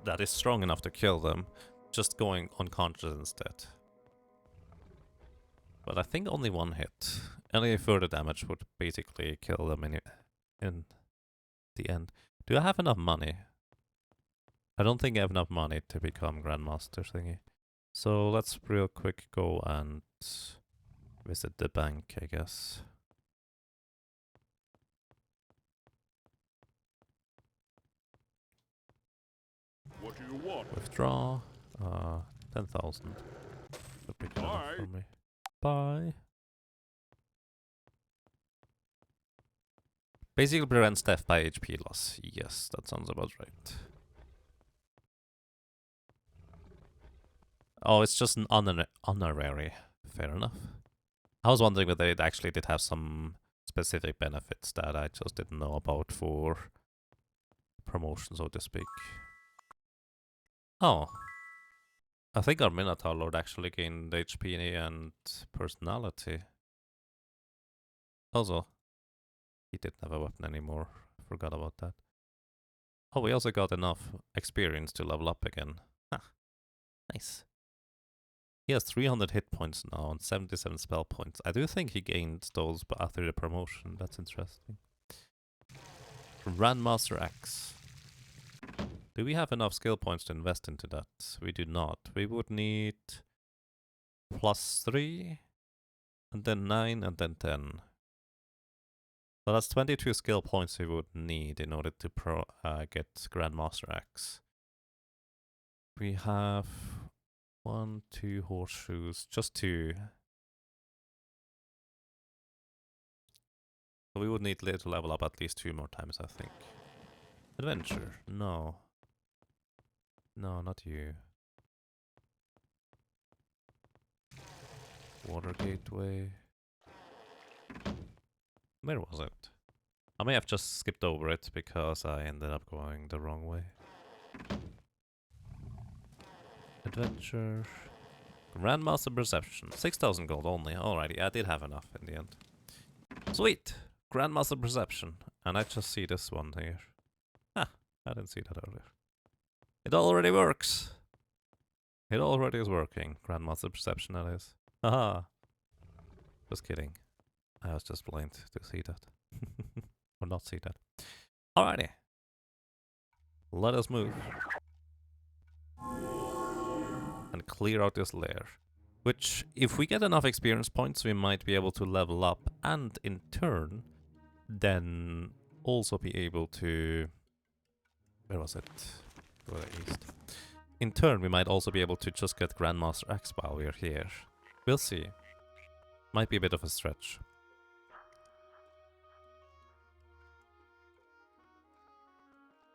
that is strong enough to kill them, just going unconscious instead. But I think only one hit. Any further damage would basically kill them in the end. Do I have enough money? I don't think I have enough money to become Grandmaster thingy. So let's real quick go and visit the bank, I guess. What do you want? Withdraw. 10,000. Should be good enough Bye. for me. Bye. Basically prevents death by HP loss. Yes, that sounds about right. Oh, it's just an honorary. Fair enough. I was wondering whether it actually did have some specific benefits that I just didn't know about for promotion, so to speak. Oh. I think our Minotaur Lord actually gained HP and personality. Also, he didn't have a weapon anymore. Forgot about that. Oh, we also got enough experience to level up again. Ha. Nice. He has 300 hit points now and 77 spell points. I do think he gained those after the promotion. That's interesting. Grandmaster Axe. Do we have enough skill points to invest into that? We do not. We would need +3, and then 9, and then 10. So that's 22 skill points we would need in order to get Grandmaster Axe. We have 1, 2 horseshoes, just 2. So we would need to level up at least 2 more times, I think. Adventure, no. No, not you. Water Gateway. Where was it? I may have just skipped over it because I ended up going the wrong way. Adventure. Grandmaster Perception. 6,000 gold only. Alrighty, I did have enough in the end. Sweet! Grandmaster Perception. And I just see this one here. Ah, I didn't see that earlier. It already works! It already is working. Grandmaster Perception, that is. Haha! Just kidding. I was just blind to see that. Or not see that. Alrighty. Let us move. And clear out this lair. Which, if we get enough experience points, we might be able to level up. And in turn, then also be able to... Where was it? Go to the east. In turn, we might also be able to just get Grandmaster Axe while we're here. We'll see. Might be a bit of a stretch.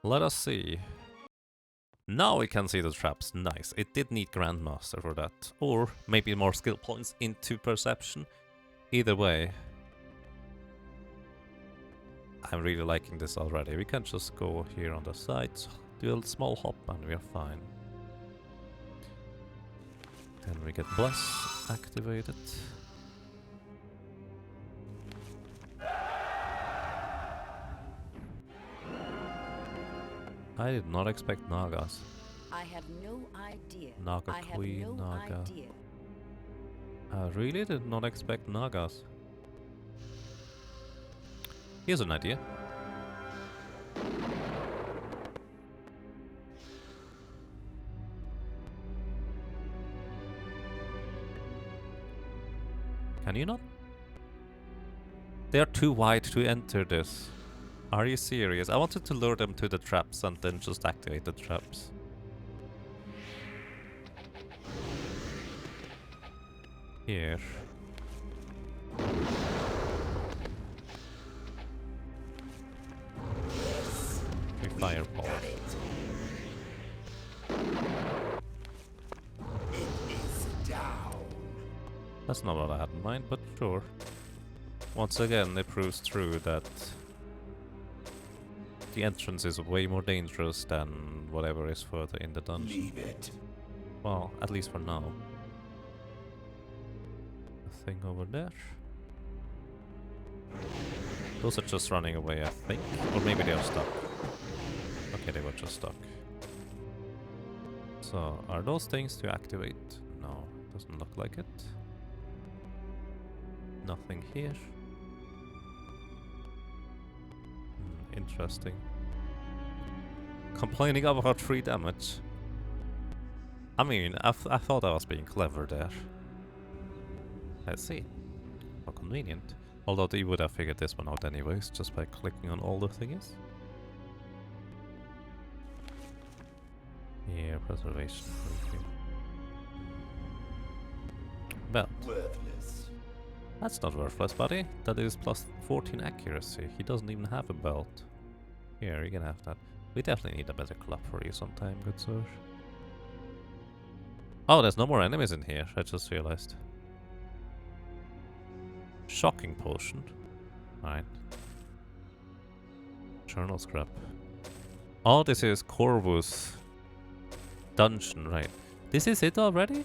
Let us see. Now we can see the traps. Nice. It did need Grandmaster for that. Or maybe more skill points into Perception. Either way. I'm really liking this already. We can just go here on the sides, do a small hop, and we are fine. Then we get Bless activated. I did not expect Nagas. I have no idea. Naga I have Queen, no Naga. idea. I really did not expect Nagas. Here's an idea. Can you not? They are too wide to enter this. Are you serious? I wanted to lure them to the traps and then just activate the traps. Here. We fireball. That's not what I had in mind, but sure. Once again, it proves true that the entrance is way more dangerous than whatever is further in the dungeon. Leave it. Well, at least for now. A thing over there. Those are just running away, I think. Or maybe they are stuck. Okay, they were just stuck. So, are those things to activate? No, doesn't look like it. Nothing here. Interesting. Complaining about 3 damage. I mean, I thought I was being clever there. Let's see. How convenient. Although you would have figured this one out anyways, just by clicking on all the thingies. Yeah, preservation. Belt. Worthless. That's not worthless, buddy. That is plus 14 accuracy. He doesn't even have a belt. Here, you can have that. We definitely need a better club for you sometime, good sir. Oh, there's no more enemies in here, I just realized. Shocking potion. Right. Journal scrap. Oh, this is Corvus dungeon, right. This is it already?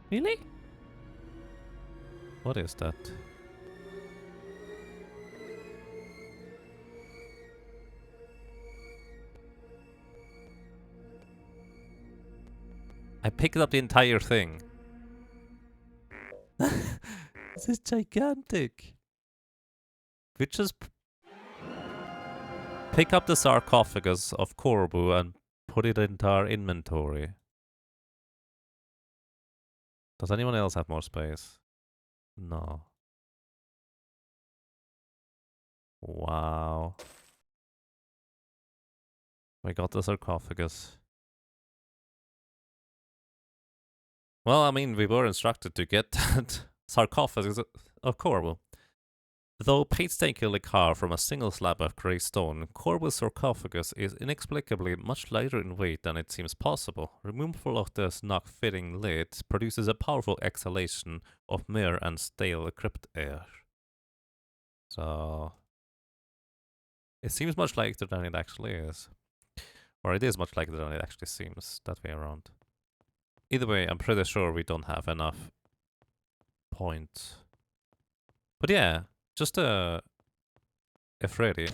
Really? What is that? I picked up the entire thing. This is gigantic. We just pick up the sarcophagus of Corbu and put it into our inventory. Does anyone else have more space? No. Wow. We got the sarcophagus. Well, I mean, we were instructed to get that sarcophagus of Corbu. Though painstakingly carved from a single slab of grey stone, Corbu's sarcophagus is inexplicably much lighter in weight than it seems possible. Removal of the snug-fitting lid produces a powerful exhalation of myrrh and stale crypt air. So... it seems much lighter than it actually is. Or it is much lighter than it actually seems, that way around. Either way, I'm pretty sure we don't have enough points. But yeah, just if ready,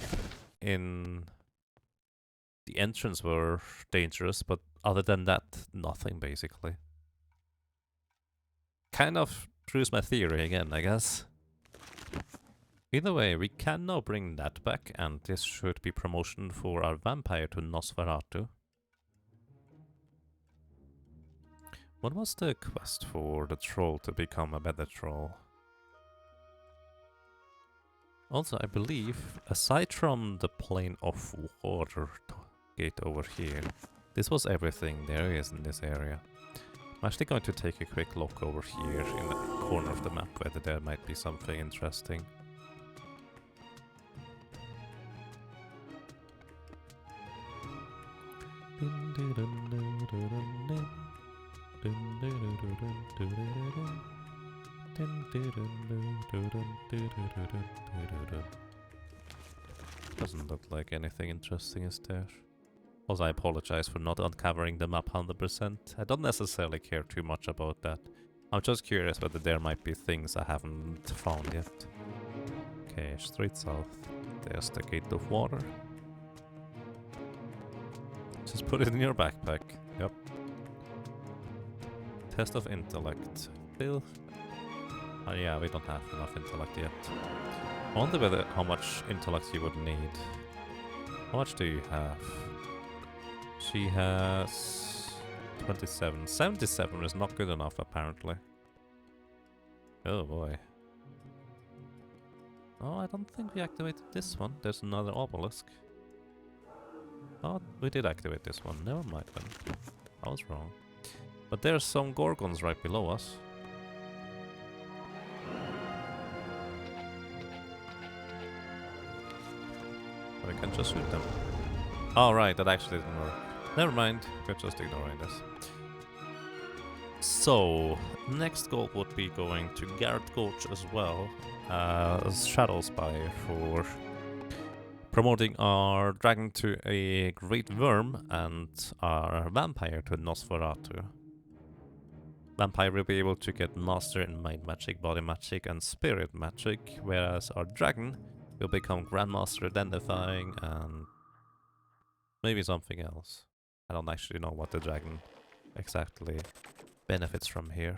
in the entrance were dangerous, but other than that, nothing basically. Kind of proves my theory again, I guess. Either way, we can now bring that back, and this should be promotion for our vampire to Nosferatu. What was the quest for the troll to become a better troll? Also, I believe, aside from the plane of water gate over here, this was everything there is in this area. I'm actually going to take a quick look over here in the corner of the map, whether there might be something interesting. Doesn't look like anything interesting is there. Also, I apologize for not uncovering the map 100%. I don't necessarily care too much about that. I'm just curious whether there might be things I haven't found yet. Okay, straight south. There's the gate of water. Just put it in your backpack. Yep. Test of intellect. Bill. Oh yeah, we don't have enough intellect yet. I wonder whether how much intellect you would need. How much do you have? She has 27. 77 is not good enough, apparently. Oh boy. Oh, I don't think we activated this one. There's another obelisk. Oh, we did activate this one. Never mind then. I was wrong. But there's some gorgons right below us. We can just shoot them. Oh right, that actually didn't work. Never mind, we're just ignoring this. So, next goal would be going to Garrett Gorge as well as Shadowspire for promoting our dragon to a great worm and our vampire to Nosferatu. Vampire will be able to get Master in Mind Magic, Body Magic, and Spirit Magic, whereas our Dragon will become Grandmaster Identifying and maybe something else. I don't actually know what the Dragon exactly benefits from here.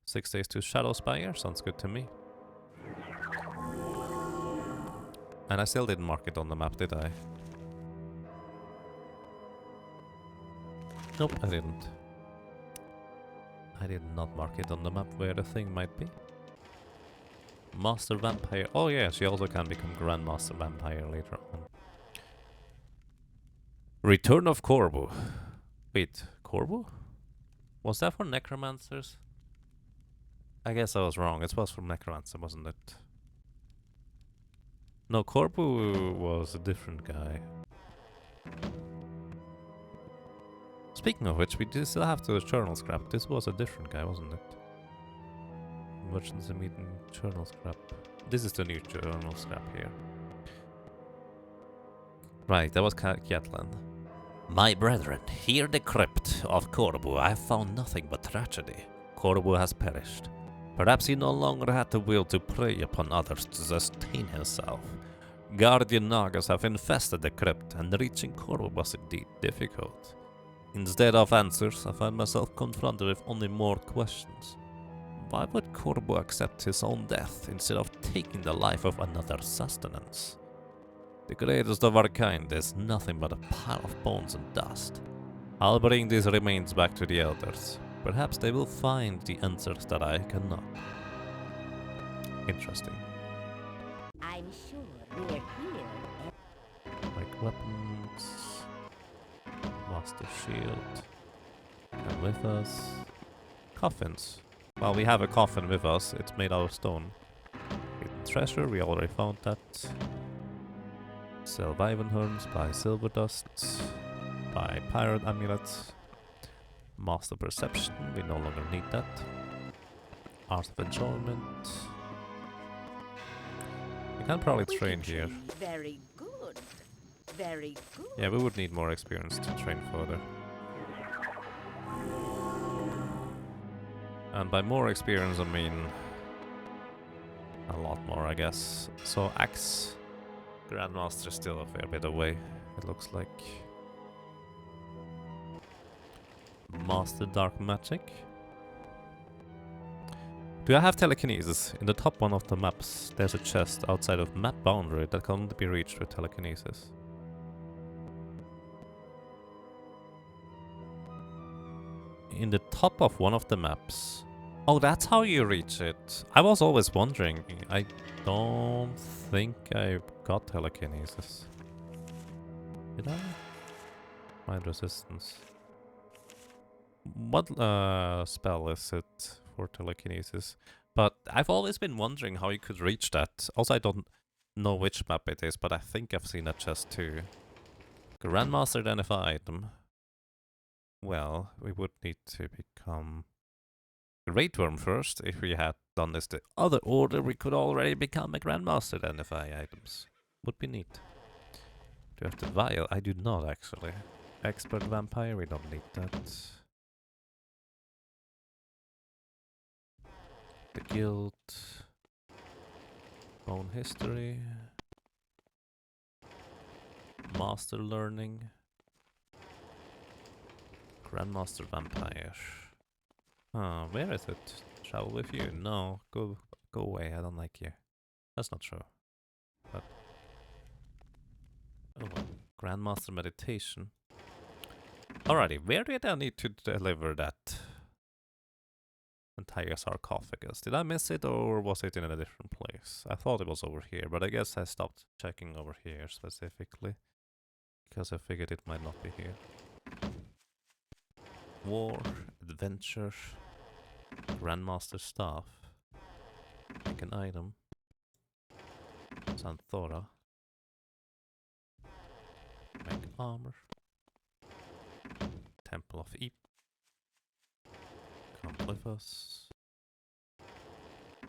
6 days to Shadowspire, sounds good to me. And I still didn't mark it on the map, did I? Nope, I didn't. I did not mark it on the map where the thing might be. Master Vampire. Oh yeah, she also can become Grandmaster Vampire later on. Return of Corbu. Wait, Corbu? Was that for Necromancers? I guess I was wrong. It was from Necromancer, wasn't it? No, Corbu was a different guy. Speaking of which, we do still have the journal scrap. This was a different guy, wasn't it? Emergency meeting, journal scrap. This is the new journal scrap here. Right, that was Catelyn. My brethren, here in the crypt of Corbu I have found nothing but tragedy. Corbu has perished. Perhaps he no longer had the will to prey upon others to sustain himself. Guardian Nagas have infested the crypt, and reaching Corbu was indeed difficult. Instead of answers, I find myself confronted with only more questions. Why would Corbu accept his own death instead of taking the life of another's sustenance? The greatest of our kind is nothing but a pile of bones and dust. I'll bring these remains back to the elders. Perhaps they will find the answers that I cannot. Interesting. I'm sure we're here. Like weapons. Master Shield. And with us. Coffins. Well, we have a coffin with us. It's made out of stone. Hidden treasure, we already found that. Sell Wyvernhorns, buy Silver Dust. Buy Pirate Amulet. Master Perception, we no longer need that. Art of Enjoyment. We can probably train here. Very good. Very good. Yeah, we would need more experience to train further. And by more experience, I mean a lot more, I guess. So Axe Grandmaster is still a fair bit away, it looks like. Master Dark Magic. Do I have telekinesis? In the top one of the maps, there's a chest outside of map boundary that can only be reached with telekinesis. In the top of one of the maps. Oh, that's how you reach it. I was always wondering. I don't think I got telekinesis. Did I? Mind resistance. What spell is it for telekinesis? But I've always been wondering how you could reach that. Also, I don't know which map it is, but I think I've seen that chest too. Grandmaster Identify item. Well, we would need to become Great Worm first. If we had done this the other order, we could already become a Grandmaster Identify items. Would be neat. Do you have the Vial? I do not actually. Expert Vampire, we don't need that. The Guild. Bone History. Master Learning. Grandmaster Vampire. Where is it? Travel with you? No, go away, I don't like you. That's not true. But oh well. Grandmaster Meditation. Alrighty, where did I need to deliver that entire sarcophagus? Did I miss it, or was it in a different place? I thought it was over here, but I guess I stopped checking over here specifically, because I figured it might not be here. War, Adventure, Grandmaster Staff, make an item, Xanthora, make armor, Temple of Eep, come with us,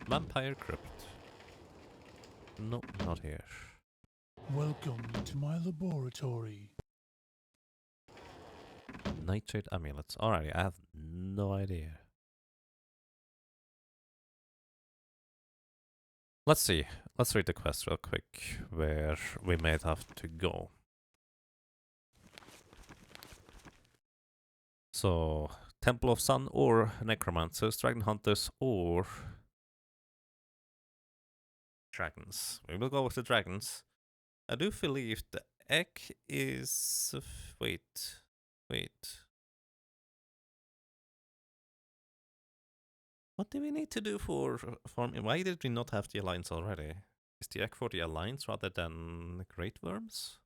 Vampire Crypt, no, not here. Welcome to my laboratory. Nitrate amulets. Alrighty, I have no idea. Let's see. Let's read the quest real quick, where we might have to go. So, Temple of Sun or Necromancers, Dragon Hunters or Dragons. We will go with the Dragons. I do believe the egg is... wait. What do we need to do for me? Why did we not have the Alliance already? Is the egg for the Alliance rather than Great Worms?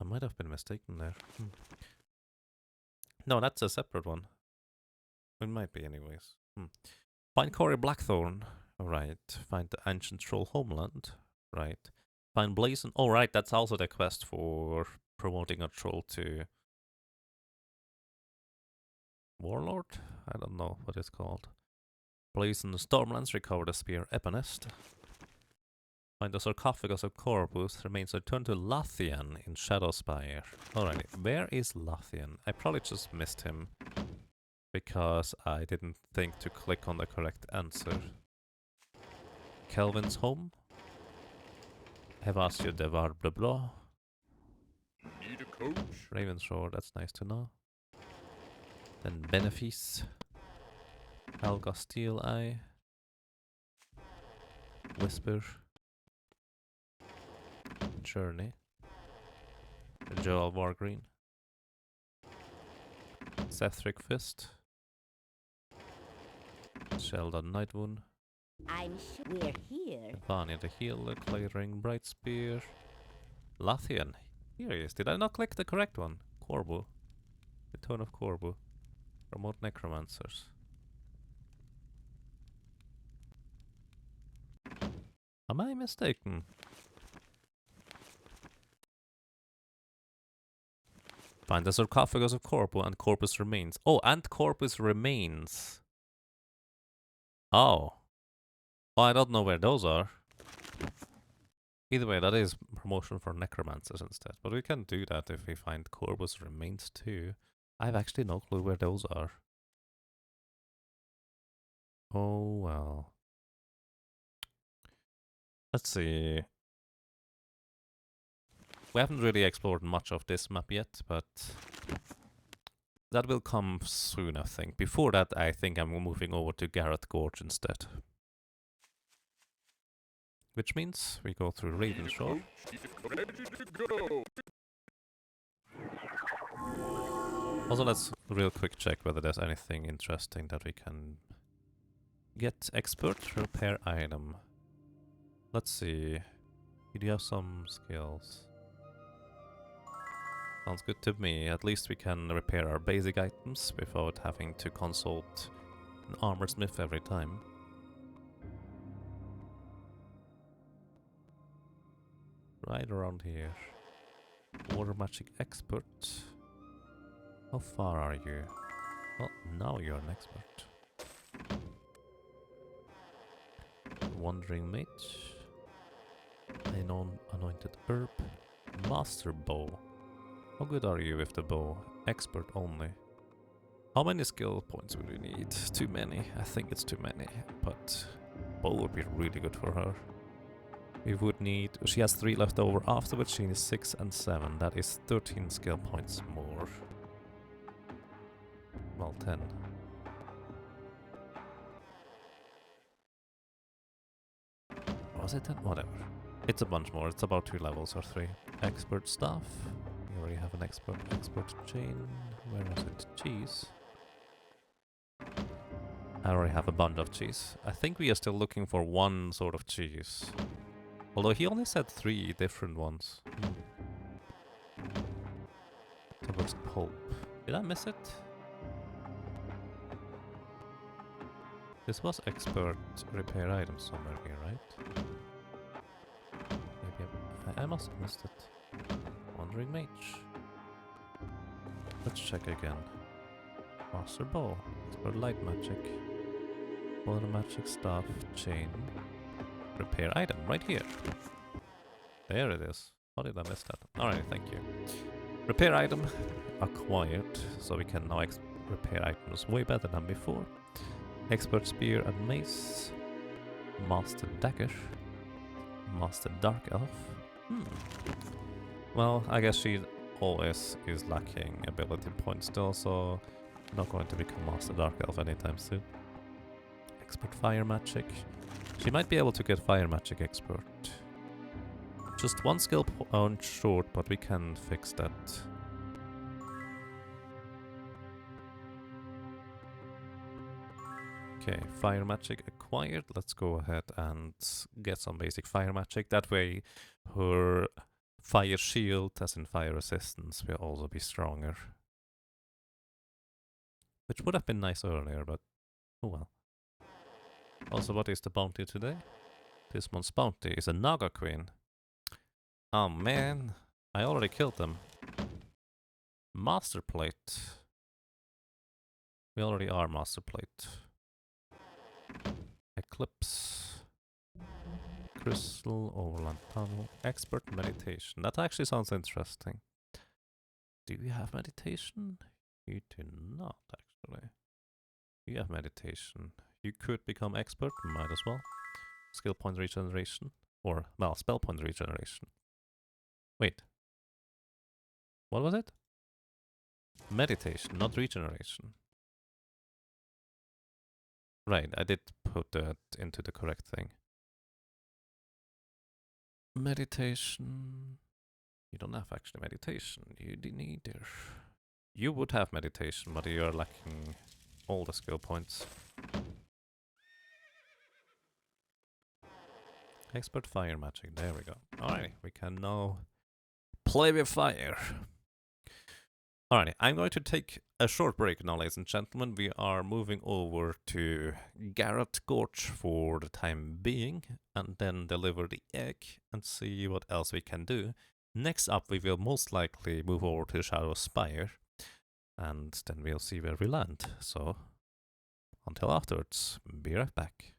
I might have been mistaken there. No, that's a separate one. It might be anyways. Find Cory Blackthorn. Right. Find the Ancient Troll Homeland. Right. Find Blazon. Oh, right. That's also the quest for promoting a troll to Warlord? I don't know what it's called. Blazon the Stormlands. Recover the Spear Eponest. Find the sarcophagus of Corvus. Remains return to Lathian in Shadowspire. Alrighty, where is Lathian? I probably just missed him because I didn't think to click on the correct answer. Kelvin's home. Hevasio de Varblebleu. Need a coach? Ravensroar, that's nice to know. Then Benefice. Helga Steel Eye. Whisper. Journey. Joel Wargreen. Sethric Fist. Sheldon Nightwound. I'm sure we're here. Vanya the Healer, Clayring Bright Spear. Lathian. Here he is. Did I not click the correct one? Corbu. Return of Corbu. Promote Necromancers. Am I mistaken? Find the sarcophagus of Corbu and Corpus Remains. Oh, and Corpus Remains. Oh. Oh, I don't know where those are. Either way, that is promotion for Necromancers instead. But we can do that if we find Corpus Remains too. I have actually no clue where those are. Oh well. Let's see. We haven't really explored much of this map yet, but that will come soon, I think. Before that, I think I'm moving over to Gareth Gorge instead. Which means we go through Ravenshaw. Ready to go. Also, let's real quick check whether there's anything interesting that we can get. Expert repair item. Let's see. Do you have some skills? Sounds good to me. At least we can repair our basic items without having to consult an armor smith every time. Right around here. Water magic expert. How far are you? Well, now you're an expert. Wandering mage. Anointed herb. Master bow. How good are you with the bow? Expert only. How many skill points would we need? Too many. I think it's too many. But bow would be really good for her. We would need... She has 3 left over. Afterwards she needs 6 and 7. That is 13 skill points more. Well, 10. Was it 10? Whatever. It's a bunch more. It's about 2 levels or 3. Expert staff. We already have an expert chain. Where was it? Cheese. I already have a bunch of cheese. I think we are still looking for one sort of cheese. Although he only said 3 different ones. Towards pulp. Did I miss it? This was expert repair items somewhere here, right? Maybe I must have missed it. Wandering mage. Let's check again. Master bow. Expert light magic. Water magic staff. Chain. Repair item right here. There it is. How did I miss that? Alright, thank you. Repair item acquired. So we can now repair items way better than before. Expert spear and mace. Master Dagger. Master Dark Elf. Well, I guess she always is lacking ability points still, so not going to become Master Dark Elf anytime soon. Expert Fire Magic. She might be able to get Fire Magic Expert. Just one skill point short, but we can fix that. Okay, Fire Magic acquired. Let's go ahead and get some basic Fire Magic. That way her Fire Shield, as in Fire Resistance, will also be stronger. Which would have been nice earlier, but oh well. Also, what is the bounty today? This month's bounty is a Naga Queen. Oh man, I already killed them. Master Plate. We already are Master Plate. Eclipse. Crystal, Overland Tunnel. Expert Meditation. That actually sounds interesting. Do you have meditation? You do not, actually. You have meditation. You could become expert, might as well. Skill point regeneration. Or, well, spell point regeneration. Wait. What was it? Meditation, not regeneration. Right, I did put that into the correct thing. Meditation. You don't have actually meditation. You neither. You would have meditation, but you're lacking all the skill points. Expert Fire Magic, there we go. Alright, we can now play with fire. Alrighty, I'm going to take a short break now, ladies and gentlemen. We are moving over to Garrett Gorge for the time being, and then deliver the egg and see what else we can do. Next up, we will most likely move over to Shadow Spire, and then we'll see where we land. So, until afterwards, be right back.